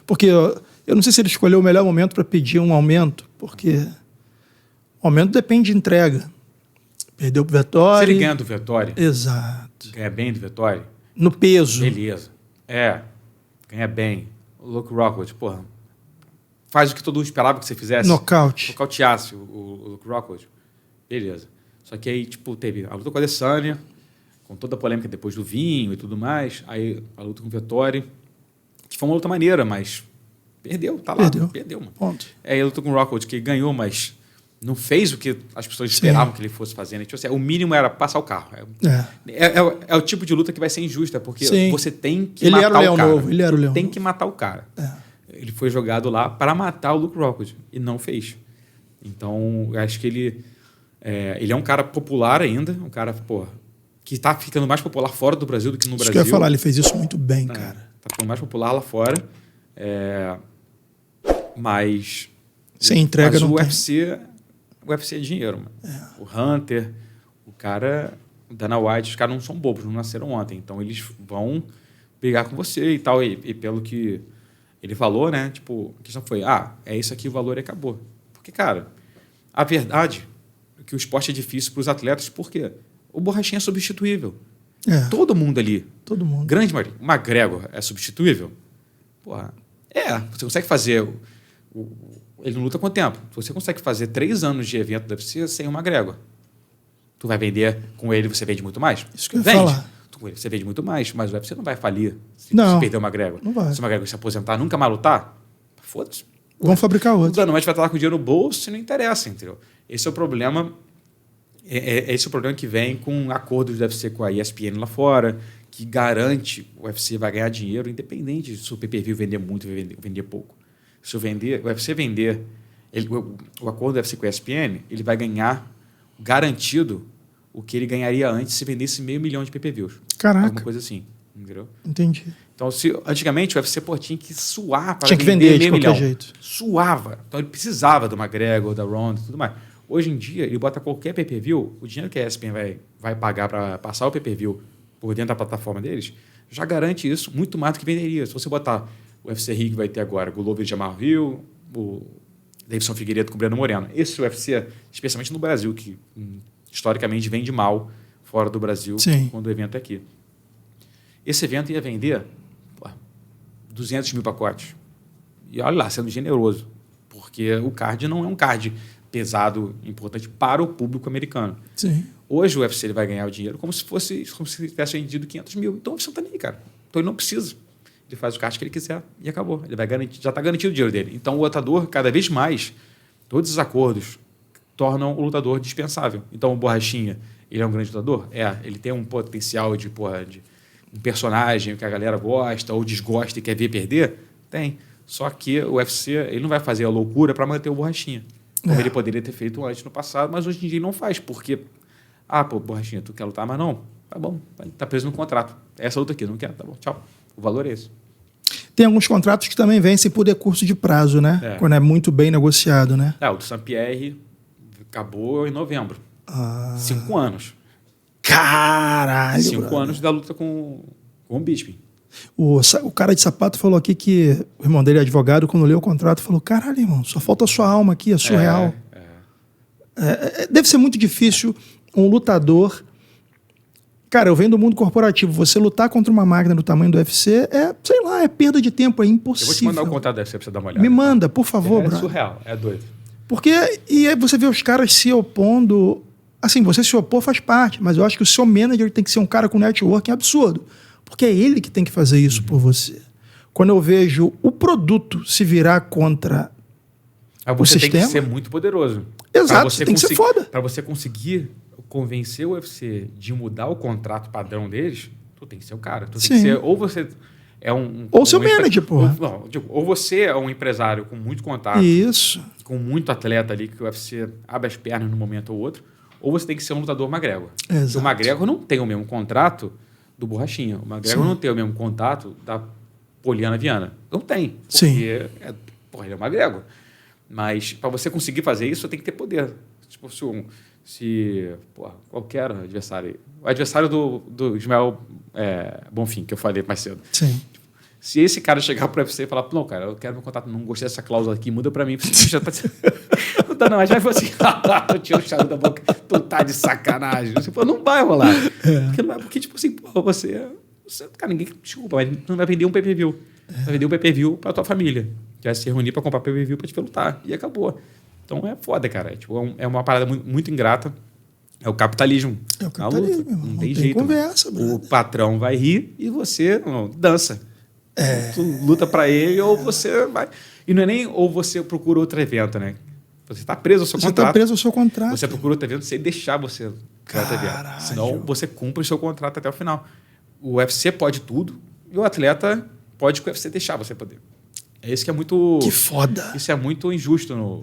Porque eu não sei se ele escolheu o melhor momento para pedir um aumento, porque o aumento depende de entrega. Perdeu pro Vettori. Se ele ganha do Vettori. Exato. Ganha bem do Vettori. No peso. Beleza. Ganha bem. O Luke Rockhold, porra. Faz o que todo mundo esperava que você fizesse. Nocauteasse o Luke Rockhold. Beleza. Só que aí, tipo, teve a luta com a Adesanya, com toda a polêmica depois do vinho e tudo mais. Aí a luta com o Vettori, que foi uma luta maneira, mas perdeu, tá lá. Perdeu, mano. Ponto. Aí a luta com o Rockhold, que ganhou, mas não fez o que as pessoas esperavam que ele fosse fazer. Né? Tipo assim, o mínimo era passar o carro. É o tipo de luta que vai ser injusta, porque você tem que matar o cara. Ele era o Leão. Tem que matar o cara. Ele foi jogado lá para matar o Luke Rockhold e não fez. Então, acho que ele é um cara popular ainda, um cara, pô, que está ficando mais popular fora do Brasil do que no Brasil. Isso que eu ia falar, ele fez isso muito bem, cara. Está ficando mais popular lá fora. Mas sem entrega não o UFC é dinheiro, mano. O Hunter, o cara, o Dana White, os caras não são bobos, não nasceram ontem. Então, eles vão brigar com você e tal. E pelo que ele falou, né? Tipo, a questão foi, é isso aqui o valor e acabou. Porque, cara, a verdade é que o esporte é difícil para os atletas, porque o Borrachinha é substituível. Todo mundo ali. Todo mundo. Grande maioria. O McGregor é substituível? Porra, você consegue fazer... Ele não luta quanto tempo? Você consegue fazer 3 anos de evento da UFC sem o McGregor. Tu vai vender com ele, você vende muito mais? Isso que eu ia falar. Você vende muito mais, mas o UFC não vai falir se perder o McGregor. Não vai. Se o McGregor se aposentar, nunca mais lutar, foda-se. Vão fabricar outro. O Dana White vai estar lá com o dinheiro no bolso e não interessa, entendeu? Esse é o problema. Esse é o problema que vem com acordos do UFC com a ESPN lá fora, que garante o UFC vai ganhar dinheiro, independente se o pay-per-view vender muito ou vender pouco. Se o UFC vender, o acordo do UFC com a ESPN, ele vai ganhar garantido o que ele ganharia antes se vendesse 500 mil de pay-per-views. Caraca. Alguma coisa assim, entendeu? Entendi. Então, antigamente o UFC tinha que suar para vender de qualquer jeito. Suava. Então, ele precisava do McGregor, da Ronda e tudo mais. Hoje em dia, ele bota qualquer pay-per-view, o dinheiro que a ESPN vai pagar para passar o pay-per-view por dentro da plataforma deles, já garante isso muito mais do que venderia. Se você botar o UFC Rio que vai ter agora, Golovin de Jamal Hill, o Davidson Figueiredo com o Breno Moreno. Esse UFC, especialmente no Brasil, que historicamente vende mal fora do Brasil quando o evento é aqui. Esse evento ia vender 200 mil pacotes. E olha lá, sendo generoso, porque o card não é um card pesado, importante para o público americano. Sim. Hoje o UFC ele vai ganhar o dinheiro como se tivesse vendido 500 mil. Então você não está nem aí, cara. Então ele não precisa. Ele faz o card que ele quiser e acabou. Ele vai garantir, já está garantido o dinheiro dele. Então o lutador, cada vez mais, todos os acordos tornam o lutador dispensável. Então o Borrachinha, ele é um grande lutador? Ele tem um potencial de um personagem que a galera gosta ou desgosta e quer ver perder? Tem. Só que o UFC ele não vai fazer a loucura para manter o Borrachinha. Como ele poderia ter feito antes no passado, mas hoje em dia ele não faz, porque Borrachinha, tu quer lutar, mas não. Tá bom, tá preso no contrato. Essa luta aqui, não quer, tá bom, tchau. O valor é esse. Tem alguns contratos que também vencem por decurso de prazo, né? Quando é muito bem negociado, né? O do St. Pierre acabou em novembro. 5 anos. Caralho! 5 anos da luta com o Bisping. O cara de sapato falou aqui que o irmão dele é advogado, quando leu o contrato, falou, caralho, irmão, só falta a sua alma aqui, é surreal. Deve ser muito difícil um lutador... Cara, eu venho do mundo corporativo. Você lutar contra uma máquina do tamanho do UFC sei lá, é perda de tempo, é impossível. Eu vou te mandar o contrato do UFC pra você dar uma olhada. Me manda, por favor, É surreal, é doido. Porque e aí você vê os caras se opondo... Assim, você se opor faz parte, mas eu acho que o seu manager tem que ser um cara com networking absurdo. Porque é ele que tem que fazer isso por você. Quando eu vejo o produto se virar contra o sistema... tem que ser muito poderoso. Exato, você tem que ser foda. Para você conseguir convencer o UFC de mudar o contrato padrão deles, tu tem que ser o cara. Tu tem que ser, ou você é ou seu manager, porra. Ou você é um empresário com muito contato. Isso. Com muito atleta ali, que o UFC abre as pernas num momento ou outro. Ou você tem que ser um lutador McGregor. Exato. O McGregor não tem o mesmo contrato do Borrachinha. O McGregor não tem o mesmo contato da Poliana Viana. Não tem. Porque ele é o McGregor. Mas para você conseguir fazer isso, você tem que ter poder. Tipo, qualquer adversário. O adversário do Ismael Bonfim, que eu falei mais cedo. Sim. Se esse cara chegar para você e falar, não, cara, eu quero meu contato, não gostei dessa cláusula aqui, muda para mim. Você já tá... Não dá, não. Mas vai falar assim, eu tiro o chave da boca, tu tá de sacanagem. Você falou, não vai rolar. Porque, tipo assim, você, cara, ninguém, desculpa, mas não vai vender um pay-per-view. Vai vender um pay-per-view pra tua família. Já se reunir pra comprar pay-per-view pra te ver lutar. E acabou. Então é foda, cara. É uma parada muito, muito ingrata. É o capitalismo. É o capitalismo, luta. Não tem jeito. Conversa, o patrão vai rir e você dança. Tu luta pra ele ou você vai... E não é nem ou você procura outro evento, né? Você está preso ao seu contrato. Você está preso ao seu contrato. Você procura outro evento sem deixar você para outro evento. Senão você cumpre o seu contrato até o final. O UFC pode tudo e o atleta pode que o UFC deixar você poder. É isso que é muito... Que foda! Isso é muito injusto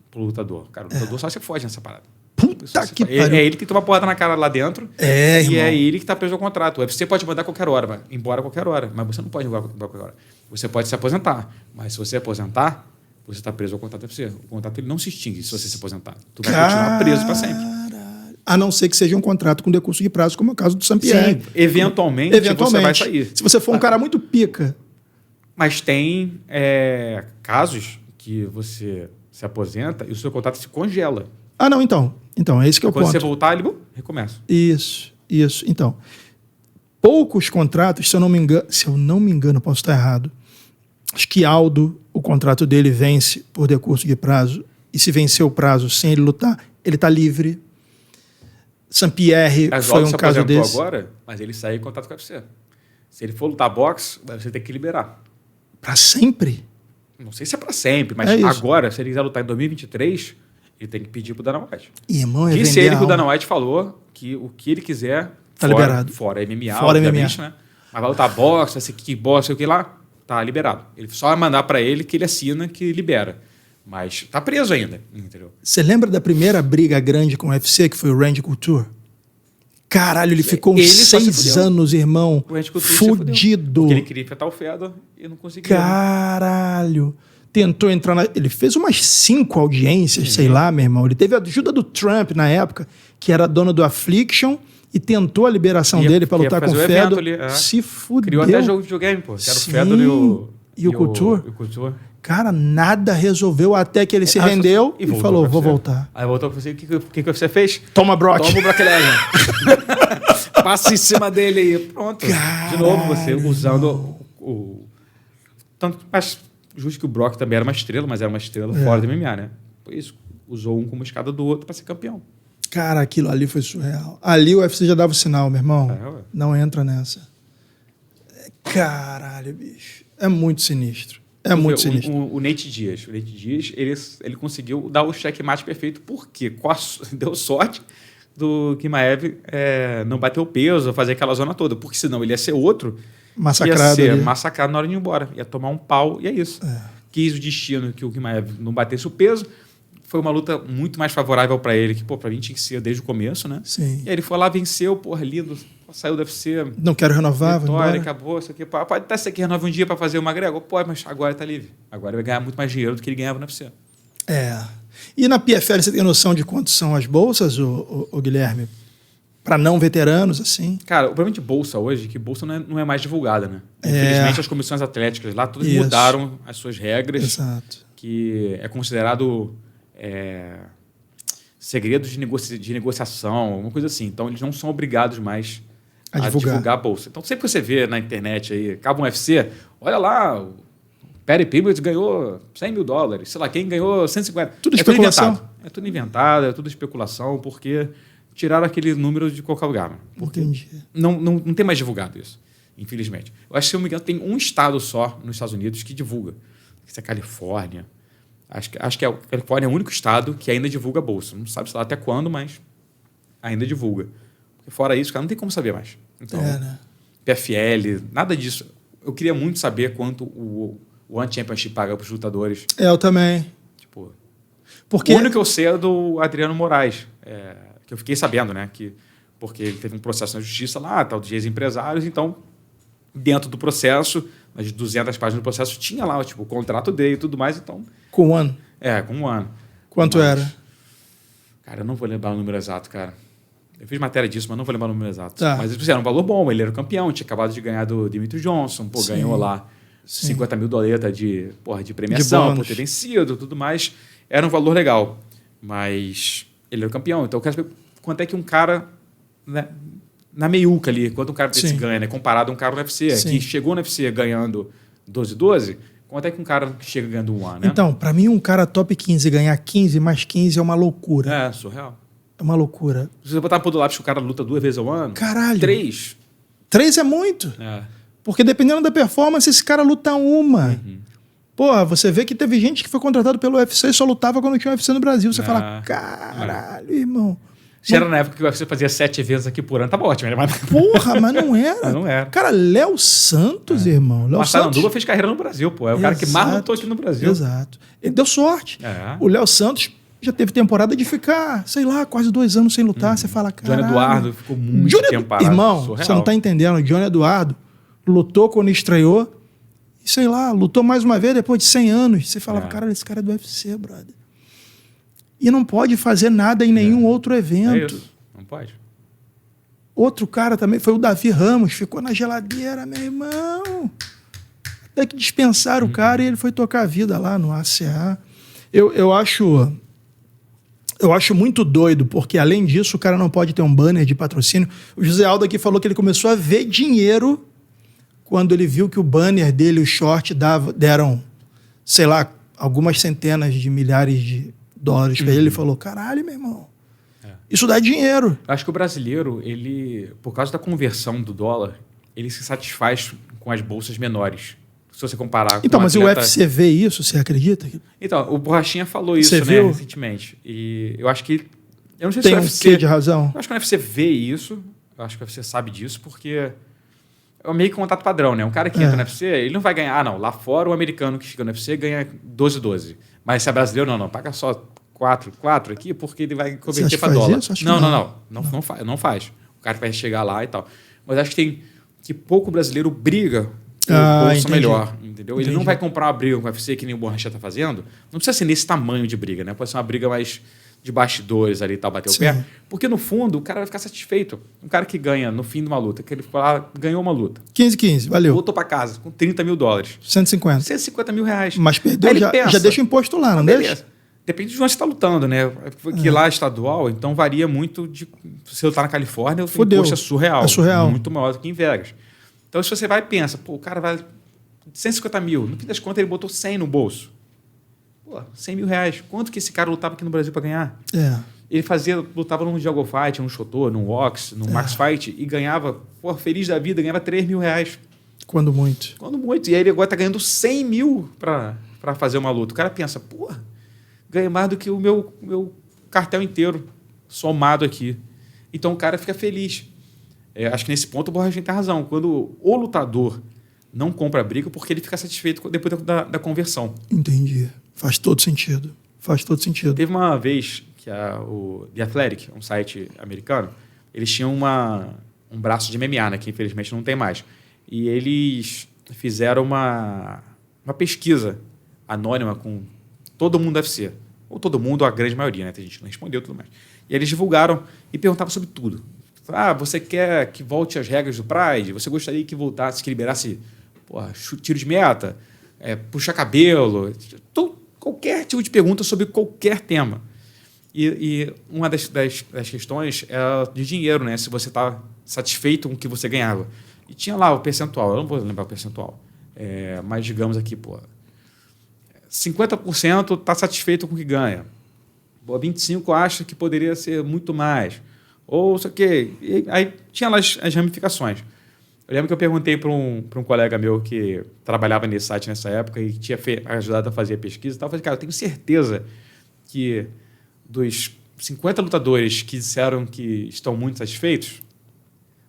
pro lutador. Cara, o lutador só se foge nessa parada. Puta que pariu. É ele que toma porrada na cara lá dentro. E irmão. É ele que está preso ao contrato. O UFC pode mandar a qualquer hora, vai embora a qualquer hora. Mas você não pode ir embora a qualquer hora. Você pode se aposentar. Mas se você aposentar, você está preso ao contrato do UFC. O contrato ele não se extingue se você se aposentar. Tu vai continuar preso para sempre. A não ser que seja um contrato com decurso de prazo, como é o caso do Saint-Pierre. Sim, eventualmente você vai sair. Se você for um cara muito pica. Mas tem casos que você se aposenta e o seu contrato se congela. Ah, não, então. Então, é isso que é o ponto. Quando você voltar, ele recomeça. Isso. Então, poucos contratos, se eu não me engano, posso estar errado, acho que Aldo, o contrato dele vence por decurso de prazo, e se vencer o prazo sem ele lutar, ele está livre. Saint-Pierre foi um caso desse. Agora, mas ele saiu em contato com a UFC. Se ele for lutar boxe, você tem que liberar. Para sempre? Não sei se é para sempre, mas agora, se ele quiser lutar em 2023... ele tem que pedir pro Dana White. Irmão, Disse ele que o Dana White falou que o que ele quiser, tá liberado. Fora MMA, fora MMA. Né? Mas vai lutar boxe, vai ser kickbox, sei o que lá, tá liberado. Ele só vai mandar para ele que ele assina, que libera. Mas tá preso ainda, entendeu? Você lembra da primeira briga grande com o UFC, que foi o Randy Couture? Caralho, ele ficou uns 6 anos, irmão, fudido. Porque ele queria enfrentar o Fedor e não conseguiu. Caralho. Tentou entrar ele fez umas 5 audiências, sei lá, meu irmão. Ele teve a ajuda do Trump na época, que era dono do Affliction, e tentou a liberação dele para lutar com o Fedor. Se fudeu. Criou até jogo de videogame, pô. Que era o Fedor e o Couture. Cara, nada resolveu até que ele se rendeu e falou, vou voltar. Aí voltou para você, o que você fez? Toma Brock. Toma o Brock Lesnar. Passa em cima dele aí. Pronto. Caralho. De novo, você usando o... Tanto, mas justo que o Brock também era uma estrela, mas era uma estrela fora do MMA, né? Por isso, usou um como escada do outro para ser campeão. Cara, aquilo ali foi surreal. Ali o UFC já dava o sinal, meu irmão. Não entra nessa. Caralho, bicho. É muito sinistro. É muito sinistro. O Nate Diaz, ele conseguiu dar o checkmate perfeito porque deu sorte do Chimaev não bater o peso, fazer aquela zona toda, porque senão ele ia ser outro, massacrado, ia ser massacrado na hora de ir embora, ia tomar um pau e é isso. Quis o destino que o Chimaev não batesse o peso, foi uma luta muito mais favorável para ele, que para mim tinha que ser desde o começo, né? Sim. E aí ele foi lá, venceu, lindo, saiu do UFC. Não quero renovar, vitória, acabou, isso aqui. Pode até ser que renove um dia para fazer o McGregor? Pode, mas agora está livre. Agora ele vai ganhar muito mais dinheiro do que ele ganhava no UFC. E na PFL você tem noção de quanto são as bolsas, o Guilherme? Para não veteranos, assim. Cara, o problema de bolsa hoje é que bolsa não é mais divulgada, né? Infelizmente, as comissões atléticas lá todas mudaram as suas regras. Exato. Que é considerado segredo de negociação, uma coisa assim. Então, eles não são obrigados mais a divulgar a bolsa. Então, sempre que você vê na internet aí, acaba um UFC, olha lá, o Perry Pimblett ganhou $100 mil, sei lá, quem ganhou 150. Tudo especulação. Tudo inventado, é tudo especulação, porque tiraram aquele número de qualquer lugar. Entendi. Não tem mais divulgado isso, infelizmente. Eu acho que, se eu não me engano, tem um estado só nos Estados Unidos que divulga. Isso é a Califórnia. Acho que a Califórnia é o único estado que ainda divulga a bolsa. Não sabe, sei lá, até quando, mas ainda divulga. Porque fora isso, cara, não tem como saber mais. Então, né? PFL, nada disso. Eu queria muito saber quanto o One Championship paga para os lutadores. Eu também. Tipo, porque... O único que eu sei é do Adriano Moraes, que eu fiquei sabendo, né? Porque ele teve um processo na justiça lá, tal, de ex-empresários, então, dentro do processo, nas 200 páginas do processo, tinha lá tipo, o contrato dele e tudo mais, então... Com um ano? Com um ano. Quanto era? Cara, eu não vou lembrar o número exato, cara. Eu fiz matéria disso, mas não vou lembrar o número exato. Tá. Mas eles fizeram um valor bom, ele era o campeão, tinha acabado de ganhar do Dimitri Johnson, ganhou lá $50 mil de premiação por ter vencido, tudo mais. Era um valor legal, mas ele era o campeão. Então eu quero saber quanto é que um cara, né, na meiuca ali, quanto um cara desse ganha, né, comparado a um cara no UFC, que chegou no UFC ganhando 12-12, quanto é que um cara chega ganhando um ano, né? Então, para mim, um cara top 15 ganhar 15 mais 15 é uma loucura. É, surreal. É uma loucura. Se você botar por do lápis que o cara luta 2 vezes ao ano... Caralho. 3. 3 é muito. Porque dependendo da performance, esse cara luta uma. Porra, você vê que teve gente que foi contratado pelo UFC e só lutava quando tinha UFC no Brasil. Você fala, caralho, irmão. Se era na época que você fazia 7 eventos aqui por ano, tava ótimo. Mas... Porra, mas não era. Não era. Cara, Léo Santos, irmão. Léo Santos fez carreira no Brasil, pô. É o cara que mais lutou aqui no Brasil. Exato. Ele deu sorte. O Léo Santos já teve temporada de ficar, sei lá, quase 2 anos sem lutar. Você fala, caralho. Johnny Eduardo ficou muito tempo parado. Irmão, surreal. Você não tá entendendo. O Johnny Eduardo lutou quando estreou e, sei lá, lutou mais uma vez depois de 100 anos. Você falava, cara, esse cara é do UFC, brother. E não pode fazer nada em nenhum outro evento. É isso. Não pode. Outro cara também foi o Davi Ramos. Ficou na geladeira, meu irmão. Até que dispensaram o cara e ele foi tocar a vida lá no ACA. Eu acho muito doido, porque além disso o cara não pode ter um banner de patrocínio. O José Aldo aqui falou que ele começou a ver dinheiro quando ele viu que o banner dele, o short, deram, sei lá, algumas centenas de milhares de dólares para ele. Ele falou, caralho, meu irmão, isso dá dinheiro. Acho que o brasileiro, ele, por causa da conversão do dólar, ele se satisfaz com as bolsas menores. Se você comparar com então, mas o UFC vê isso, você acredita? Então, o Borrachinha falou isso, né, recentemente. E eu acho que... Eu não sei se o UFC... Tem um quê de razão? Eu acho que o UFC vê isso. Eu acho que o UFC sabe disso, porque é meio que um contato padrão, né? Um cara que entra no UFC, ele não vai ganhar... não, lá fora o americano que chega no UFC ganha 12-12. Mas se é brasileiro, não. Paga só 4 aqui, porque ele vai converter para dólar. Não faz. O cara vai chegar lá e tal. Mas acho que tem... que pouco brasileiro briga... bolsa melhor, entendeu? Ele não vai comprar uma briga com o UFC que nem o Borrachinha está fazendo. Não precisa ser nesse tamanho de briga, né? Pode ser uma briga mais de bastidores ali e tal, bater o pé. Porque no fundo o cara vai ficar satisfeito. Um cara que ganha no fim de uma luta, que ele fala, ganhou uma luta. 15, valeu. Voltou para casa com $30 mil. 150 mil reais. Mas perdeu, já deixa o imposto lá, não deixa? Depende de onde você está lutando, né? Porque lá é estadual, então varia muito de... Se você lutar na Califórnia, o imposto é surreal. É surreal. Muito maior do que em Vegas. Então, se você vai e pensa, pô, o cara vai 150 mil, no fim das contas ele botou 100 no bolso. Pô, 100 mil reais. Quanto que esse cara lutava aqui no Brasil para ganhar? Ele lutava num Jungle Fight, num Shotô, num Ox, num Max Fight e ganhava, pô, feliz da vida, ganhava 3 mil reais. Quando muito. E aí ele agora está ganhando 100 mil para fazer uma luta. O cara pensa, pô, ganhei mais do que o meu cartel inteiro somado aqui. Então o cara fica feliz. Acho que nesse ponto o Borrachinha tem razão. Quando o lutador não compra a briga, porque ele fica satisfeito depois da conversão. Entendi. Faz todo sentido. Teve uma vez que o The Athletic, um site americano, eles tinham um braço de MMA, né, que infelizmente não tem mais. E eles fizeram uma pesquisa anônima com todo mundo do UFC. Ou todo mundo, a grande maioria, né? Tem gente que não respondeu e tudo mais. E eles divulgaram e perguntavam sobre tudo. Você quer que volte as regras do Pride? Você gostaria que voltasse, que liberasse tiro de meta? Puxar cabelo? Qualquer tipo de pergunta sobre qualquer tema. E uma das questões é de dinheiro, né? Se você está satisfeito com o que você ganhava. E tinha lá o percentual, eu não vou lembrar o percentual, mas digamos aqui, 50% está satisfeito com o que ganha. 25% acha que poderia ser muito mais. Ou isso aqui. E aí tinha lá as ramificações. Eu lembro que eu perguntei para um colega meu que trabalhava nesse site nessa época e tinha ajudado a fazer a pesquisa e tal. Eu falei, cara, eu tenho certeza que dos 50 lutadores que disseram que estão muito satisfeitos,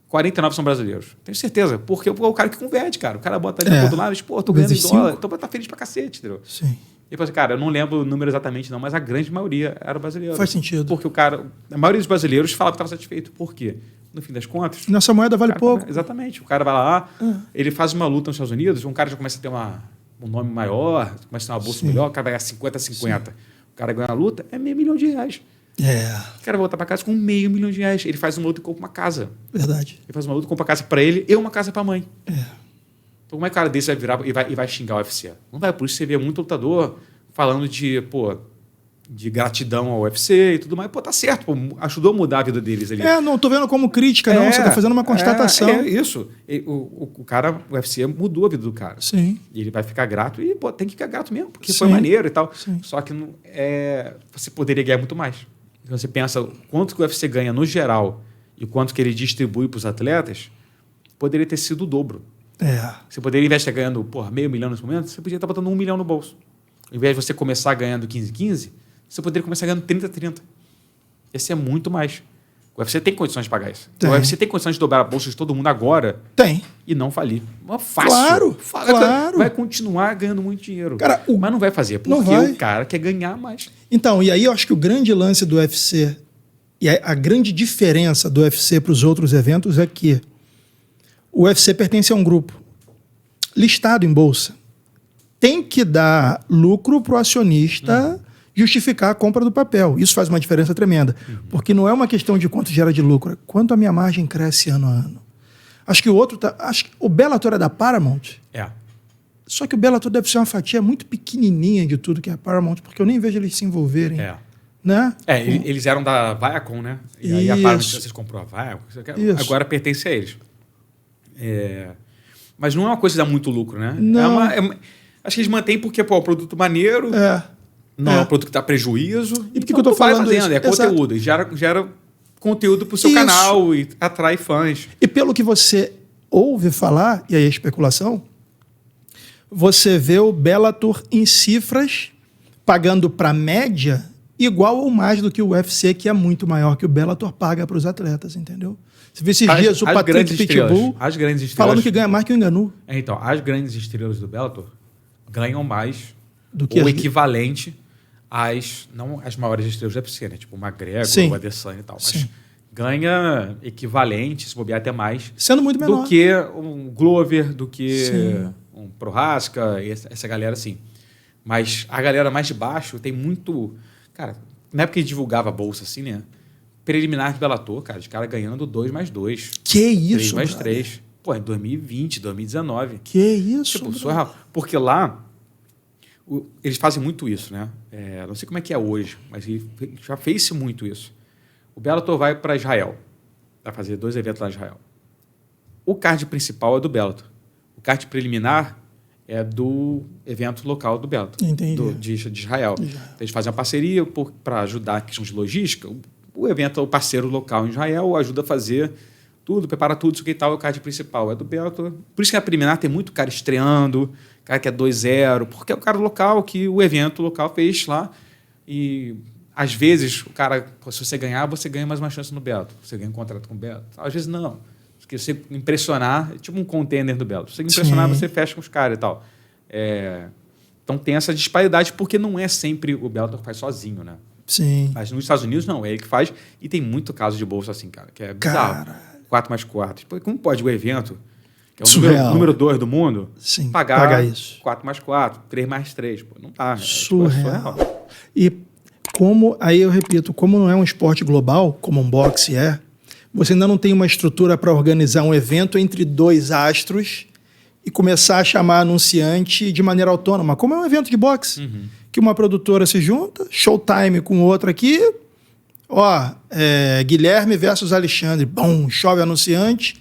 49 são brasileiros. Tenho certeza. Porque é o cara que converte, cara. O cara bota ali todo lado e diz, tô ganhando em dólar. Então tá feliz pra cacete, entendeu? Sim. E eu falei, cara, eu não lembro o número exatamente não, mas a grande maioria era brasileiro. Faz sentido. Porque a maioria dos brasileiros falava que estava satisfeito. Por quê? No fim das contas... Nossa moeda vale pouco. Exatamente. O cara vai lá, ele faz uma luta nos Estados Unidos, um cara já começa a ter um nome maior, começa a ter uma bolsa melhor, o cara vai ganhar 50-50. O cara ganha a luta, é $500 mil. O cara vai voltar para casa com $500 mil. Ele faz uma luta e compra uma casa. Verdade. Ele faz uma luta e compra uma casa para ele e uma casa para a mãe. Então, como é que o cara desse vai virar e vai xingar o UFC? Não vai. Por isso você vê muito lutador falando de gratidão ao UFC e tudo mais. Tá certo. Ajudou a mudar a vida deles ali. Não tô vendo como crítica, não. Você tá fazendo uma constatação. Isso. O cara, o UFC mudou a vida do cara. Sim. E ele vai ficar grato. E, tem que ficar grato mesmo, porque foi maneiro e tal. Sim. Só que você poderia ganhar muito mais. Então, você pensa quanto que o UFC ganha no geral e quanto que ele distribui para os atletas, poderia ter sido o dobro. Você poderia, ao invés de estar ganhando $500 mil nesse momento, você podia estar botando $1 milhão no bolso. Ao invés de você começar ganhando 15, você poderia começar ganhando 30. Esse é muito mais. O UFC tem condições de pagar isso. O UFC tem condições de dobrar a bolsa de todo mundo agora. Tem. E não falir. Fácil. Claro. Vai continuar ganhando muito dinheiro. Cara, mas não vai fazer, porque o cara quer ganhar mais. Então, e aí eu acho que o grande lance do UFC e a grande diferença do UFC para os outros eventos é que o UFC pertence a um grupo listado em bolsa. Tem que dar lucro para o acionista justificar a compra do papel. Isso faz uma diferença tremenda. Porque não é uma questão de quanto gera de lucro, é quanto a minha margem cresce ano a ano. Acho que acho que o Bellator é da Paramount. Só que o Bellator deve ser uma fatia muito pequenininha de tudo que é a Paramount, porque eu nem vejo eles se envolverem. Né? Eles eram da Viacom, né? E aí a Paramount, vocês comprou a Viacom, agora pertence a eles. Mas não é uma coisa que dá muito lucro, né? Não. Acho que eles mantêm porque é um produto maneiro, não é um produto que dá prejuízo. E por que eu tô falando fazendo? isso? É conteúdo. E gera conteúdo para o seu canal e atrai fãs. E pelo que você ouve falar, e aí a especulação, você vê o Bellator em cifras pagando para média igual ou mais do que o UFC, que é muito maior que o Bellator paga para os atletas, entendeu? Você vê esses dias o Patrick Pitbull falando que ganha mais que o Ngannou. Então, as grandes estrelas do Bellator ganham mais do que o equivalente não as maiores estrelas do UFC, né? Tipo o McGregor, o Adesanya e tal. Mas ganha equivalente, se bobear até mais. Sendo muito menor. Do que um Glover, do que um Prohaska, essa galera assim. Mas a galera mais de baixo tem muito... Cara, na época que divulgava a bolsa assim, né? Preliminar de Bellator, cara, de cara ganhando 2 mais 2. Que isso, 3 mais 3. Pô, em 2020, 2019. Que isso, tipo, surreal. Porque lá, eles fazem muito isso, né? Não sei como é que é hoje, mas ele já fez muito isso. O Bellator vai para Israel. Vai fazer 2 eventos lá em Israel. O card principal é do Bellator. O card preliminar é do evento local do Bellator. Entendi. De Israel. Então, eles fazem uma parceria para ajudar a questão de logística. O evento, o parceiro local em Israel ajuda a fazer tudo, prepara tudo, isso que tal, é o card principal. É do Bellator. Por isso que a preliminar tem muito cara estreando, cara que é 2-0, porque é o cara local que o evento local fez lá. E, às vezes, o cara, se você ganhar, você ganha mais uma chance no Bellator. Você ganha um contrato com o Bellator. Às vezes, não. Porque você impressionar, é tipo um contender do Bellator. Se você impressionar, você fecha com os caras e tal. Então, tem essa disparidade, porque não é sempre o Bellator que faz sozinho, né? Sim. Mas nos Estados Unidos, não. É ele que faz. E tem muito caso de bolsa assim, cara, que é bizarro. 4 mais 4. Como pode o evento, que é o número 2 do mundo, pagar isso? 4 mais 4, 3 mais 3. Pô, não dá. Surreal. E como, aí eu repito, como não é um esporte global, como um boxe você ainda não tem uma estrutura para organizar um evento entre dois astros e começar a chamar anunciante de maneira autônoma, como é um evento de boxe, que uma produtora se junta, Showtime com outra aqui, Guilherme versus Alexandre, bom, chove anunciante,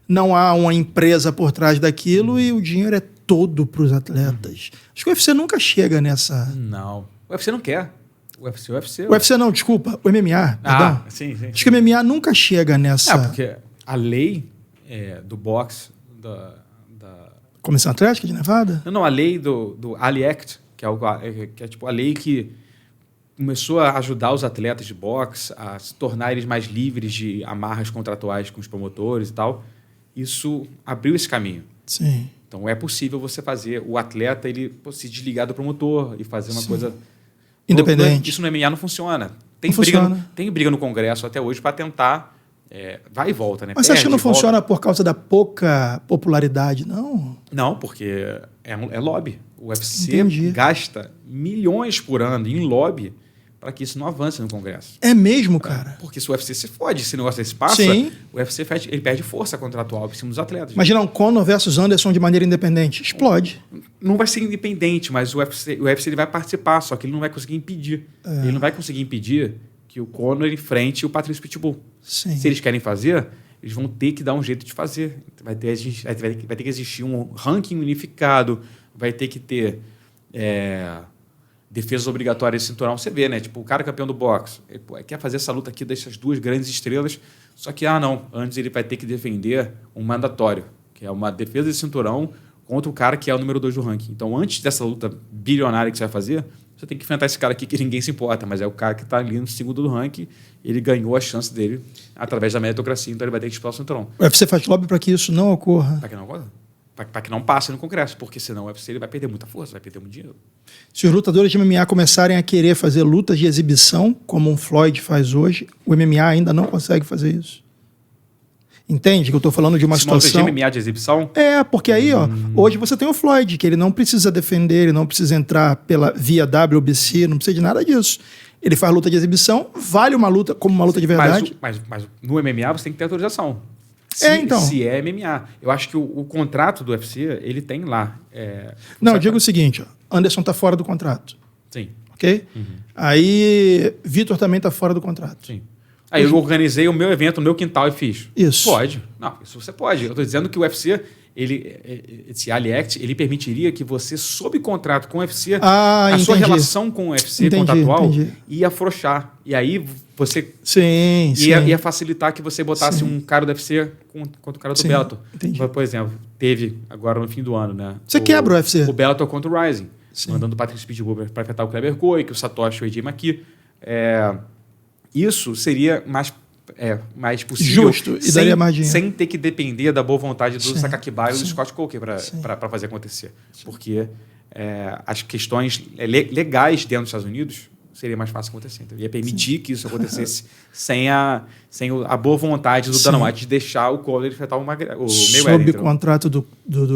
não há uma empresa por trás daquilo e o dinheiro é todo para os atletas. Acho que o UFC nunca chega nessa... Não, o UFC não quer. O UFC não, desculpa, o MMA, perdão. Sim. Acho que o MMA nunca chega nessa... porque a lei do boxe, da Comissão Atlética de Nevada? Não, a lei do Ali Act, que é tipo a lei que começou a ajudar os atletas de boxe a se tornar eles mais livres de amarras contratuais com os promotores e tal. Isso abriu esse caminho. Sim. Então é possível você fazer o atleta ele se desligar do promotor e fazer uma coisa independente. Isso no MMA não funciona. Tem briga no Congresso até hoje para tentar vai e volta, né? Mas você acha que não funciona por causa da pouca popularidade, não? Não, porque é lobby. O UFC gasta milhões por ano em lobby para que isso não avance no Congresso. É mesmo, cara? Porque se o UFC se fode, se o negócio desse passa, o UFC ele perde força contratual em cima dos atletas. Imagina um Conor versus Anderson de maneira independente. Explode. Não vai ser independente, mas o UFC ele vai participar, só que ele não vai conseguir impedir. Ele não vai conseguir impedir que o Conor enfrente o Patrício Pitbull. Sim. Se eles querem fazer, eles vão ter que dar um jeito de fazer. Vai ter que existir um ranking unificado, vai ter que ter defesas obrigatórias de cinturão. Você vê, né? Tipo, o cara campeão do boxe, ele quer fazer essa luta aqui dessas duas grandes estrelas, só que, antes ele vai ter que defender um mandatório, que é uma defesa de cinturão contra o cara que é o número 2 do ranking. Então, antes dessa luta bilionária que você vai fazer, você tem que enfrentar esse cara aqui que ninguém se importa, mas é o cara que está ali no segundo do ranking, ele ganhou a chance dele através da meritocracia, então ele vai ter que disputar o cinturão. O UFC faz lobby para que isso não ocorra. Para que não ocorra? Para que não passe no Congresso, porque senão o UFC ele vai perder muita força, vai perder muito dinheiro. Se os lutadores de MMA começarem a querer fazer lutas de exibição, como um Floyd faz hoje, o MMA ainda não consegue fazer isso. Entende que eu estou falando de uma situação... de MMA de exibição? Porque aí, hoje você tem o Floyd, que ele não precisa defender, ele não precisa entrar via WBC, não precisa de nada disso. Ele faz luta de exibição, vale uma luta como uma luta de verdade. Mas no MMA você tem que ter autorização. Então. Se é MMA. Eu acho que o contrato do UFC, ele tem lá. Não, eu digo o seguinte, Anderson está fora do contrato. Sim. Ok? Aí, Vitor também está fora do contrato. Sim. Aí eu organizei o meu evento no meu quintal e fiz. Isso. Pode. Não, isso você pode. Eu estou dizendo que o UFC, esse Ali Act, ele permitiria que você, sob contrato com o UFC, sua relação com o UFC contratual ia afrouxar. E aí você ia facilitar que você botasse um cara do UFC contra o cara do Bellator. Por exemplo, teve agora no fim do ano, né? Você quebra o UFC. O Bellator contra o Rising. Mandando o Patrício Pitbull para enfrentar o Kleber Koike, o Satoshi e o AJ McKee. Isso seria mais possível. Justo, e daria mais dinheiro. Sem ter que depender da boa vontade do Sakakibara e do Scott Coker para fazer acontecer. Porque as questões legais dentro dos Estados Unidos seria mais fácil acontecer. Então, ia permitir que isso acontecesse sem a boa vontade do Dana White de deixar o Conor enfrentar o Mayweather. Sob contrato do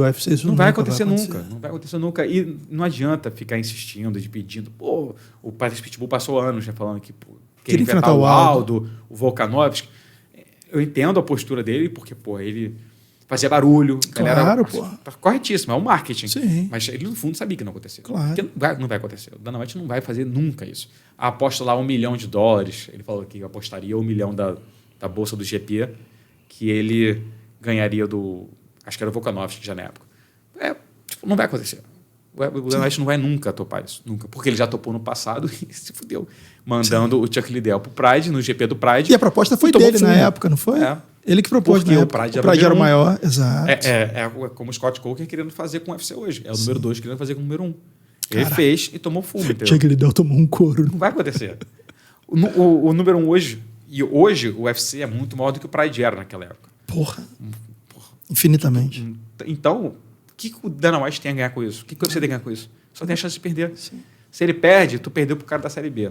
UFC, isso não vai acontecer nunca. Não vai acontecer nunca. E não adianta ficar insistindo, pedindo. O Patrício Pitbull passou anos falando que queria enfrentar o Aldo, o Volkanovski. Eu entendo a postura dele, porque ele fazia barulho. Claro, tá corretíssimo, é um marketing. Sim. Mas ele, no fundo, sabia que não acontecia. Claro. Porque não vai acontecer. O Dana White não vai fazer nunca isso. Aposta lá $1 milhão. Ele falou que apostaria $1 milhão da bolsa do GP, que ele ganharia acho que era o Volkanovski já na época. Não vai acontecer. O Dana White não vai nunca topar isso. Nunca. Porque ele já topou no passado e se fudeu. Mandando o Chuck Liddell pro Pride, no GP do Pride. E a proposta foi dele na época, não foi? Ele que propôs, porque na época. O Pride era o maior, exato. É como o Scott Coker querendo fazer com o UFC hoje. É o número 2 querendo fazer com o número 1. Ele fez e tomou fumo. Chuck Liddell tomou um couro. Não vai acontecer. O número 1 hoje... E hoje o UFC é muito maior do que o Pride era naquela época. Porra. Infinitamente. Então, o que o Dana White tem a ganhar com isso? O que você tem a ganhar com isso? Só tem a chance de perder. Sim. Se ele perde, tu perdeu pro cara da Série B.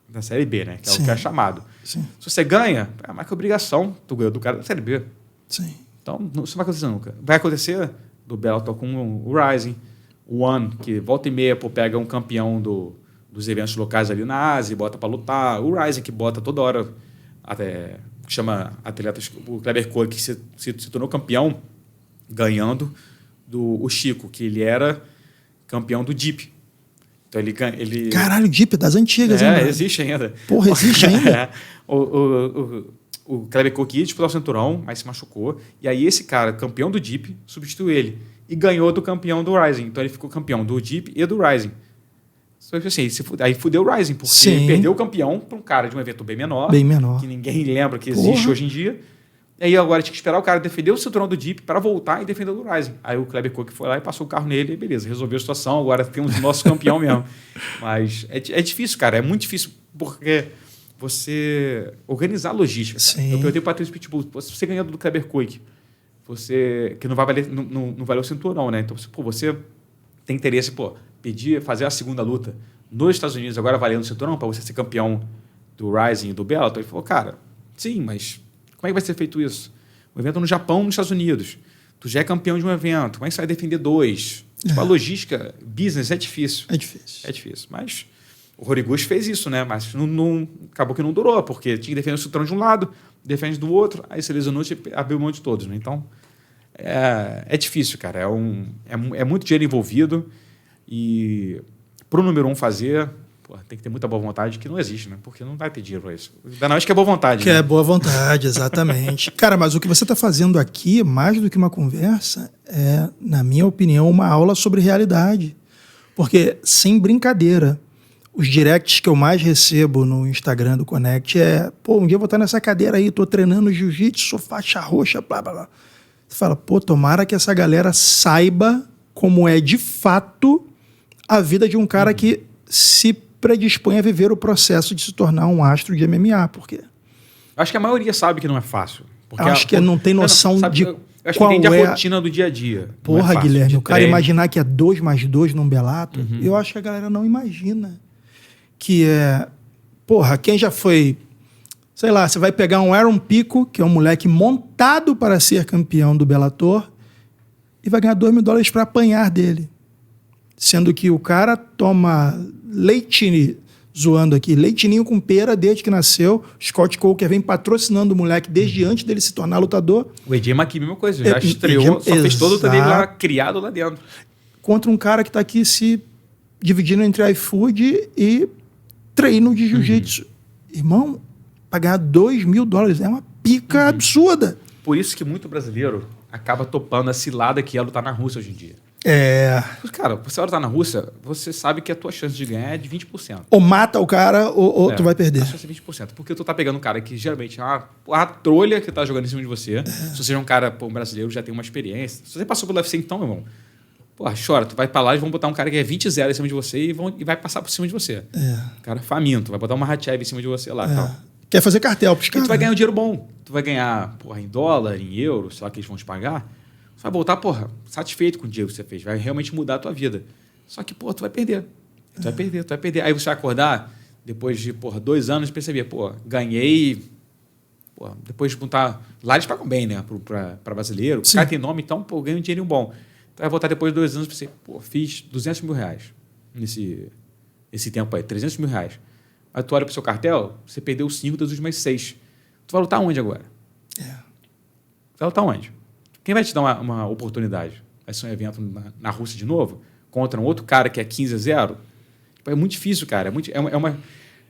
Da Série B, né? Que é o que é chamado. Sim. Se você ganha, é mais que obrigação. Tu ganhou do cara da Série B. Sim. Então, isso não vai acontecer nunca. Vai acontecer do Bellator com o Rising, o One, que volta e meia pega um campeão dos eventos locais ali na Ásia e bota para lutar. O Rising, que bota toda hora que chama atletas, o Kleber Koch, que se tornou campeão ganhando o Chico, que ele era campeão do DIP. Então ele... Caralho, DIP das antigas, hein? Existe ainda. Porra, existe ainda? O Kleber Koch ia disputar o cinturão, mas se machucou. E aí esse cara, campeão do DIP, substituiu ele. E ganhou do campeão do Rising. Então ele ficou campeão do DIP e do Rising. Só que assim, aí fudeu o Rising, porque ele perdeu o campeão para um cara de um evento bem menor. Que ninguém lembra que existe hoje em dia. E aí agora tinha que esperar o cara defender o cinturão do DIP para voltar e defender o do Rising. Aí o Kleber Koch foi lá e passou o carro nele e beleza, resolveu a situação, agora temos o nosso campeão mesmo. Mas é difícil, cara, é muito difícil porque você organizar a logística. Eu perguntei para o Patrício Pitbull, se você ganhar do Kleber Koch, que não vai valer, não valeu o cinturão, né? Então você tem interesse, fazer a segunda luta nos Estados Unidos, agora valendo o cinturão, para você ser campeão do Rising e do Bellator. Ele falou, cara, sim, mas como é que vai ser feito isso? Um evento no Japão, nos Estados Unidos. Tu já é campeão de um evento. Como é que você vai defender dois? Tipo, a logística, business, é difícil. É difícil. É difícil. Mas o Horiguchi fez isso, né? Mas acabou que não durou, porque tinha que defender o cinturão de um lado, defende do outro, aí se lesionou e abriu mão de todos, né? Então, é difícil, cara. É muito dinheiro envolvido e para o número 1 fazer... tem que ter muita boa vontade, que não existe, né? Porque não vai ter dinheiro para isso. Ainda não, acho que é boa vontade. Que é boa vontade, exatamente. Cara, mas o que você está fazendo aqui, mais do que uma conversa, é, na minha opinião, uma aula sobre realidade. Porque, sem brincadeira, os directs que eu mais recebo no Instagram do Connect um dia eu vou estar nessa cadeira aí, tô treinando jiu-jitsu, sou faixa roxa, blá, blá, blá. Você fala, tomara que essa galera saiba como é, de fato, a vida de um cara que se predispõe a viver o processo de se tornar um astro de MMA, porque... Acho que a maioria sabe que não é fácil. Acho que não tem noção de acho que entende a rotina do dia a dia. Porra, Guilherme, o cara imaginar que é 2+2 num Bellator, eu acho que a galera não imagina. Que quem já foi... Sei lá, você vai pegar um Aaron Pico, que é um moleque montado para ser campeão do Bellator, e vai ganhar $2.000 para apanhar dele. Sendo que o cara toma leitinho com pera desde que nasceu. Scott Coker vem patrocinando o moleque desde antes dele se tornar lutador. O AJ McKee, mesma coisa, já estreou, só fez toda a luta dele lá, criado lá dentro. Contra um cara que está aqui se dividindo entre iFood e treino de jiu-jitsu. Irmão, para ganhar $2.000 é uma pica absurda. Por isso que muito brasileiro acaba topando a cilada que é lutar na Rússia hoje em dia. Cara, você vai lutar na Rússia, você sabe que a tua chance de ganhar é de 20%. Ou mata o cara, ou tu vai perder. A chance é 20%. Porque tu tá pegando um cara que geralmente é a trolha que tá jogando em cima de você. Se você é um cara, um brasileiro, já tem uma experiência. Se você passou pelo UFC, então, meu irmão, chora, tu vai pra lá e vão botar um cara que é 20-0 em cima de você e vai passar por cima de você. Um cara faminto, vai botar uma Hatchev em cima de você lá. Tal. Quer fazer cartel pros caras. Tu vai ganhar um dinheiro bom. Tu vai ganhar, em dólar, em euro, sei lá que eles vão te pagar. Você vai voltar, satisfeito com o dinheiro que você fez. Vai realmente mudar a tua vida. Só que, tu vai perder. Tu vai perder. Aí você vai acordar, depois de, 2 anos, e perceber, ganhei... depois de montar... Lá eles pagam bem, né? Para brasileiro. O cara tem nome, então, ganha um dinheirinho bom. Então, vai voltar depois de 2 anos e pensei, fiz R$200 mil nesse tempo aí. R$300 mil. Aí tu olha pro seu cartel, você perdeu 5 das últimas 6. Tu vai lutar onde agora? Vai lutar onde? Quem vai te dar uma oportunidade? Vai ser um evento na Rússia de novo? Contra um outro cara que é 15-0? É muito difícil, cara.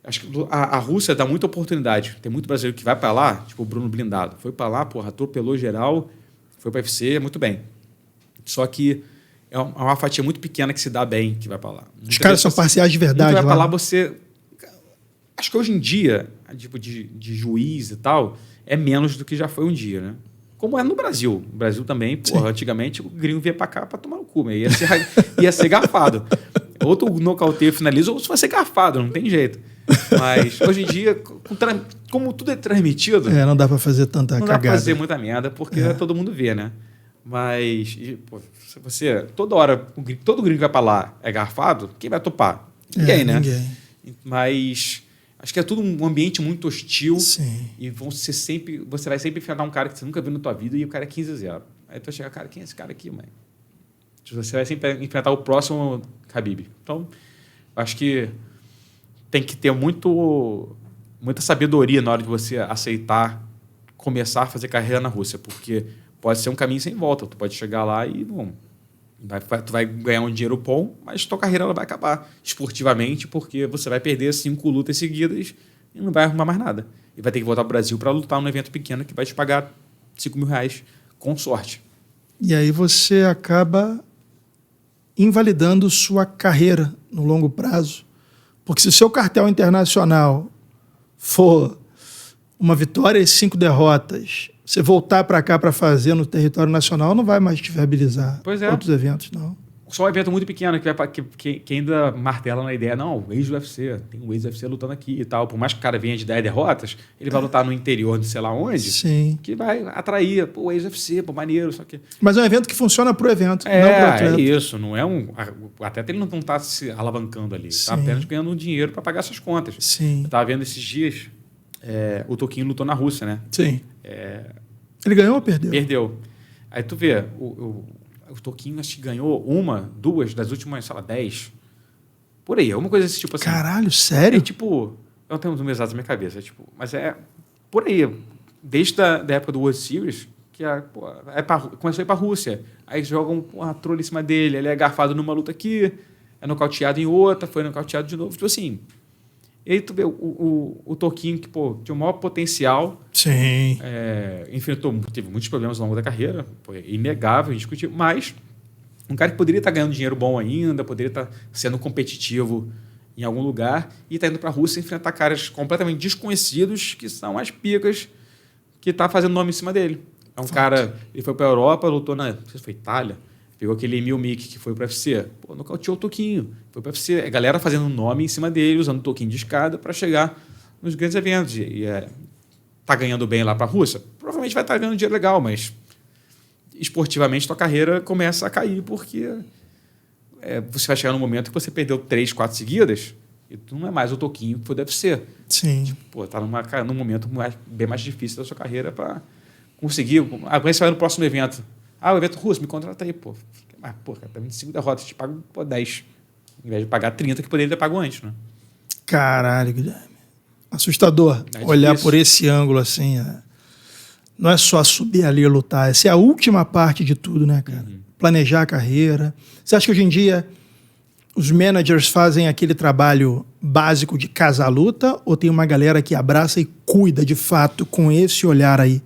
Acho que a Rússia dá muita oportunidade. Tem muito brasileiro que vai para lá, tipo o Bruno Blindado. Foi para lá, atropelou geral, foi para UFC, muito bem. Só que é uma fatia muito pequena que se dá bem, que vai para lá. Os caras são parciais de verdade. Vai para lá, você... Acho que hoje em dia, tipo de juiz e tal, é menos do que já foi um dia, né? Como é no Brasil. No Brasil também, antigamente, o gringo vinha para cá para tomar no cu, mas ia ser garfado. Ou tu nocauteia e finaliza, ou tu vai ser garfado, não tem jeito. Mas hoje em dia, como tudo é transmitido... não dá para fazer tanta cagada. Não dá para fazer muita merda, porque todo mundo vê, né? Mas, se você... Toda hora, todo gringo que vai para lá é garfado, quem vai topar? Ninguém, né? Ninguém. Mas... Acho que é tudo um ambiente muito hostil. Sim. E você vai sempre enfrentar um cara que você nunca viu na tua vida e o cara é 15-0. Aí tu vai chegar, cara, quem é esse cara aqui, mãe? Você vai sempre enfrentar o próximo Khabib. Então, acho que tem que ter muita sabedoria na hora de você aceitar começar a fazer carreira na Rússia, porque pode ser um caminho sem volta. Tu pode chegar lá e, tu vai ganhar um dinheiro bom, mas tua carreira ela vai acabar esportivamente, porque você vai perder 5 lutas seguidas e não vai arrumar mais nada. E vai ter que voltar para o Brasil para lutar num evento pequeno que vai te pagar R$5.000 com sorte. E aí você acaba invalidando sua carreira no longo prazo. Porque se o seu cartel internacional for uma vitória e 5 derrotas, você voltar para cá para fazer no território nacional não vai mais te viabilizar outros eventos, não. Só um evento muito pequeno que ainda martela na ideia, não, o ex-UFC, tem um ex-UFC lutando aqui e tal. Por mais que o cara venha de 10 derrotas, ele vai lutar no interior de sei lá onde, sim, que vai atrair, o ex-UFC, maneiro, só que... Mas é um evento que funciona pro evento, não pro atleta. É isso, não é um... O atleta ele não está se alavancando ali, está apenas ganhando um dinheiro para pagar suas contas. Sim. Eu estava vendo esses dias, o Toquinho lutou na Rússia, né? Sim. Ele ganhou ou perdeu? Perdeu. Aí tu vê, o Toquinho acho que ganhou 1, 2 das últimas, sei lá, 10. Por aí, alguma coisa desse tipo assim. Caralho, sério? É tipo, eu não tenho os números exatos na minha cabeça, mas é por aí. Desde a da época do World Series, que começou a ir pra Rússia. Aí jogam uma trolha em cima dele, ele é garfado numa luta aqui, é nocauteado em outra, foi nocauteado de novo. Tipo assim. E aí tu vê o Toquinho, que tinha o maior potencial. Sim. Teve muitos problemas ao longo da carreira, foi inegável, indiscutível, mas um cara que poderia estar ganhando dinheiro bom ainda, poderia estar sendo competitivo em algum lugar e está indo para a Rússia enfrentar caras completamente desconhecidos que são as picas que tá fazendo nome em cima dele. É um cara, ele foi para a Europa, lutou não sei se foi Itália, pegou aquele Emil Mick que foi para o UFC, nocauteou o Toquinho, foi para o UFC. A galera fazendo nome em cima dele, usando o Toquinho de escada para chegar nos grandes eventos. Tá ganhando bem lá para a Rússia? Provavelmente vai estar ganhando dinheiro legal, mas esportivamente tua carreira começa a cair porque você vai chegar num momento que você perdeu 3, 4 seguidas e tu não é mais o Toquinho que foi do UFC. Sim. Tá num momento bem mais difícil da sua carreira para conseguir. Agora você vai no próximo evento. O evento russo, me contrata aí, pô. Mas, cara, tá 25 derrotas, te pago 10. Em vez de pagar 30, que poderia ter pago antes, né? Caralho, Guilherme. Assustador olhar por esse ângulo assim. Não é só subir ali e lutar. Essa é a última parte de tudo, né, cara? Uhum. Planejar a carreira. Você acha que hoje em dia os managers fazem aquele trabalho básico de casa-luta ou tem uma galera que abraça e cuida de fato com esse olhar aí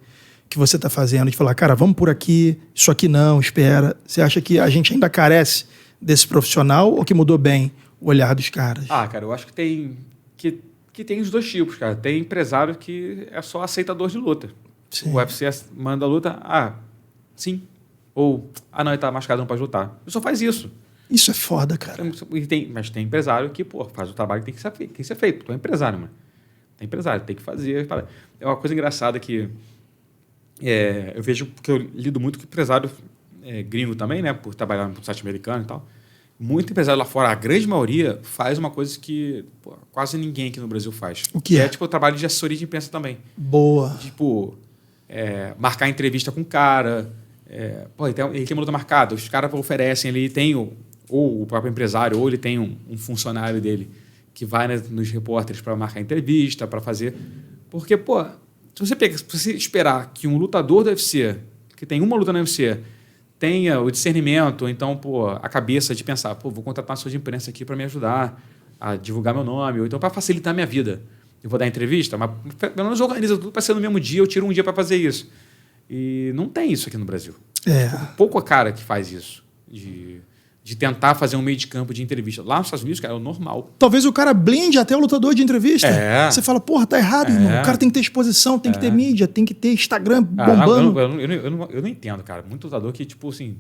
que você está fazendo, de falar, cara, vamos por aqui, isso aqui não, espera. Você acha que a gente ainda carece desse profissional ou que mudou bem o olhar dos caras? Cara, eu acho que tem os dois tipos, cara. Tem empresário que é só aceitador de luta. Sim. O UFC manda a luta, sim. Ou, não, ele tá machucado, não pode lutar. Ele só faz isso. Isso é foda, cara. Mas tem empresário que, faz o trabalho que tem que ser feito. Tu é empresário, mano. Tem empresário, tem que fazer. É uma coisa engraçada que eu vejo, porque eu lido muito com empresário gringo também, né? Por trabalhar no site americano e tal. Muito empresário lá fora, a grande maioria, faz uma coisa que quase ninguém aqui no Brasil faz. O que é? Tipo o trabalho de assessoria de imprensa também. Boa. Tipo, marcar entrevista com o cara. Ele tem uma luta marcada, os caras oferecem, ele tem ou o próprio empresário, ou ele tem um funcionário dele que vai nos repórteres para marcar entrevista, para fazer. Porque, se você esperar que um lutador do UFC, que tem uma luta no UFC, tenha o discernimento, ou então, a cabeça de pensar, vou contratar uma assessor de imprensa aqui para me ajudar a divulgar meu nome, ou então para facilitar a minha vida. Eu vou dar entrevista, mas pelo menos organiza tudo para ser no mesmo dia, eu tiro um dia para fazer isso. E não tem isso aqui no Brasil. Pouco a cara que faz isso, de tentar fazer um meio de campo de entrevista. Lá nos Estados Unidos, cara, é o normal. Talvez o cara blinde até o lutador de entrevista. Você fala, tá errado, irmão. O cara tem que ter exposição, tem que ter mídia, tem que ter Instagram bombando. Eu não entendo, cara. Muito lutador que, tipo assim...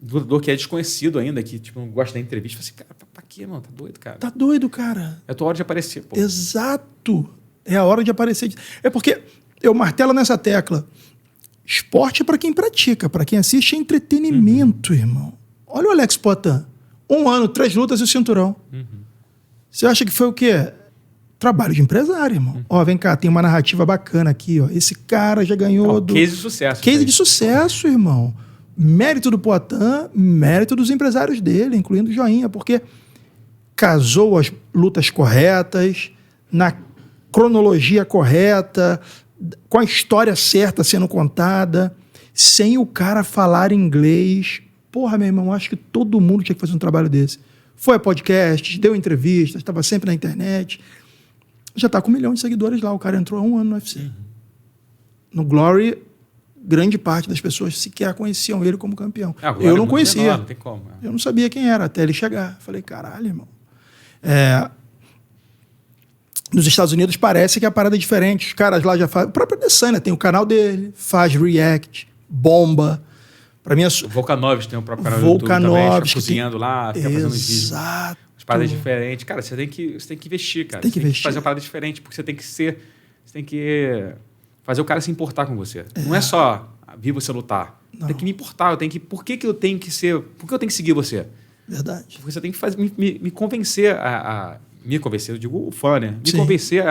lutador que é desconhecido ainda, que não gosta da entrevista. Fala assim, cara, pra quê, mano? Tá doido, cara? Tá doido, cara. É a tua hora de aparecer, pô. Exato. É a hora de aparecer. É porque eu martelo nessa tecla. Esporte é para quem pratica, para quem assiste é entretenimento, irmão. Olha o Alex Poatan. 1 ano, 3 lutas e o cinturão. Você acha que foi o quê? Trabalho de empresário, irmão. Vem cá, tem uma narrativa bacana aqui, ó. Esse cara já ganhou case de sucesso. Case de sucesso, irmão. Mérito do Poatan, mérito dos empresários dele, incluindo o Joinha, porque casou as lutas corretas, na cronologia correta, com a história certa sendo contada, sem o cara falar inglês. Porra, meu irmão, acho que todo mundo tinha que fazer um trabalho desse. Foi a podcast, deu entrevistas, estava sempre na internet. Já está com 1 milhão de seguidores lá. O cara entrou há 1 ano no UFC. No Glory, grande parte das pessoas sequer conheciam ele como campeão. Eu não conhecia. Menor, não tem como, Eu não sabia quem era até ele chegar. Falei, caralho, irmão. Nos Estados Unidos parece que a parada é diferente. Os caras lá já fazem... O próprio Adesanya tem o canal dele, faz react, bomba. Pra mim, o Volkanovski tem o próprio canal do YouTube também, fica cozinhando lá, fica fazendo vídeos. Exato. As paradas diferentes. Cara, você tem que investir, cara. Tem que investir. fazer uma parada diferente, porque você tem que fazer o cara se importar com você. Não é só vir você lutar. Tem que me importar. Por que eu tenho que seguir você? Verdade. Porque você tem que me convencer me convencer, eu digo o fã, né? Me convencer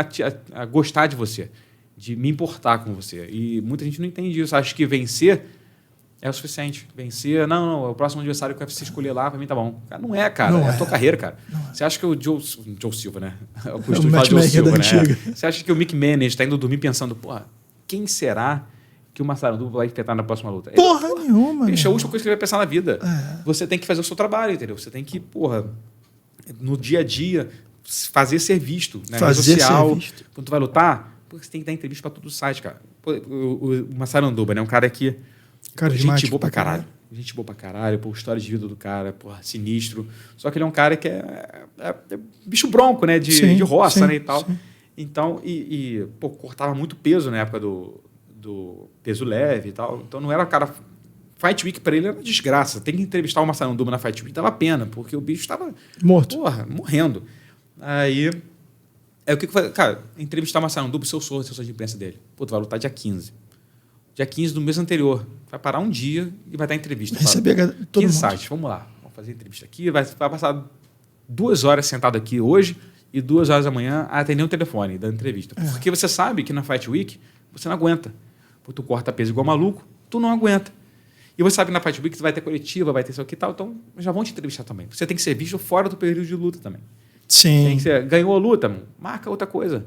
a gostar de você, de me importar com você. E muita gente não entende isso. Acha que vencer é o suficiente. Vencer, não, o próximo adversário que você escolher lá, pra mim tá bom. Cara, não é, cara. Não é a tua carreira, cara. Você acha que o Joe Silva, né? Eu costumo falar Joe Silva, né? Você acha que o Mick Manning está indo dormir pensando, porra, quem será que o Massaranduba vai enfrentar na próxima luta? Porra nenhuma. Bicho, é a última coisa que ele vai pensar na vida. Você tem que fazer o seu trabalho, entendeu? Você tem que, porra, no dia a dia, fazer ser visto, né? Fazer social, ser visto. Quando tu vai lutar, você tem que dar entrevista para todo o site, cara. O Massaranduba, né? Um cara que... gente boa pra caralho. Gente boa pra caralho, pô, história de vida do cara, porra, sinistro. Só que ele é um cara que é bicho bronco, né? De roça, né? E tal. Sim. Então, pô, cortava muito peso na época do peso leve e tal. Então não era o cara... Fight Week para ele era uma desgraça. Tem que entrevistar o Massaranduba na Fight Week. Dava pena, porque o bicho estava... Morto. Porra, morrendo. Aí o que eu falei? Cara, entrevistar o Massaranduba, se eu sou assessor de imprensa dele. Pô, tu vai lutar dia 15. Dia 15 do mês anterior. Vai parar um dia e vai dar entrevista. Receber todo 15 mundo. sites, vamos lá. Vamos fazer entrevista aqui. Vai passar 2 horas sentado aqui hoje e 2 horas da manhã a atender um telefone, dando entrevista. Porque você sabe que na Fight Week você não aguenta. Porque tu corta peso igual maluco, tu não aguenta. E você sabe que na Fight Week vai ter coletiva, vai ter isso aqui e tal, então já vão te entrevistar também. Você tem que ser visto fora do período de luta também. Sim. Tem que ser, ganhou a luta, mano, marca outra coisa.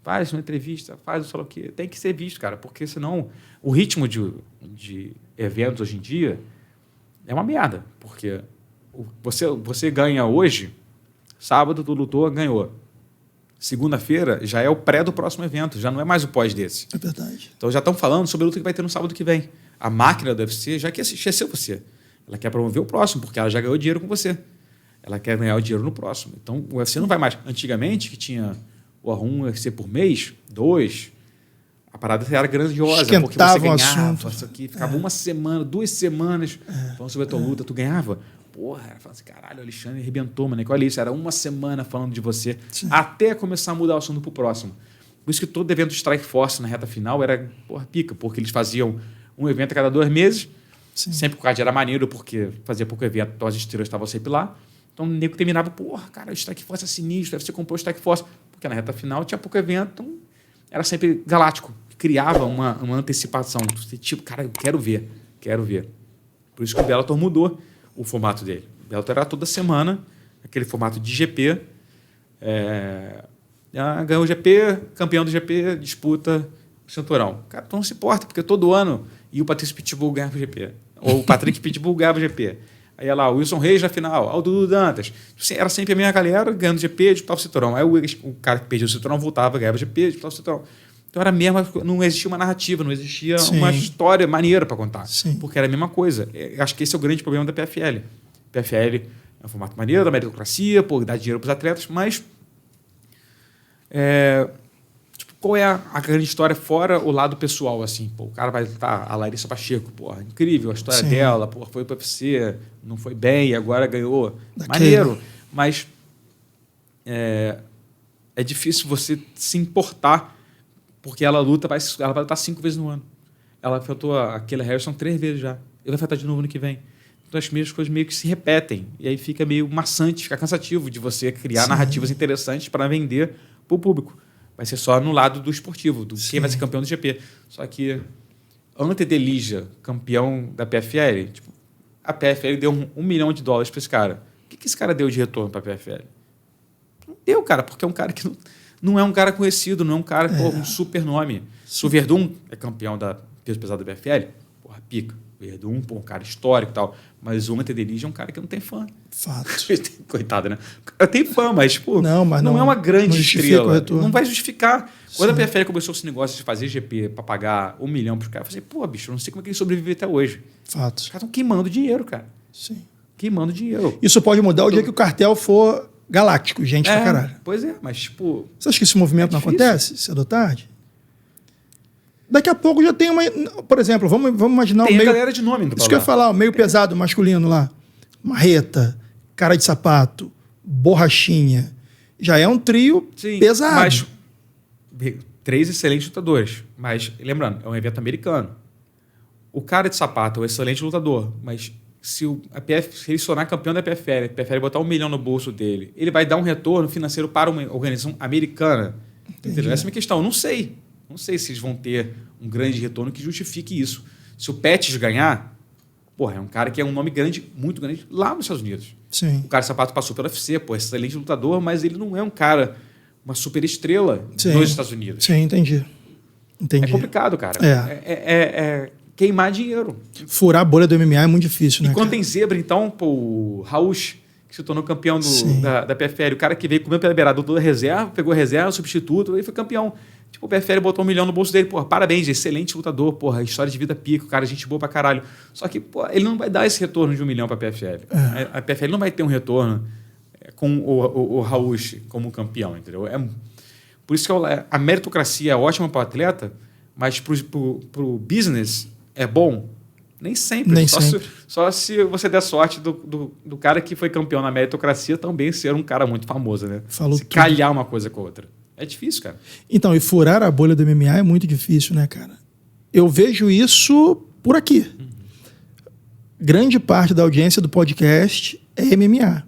Faz uma entrevista, faz o sei lá o quê. Tem que ser visto, cara, porque senão o ritmo de eventos hoje em dia é uma merda. Porque você ganha hoje, sábado tu lutou, ganhou. Segunda-feira já é o pré do próximo evento, já não é mais o pós desse. É verdade. Então já estão falando sobre a luta que vai ter no sábado que vem. A máquina do UFC já quer esquecer você. Ela quer promover o próximo, porque ela já ganhou dinheiro com você. Ela quer ganhar o dinheiro no próximo. Então o UFC não vai mais. Antigamente, que tinha um UFC por mês, 2, a parada era grandiosa. Esquentava porque você ganhava, assunto. isso aqui, ficava 1 semana, 2 semanas falando sobre a tua luta, tu ganhava. Porra, falando assim, caralho, o Alexandre arrebentou, mano. Olha isso, era 1 semana falando de você, até começar a mudar o assunto pro próximo. Por isso que todo evento de Strike Force na reta final era, porra, pica, porque eles faziam um evento a cada 2 meses, sempre o card era maneiro, porque fazia pouco evento, então as estrelas estavam sempre lá. Então o nego terminava, porra, cara, o Strike Force é sinistro, você comprou o Strike Force. Porque na reta final tinha pouco evento, então era sempre galáctico. Criava uma antecipação. Tipo, cara, eu quero ver. Por isso que o Bellator mudou o formato dele. O Bellator era toda semana, aquele formato de GP. Ganhou o GP, campeão do GP, disputa o cinturão. Cara, tu não se importa, porque todo ano ia o Patrício Pitbull ganhar o GP. Ou o Patrick Pitbull ganhava o GP. Aí ia lá, o Wilson Reis na final, o Dudu Dantas. Era sempre a minha galera ganhando GP, disputava o cinturão. Aí o cara que perdia o cinturão voltava, ganhava GP, disputava o cinturão. Então era mesmo, não existia uma narrativa, não existia uma história maneira para contar. Porque era a mesma coisa. Eu acho que esse é o grande problema da PFL. PFL é um formato maneiro, da meritocracia, dá dinheiro para os atletas, mas qual é a grande história fora o lado pessoal, assim? Pô, o cara vai estar, a Larissa Pacheco, porra, incrível a história dela, porra, foi para o UFC, não foi bem, agora ganhou. Maneiro, mas é difícil você se importar, porque ela vai lutar 5 vezes no ano. Ela enfrentou a Kayla Harrison 3 vezes já. Ele vai enfrentar de novo no que vem. Então as mesmas coisas meio que se repetem, e aí fica meio maçante, fica cansativo de você criar narrativas interessantes para vender para o público. Vai ser só no lado do esportivo, quem vai ser campeão do GP. Só que Ante Delija, campeão da PFL, a PFL deu $1 milhão para esse cara. O que esse cara deu de retorno para a PFL? Não deu, cara, porque é um cara que Não é um cara conhecido, não é um cara com um super nome. Se o Verdun é campeão da peso pesado da PFL, porra, pica. Verdun, pô, um cara histórico e tal. Mas o Antedelija é um cara que não tem fã. Fato. Coitado, né? Tem fã, mas, pô, não é uma grande estrela. Não vai justificar. Quando a PFL começou esse negócio de fazer GP para pagar 1 milhão pros caras, eu falei, pô, bicho, eu não sei como é que ele sobrevive até hoje. Fato. Os caras estão queimando dinheiro, cara. Sim. Queimando dinheiro. Isso pode mudar o dia que o cartel for galáctico, gente pra caralho. Pois é, mas, tipo... Você acha que esse movimento não acontece cedo ou tarde? Daqui a pouco já tem uma... Por exemplo, vamos imaginar tem o meio... galera de nome. Isso que eu ia falar, o meio pesado masculino lá. Marreta, cara de sapato, borrachinha. Já é um trio pesado. Mas 3 excelentes lutadores. Mas, lembrando, é um evento americano. O cara de sapato é um excelente lutador, mas se ele se tornar campeão da PFL, a PFL botar 1 milhão no bolso dele, ele vai dar um retorno financeiro para uma organização americana. Entendeu? Essa é a minha questão. Eu não sei. Não sei se eles vão ter um grande retorno que justifique isso. Se o Pettis ganhar, porra, é um cara que é um nome grande, muito grande, lá nos Estados Unidos. Sim. O cara de sapato passou pela UFC, pô, excelente lutador, mas ele não é um cara, uma super estrela nos Estados Unidos. Sim, entendi. É complicado, cara. É queimar dinheiro. Furar a bolha do MMA é muito difícil, né? E quando tem zebra, então, pô, o Rausch, que se tornou campeão da PFL, o cara que veio comendo pela beirada da reserva, pegou a reserva, substituto, e foi campeão. Tipo, o PFL botou 1 milhão no bolso dele. Porra, parabéns, excelente lutador. Porra, história de vida pica, o cara, gente boa pra caralho. Só que, pô, ele não vai dar esse retorno de 1 milhão pra PFL. A PFL não vai ter um retorno com o Rausch como campeão, entendeu? Por isso que a meritocracia é ótima para o atleta, mas pro business é bom? Nem sempre. Só se você der sorte do cara que foi campeão na meritocracia também ser um cara muito famoso, né? Falou se calhar uma coisa com a outra. É difícil, cara. Então, e furar a bolha do MMA é muito difícil, né, cara? Eu vejo isso por aqui. Grande parte da audiência do podcast é MMA.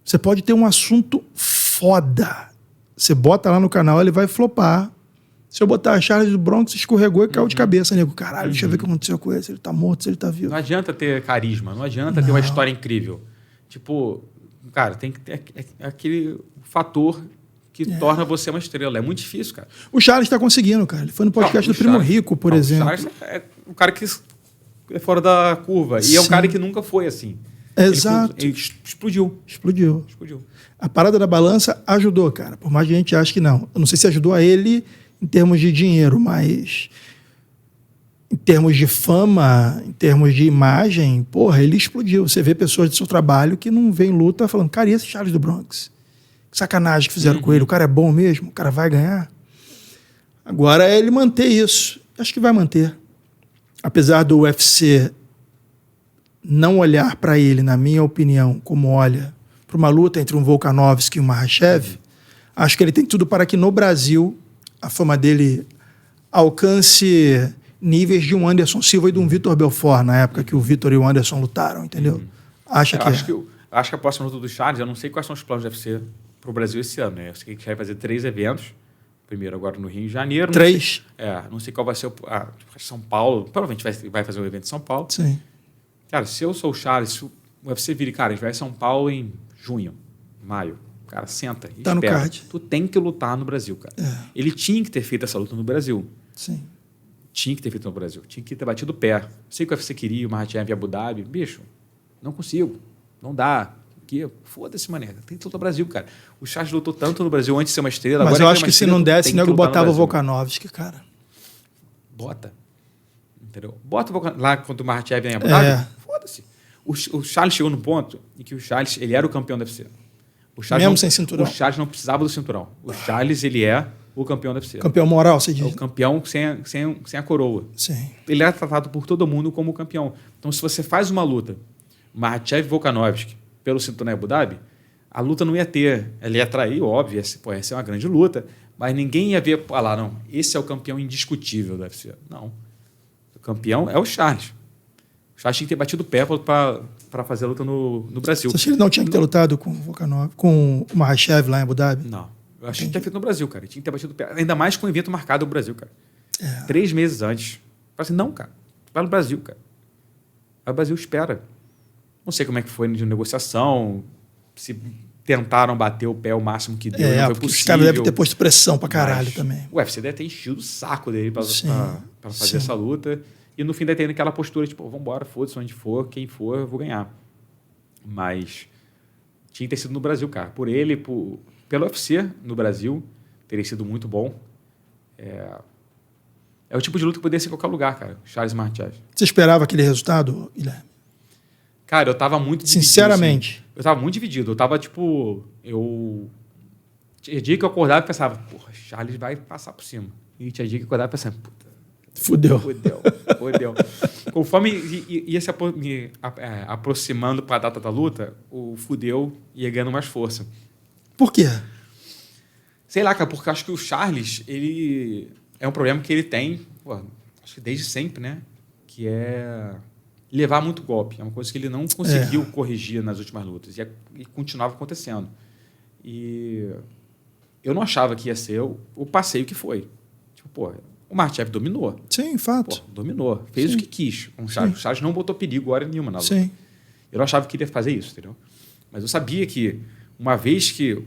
Você pode ter um assunto foda. Você bota lá no canal, ele vai flopar. Se eu botar a Charles do Bronx, escorregou e caiu de cabeça, nego. Caralho, deixa eu ver o que aconteceu com ele. Se ele tá morto, se ele tá vivo. Não adianta ter carisma, não adianta ter uma história incrível. Tipo, cara, tem que ter aquele fator que torna você uma estrela. É muito difícil, cara. O Charles tá conseguindo, cara. Ele foi no podcast do Primo Rico, por exemplo. O Charles é um cara que é fora da curva. E é um cara que nunca foi assim. Exato. Ele explodiu. Explodiu. A parada da balança ajudou, cara. Por mais que a gente ache que não. Eu não sei se ajudou a ele em termos de dinheiro, mas em termos de fama, em termos de imagem, porra, ele explodiu. Você vê pessoas do seu trabalho que não vêem luta falando, cara, e esse Charles do Bronx? Que sacanagem que fizeram com ele. O cara é bom mesmo? O cara vai ganhar? Agora é ele manter isso. Acho que vai manter. Apesar do UFC não olhar para ele, na minha opinião, como olha para uma luta entre um Volkanovski e um Makhachev, acho que ele tem tudo para que no Brasil a fama dele alcance níveis de um Anderson Silva e de um Vitor Belfort, na época que o Vitor e o Anderson lutaram, entendeu? Acho que a próxima luta do Charles, eu não sei quais são os planos do UFC para o Brasil esse ano, né? Eu sei que a gente vai fazer 3 eventos. Primeiro agora no Rio de Janeiro. 3? Não sei qual vai ser São Paulo. Provavelmente vai fazer um evento em São Paulo. Sim. Cara, se eu sou o Charles, se o UFC vira, cara, a gente vai em São Paulo em junho, maio. Cara, senta e tá espera. No card. Tu tem que lutar no Brasil, cara. Ele tinha que ter feito essa luta no Brasil. Sim. Tinha que ter feito no Brasil. Tinha que ter batido o pé. Sei que o UFC queria, o Makhachev e Abu Dhabi. Bicho, não consigo. Não dá. Foda-se, mané. Tem que lutar no Brasil, cara. O Charles lutou tanto no Brasil antes de ser uma estrela. Mas agora eu acho que se não desse, o nego botava o Volkanovski, cara. Bota. Entendeu? Bota o Volkanovski lá contra o Makhachev em Abu Dhabi. Foda-se. O Charles chegou no ponto em que o Charles ele era o campeão da UFC. Mesmo sem cinturão. O Charles não precisava do cinturão. O Charles, ele é o campeão da UFC. Campeão moral, você diz? É o campeão sem a coroa. Sim. Ele era tratado por todo mundo como campeão. Então, se você faz uma luta, Makhachev e Volkanovski, pelo cinturão em Abu Dhabi, a luta não ia ter. Ela ia atrair, óbvio, ia ser uma grande luta, mas ninguém ia ver, não, esse é o campeão indiscutível do UFC. Não. O campeão é o Charles. O Charles tinha que ter batido o pé para fazer a luta no Brasil. Você acha que ele não tinha que ter lutado com o Makhachev lá em Abu Dhabi? Não. Eu acho que tinha que ter feito no Brasil, cara. Ele tinha que ter batido o pé. Ainda mais com um evento marcado no Brasil, cara. 3 meses antes. Eu falei assim, não, cara. Vai no Brasil, cara. Vai no Brasil, espera. Não sei como é que foi de negociação, se tentaram bater o pé o máximo que deu, não foi porque possível. os caras devem ter posto pressão pra caralho Mas também. O UFC deve ter enchido o saco dele pra fazer sim. essa luta. E no fim deve ter aquela postura, tipo, vambora, foda-se onde for, quem for, eu vou ganhar. Mas tinha que ter sido no Brasil, cara. Por ele, pelo UFC no Brasil, teria sido muito bom. É o tipo de luta que poderia ser em qualquer lugar, cara. Charles Makhachev. Você esperava aquele resultado, Guilherme? Cara, eu tava muito dividido. Sinceramente. Assim. Eu tava muito dividido. Eu tava, tipo... Tinha dia que eu acordava e pensava, porra, Charles vai passar por cima. E tinha dia que eu acordava e pensava, puta... Fudeu. Conforme ia se aproximando para a data da luta, o fudeu ia ganhando mais força. Por quê? Sei lá, cara, porque eu acho que o Charles, ele é um problema que ele tem, acho que desde sempre, né? Que é levar muito golpe. É uma coisa que ele não conseguiu corrigir nas últimas lutas. E continuava acontecendo. E eu não achava que ia ser o passeio que foi. Tipo, o Makhachev dominou. Sim, fato. Dominou. Fez o que quis com o Charles. O Charles não botou perigo hora nenhuma na luta. Sim. Eu não achava que ele ia fazer isso, entendeu? Mas eu sabia que, uma vez que,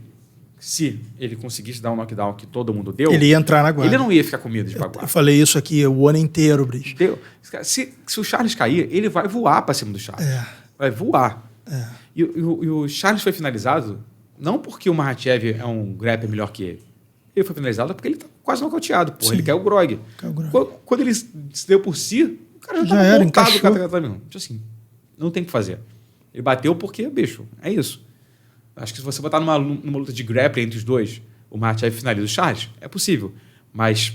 se ele conseguisse dar um knockdown que todo mundo deu... Ele ia entrar na guarda. Ele não ia ficar com medo de baguar. Eu falei isso aqui o ano inteiro, Brice. Se o Charles cair, ele vai voar para cima do Charles. Vai voar. E o Charles foi finalizado não porque o Makhachev é um grappler melhor que ele. Ele foi finalizado porque ele tá quase nocauteado. Ele caiu o Grog. Quando ele se deu por si, o cara já estava montado. Assim, não tem o que fazer. Ele bateu porque, bicho, é isso. Acho que se você botar numa luta de grappling entre os dois, o Makhachev finaliza o Charles, é possível. Mas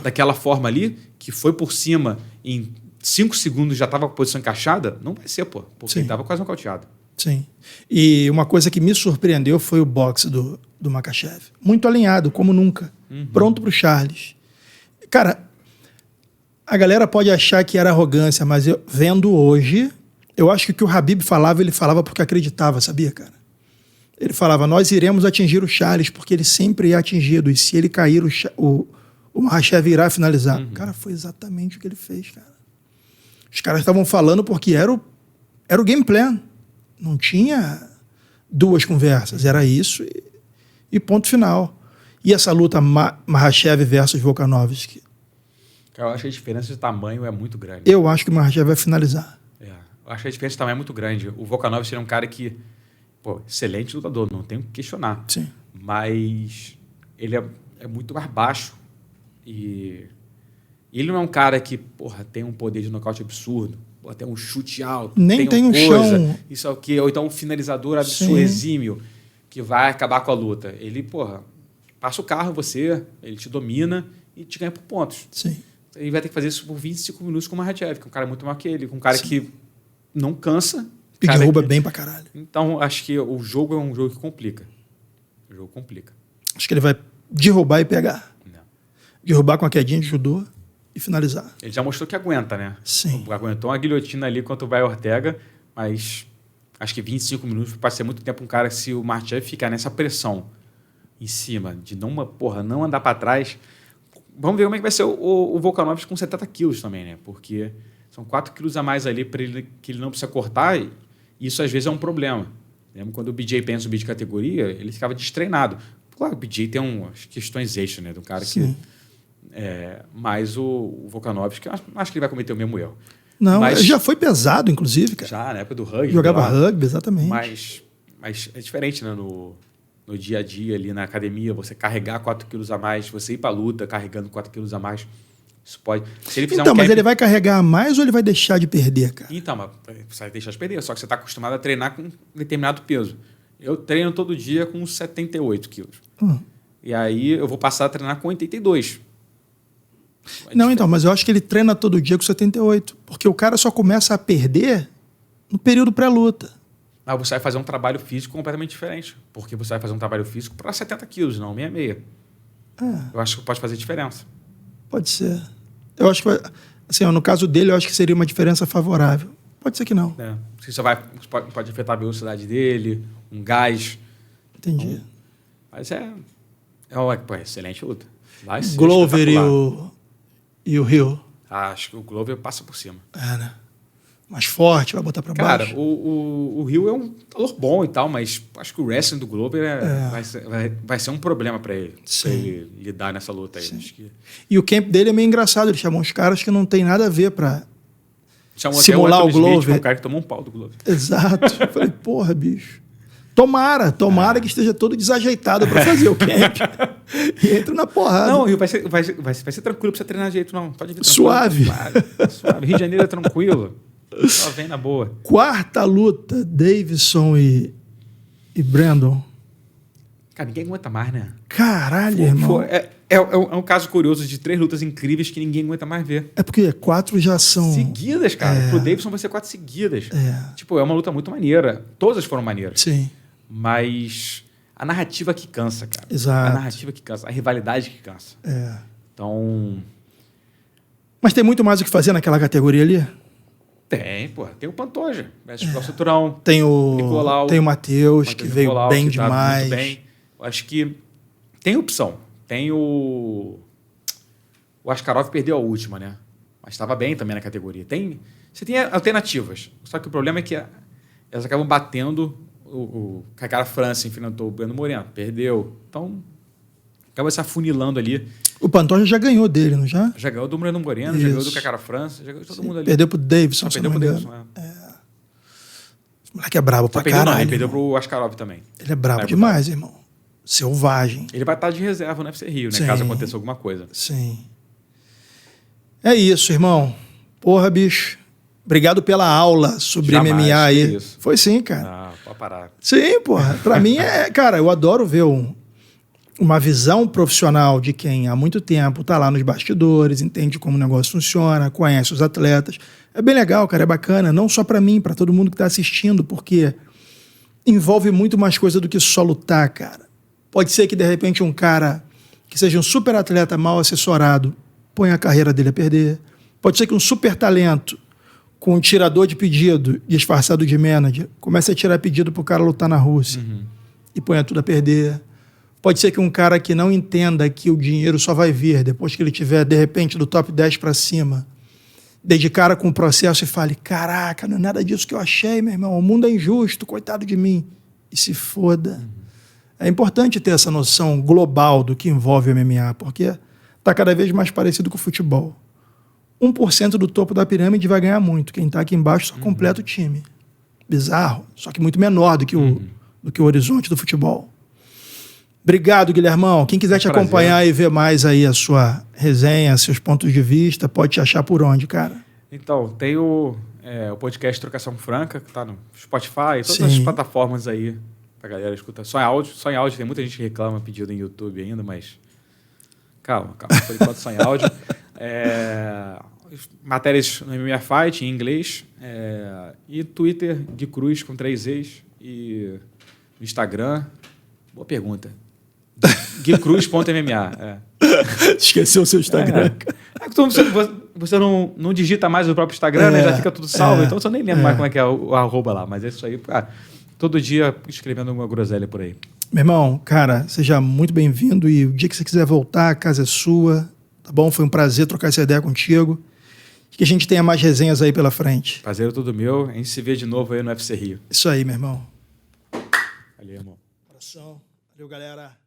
daquela forma ali, que foi por cima em 5 segundos já estava com a posição encaixada, não vai ser, porque ele estava quase nocauteado. Sim. E uma coisa que me surpreendeu foi o boxe do Makhachev. Muito alinhado, como nunca. Pronto pro Charles. Cara, a galera pode achar que era arrogância, mas eu vendo hoje, eu acho que o que o Khabib falava, ele falava porque acreditava, sabia, cara? Ele falava, nós iremos atingir o Charles, porque ele sempre é atingido. E se ele cair, o Makhachev irá finalizar. Cara, foi exatamente o que ele fez, cara. Os caras estavam falando porque era o game plan. Não tinha duas conversas. Era isso e ponto final. E essa luta Makhachev versus Volkanovski? Eu acho que a diferença de tamanho é muito grande. Eu acho que o Makhachev vai finalizar. Eu acho que a diferença de tamanho é muito grande. O Volkanovski é um cara que... excelente lutador, não tenho que questionar. Sim. Mas ele é muito mais baixo. E ele não é um cara que, tem um poder de nocaute absurdo. Tem um chute alto. Nem tem um chão. Isso é o quê? Ou então um finalizador absurdo, exímio, que vai acabar com a luta. Ele, passa o carro em você, ele te domina e te ganha por pontos. Sim. Ele vai ter que fazer isso por 25 minutos com o Makhachev, que é um cara muito maior que ele, um cara que não cansa. E derruba bem pra caralho. Então, acho que o jogo é um jogo que complica. Acho que ele vai derrubar e pegar. Não. Derrubar com a quedinha de judô e finalizar. Ele já mostrou que aguenta, né? Sim. Aguentou uma guilhotina ali contra o Brian Ortega, mas acho que 25 minutos pode ser muito tempo um cara, se o Makhachev ficar nessa pressão em cima, de não andar para trás. Vamos ver como é que vai ser o Volkanovski com 70 quilos também, né? Porque são 4 quilos a mais ali para ele que ele não precisa cortar e isso às vezes é um problema. Lembra quando o BJ Penn subir de categoria, ele ficava destreinado. Claro, o BJ tem umas questões extras, né? Do cara que... mas o Volkanovski, acho que ele vai cometer o mesmo erro. Não, mas já foi pesado, inclusive, cara. Já, na época do rugby. Jogava rugby, exatamente. Mas é diferente, né? No dia a dia, ali na academia, você carregar 4 quilos a mais, você ir pra luta carregando 4 quilos a mais, isso pode... Se ele fizer mas ele vai carregar a mais ou ele vai deixar de perder, cara? Então, mas você vai deixar de perder, só que você está acostumado a treinar com um determinado peso. Eu treino todo dia com 78 quilos. E aí eu vou passar a treinar com 82. Mas eu acho que ele treina todo dia com 78. Porque o cara só começa a perder no período pré-luta. Mas você vai fazer um trabalho físico completamente diferente. Porque você vai fazer um trabalho físico para 70 quilos, não 66. Eu acho que pode fazer diferença. Pode ser. Eu acho que, assim, no caso dele, eu acho que seria uma diferença favorável. Pode ser que não. Você pode afetar a velocidade dele, um gás. Entendi. Mas é uma excelente luta. Vai ser Glover e o Hill. Acho que o Glover passa por cima. Né? mais forte, vai botar pra Cara, baixo? o Rio é um lutador bom e tal, mas acho que o wrestling do Glover vai ser um problema pra ele. Sim. Pra ele lidar nessa luta aí. Acho que... E o camp dele é meio engraçado, ele chamou uns caras que não tem nada a ver pra Chamou simular até o Anthony Smith, Glover. que é um cara que tomou um pau do Glover. Exato. Eu falei, porra, bicho. Tomara que esteja todo desajeitado pra fazer o camp. E entra na porrada. Não, o Rio vai ser tranquilo pra você treinar jeito, não. Pode vir Suave. Suave. Rio de Janeiro é tranquilo. Só vem na boa. Quarta luta, Davidson e Brandon. Cara, ninguém aguenta mais, né? Caralho, irmão. É um caso curioso de 3 lutas incríveis que ninguém aguenta mais ver. É porque 4 já são... Seguidas, cara. Pro Davidson vai ser 4 seguidas. Tipo, é uma luta muito maneira. Todas foram maneiras. Sim. Mas a narrativa que cansa, cara. Exato. A narrativa que cansa. A rivalidade que cansa. Então... Mas tem muito mais o que fazer naquela categoria ali? Tem, pô. Tem o Pantoja, mestre do cinturão. Tem o Nicolau, tem o Matheus, que veio Nicolau, bem que tá demais. muito bem. Eu acho que tem opção. Tem o Askarov perdeu a última, né? Mas estava bem também na categoria. Você tem alternativas. Só que o problema é que elas acabam batendo. O Kakara França enfrentou o Breno Moreno, perdeu. Então, acaba se afunilando ali. O Pantoja já ganhou dele, não já? Já ganhou do Breno Moreno, já ganhou do Kakara França, já ganhou de todo mundo ali. Perdeu pro Davidson, se perdeu não pro me engano. Davidson, Esse moleque é brabo pra perdeu, caralho. não, ele perdeu irmão. pro Askarov também. Ele é brabo demais, irmão. Selvagem. Ele vai estar de reserva no UFC Rio, né? Sim. Caso aconteça alguma coisa. Sim. É isso, irmão. Porra, bicho. Obrigado pela aula sobre Jamais, MMA aí. que isso. Foi sim, cara. Ah, pode parar. Sim, porra. Pra mim cara, eu adoro ver uma visão profissional de quem há muito tempo tá lá nos bastidores, entende como o negócio funciona, conhece os atletas. É bem legal, cara, é bacana. Não só pra mim, pra todo mundo que tá assistindo, porque envolve muito mais coisa do que só lutar, cara. Pode ser que, de repente, um cara que seja um super atleta mal assessorado ponha a carreira dele a perder. Pode ser que um super talento com um tirador de pedido disfarçado de manager comece a tirar pedido pro cara lutar na Rússia e ponha tudo a perder. Pode ser que um cara que não entenda que o dinheiro só vai vir depois que ele tiver, de repente, do top 10 para cima, dê de cara com o processo e fale, caraca, não é nada disso que eu achei, meu irmão, o mundo é injusto, coitado de mim. E se foda. É importante ter essa noção global do que envolve o MMA, porque está cada vez mais parecido com o futebol. 1% do topo da pirâmide vai ganhar muito. Quem está aqui embaixo só completa o time. Bizarro, só que muito menor do que o horizonte do futebol. Obrigado, Guilhermão. Quem quiser te acompanhar e ver mais aí a sua resenha, seus pontos de vista, pode te achar por onde, cara? Então, tem o podcast Trocação Franca, que está no Spotify, todas as plataformas aí pra galera escutar. Só em áudio. Tem muita gente que reclama pedido em YouTube ainda, mas calma. Por enquanto só em áudio. Matérias no MMA Fight em inglês. E Twitter, Gui Cruz com 3 E's. E no Instagram. Boa pergunta. GuiCruz.mma. Esqueceu o seu Instagram. Você não digita mais o próprio Instagram, né? Já fica tudo salvo. Então você nem lembra mais como é que é o arroba lá. Mas é isso aí. Todo dia escrevendo uma groselha por aí. Meu irmão, cara, seja muito bem-vindo. E o dia que você quiser voltar, a casa é sua. Tá bom? Foi um prazer trocar essa ideia contigo. E que a gente tenha mais resenhas aí pela frente. Prazer é todo meu. A gente se vê de novo aí no UFC Rio. Isso aí, meu irmão. Valeu, irmão. Abração. Valeu, galera.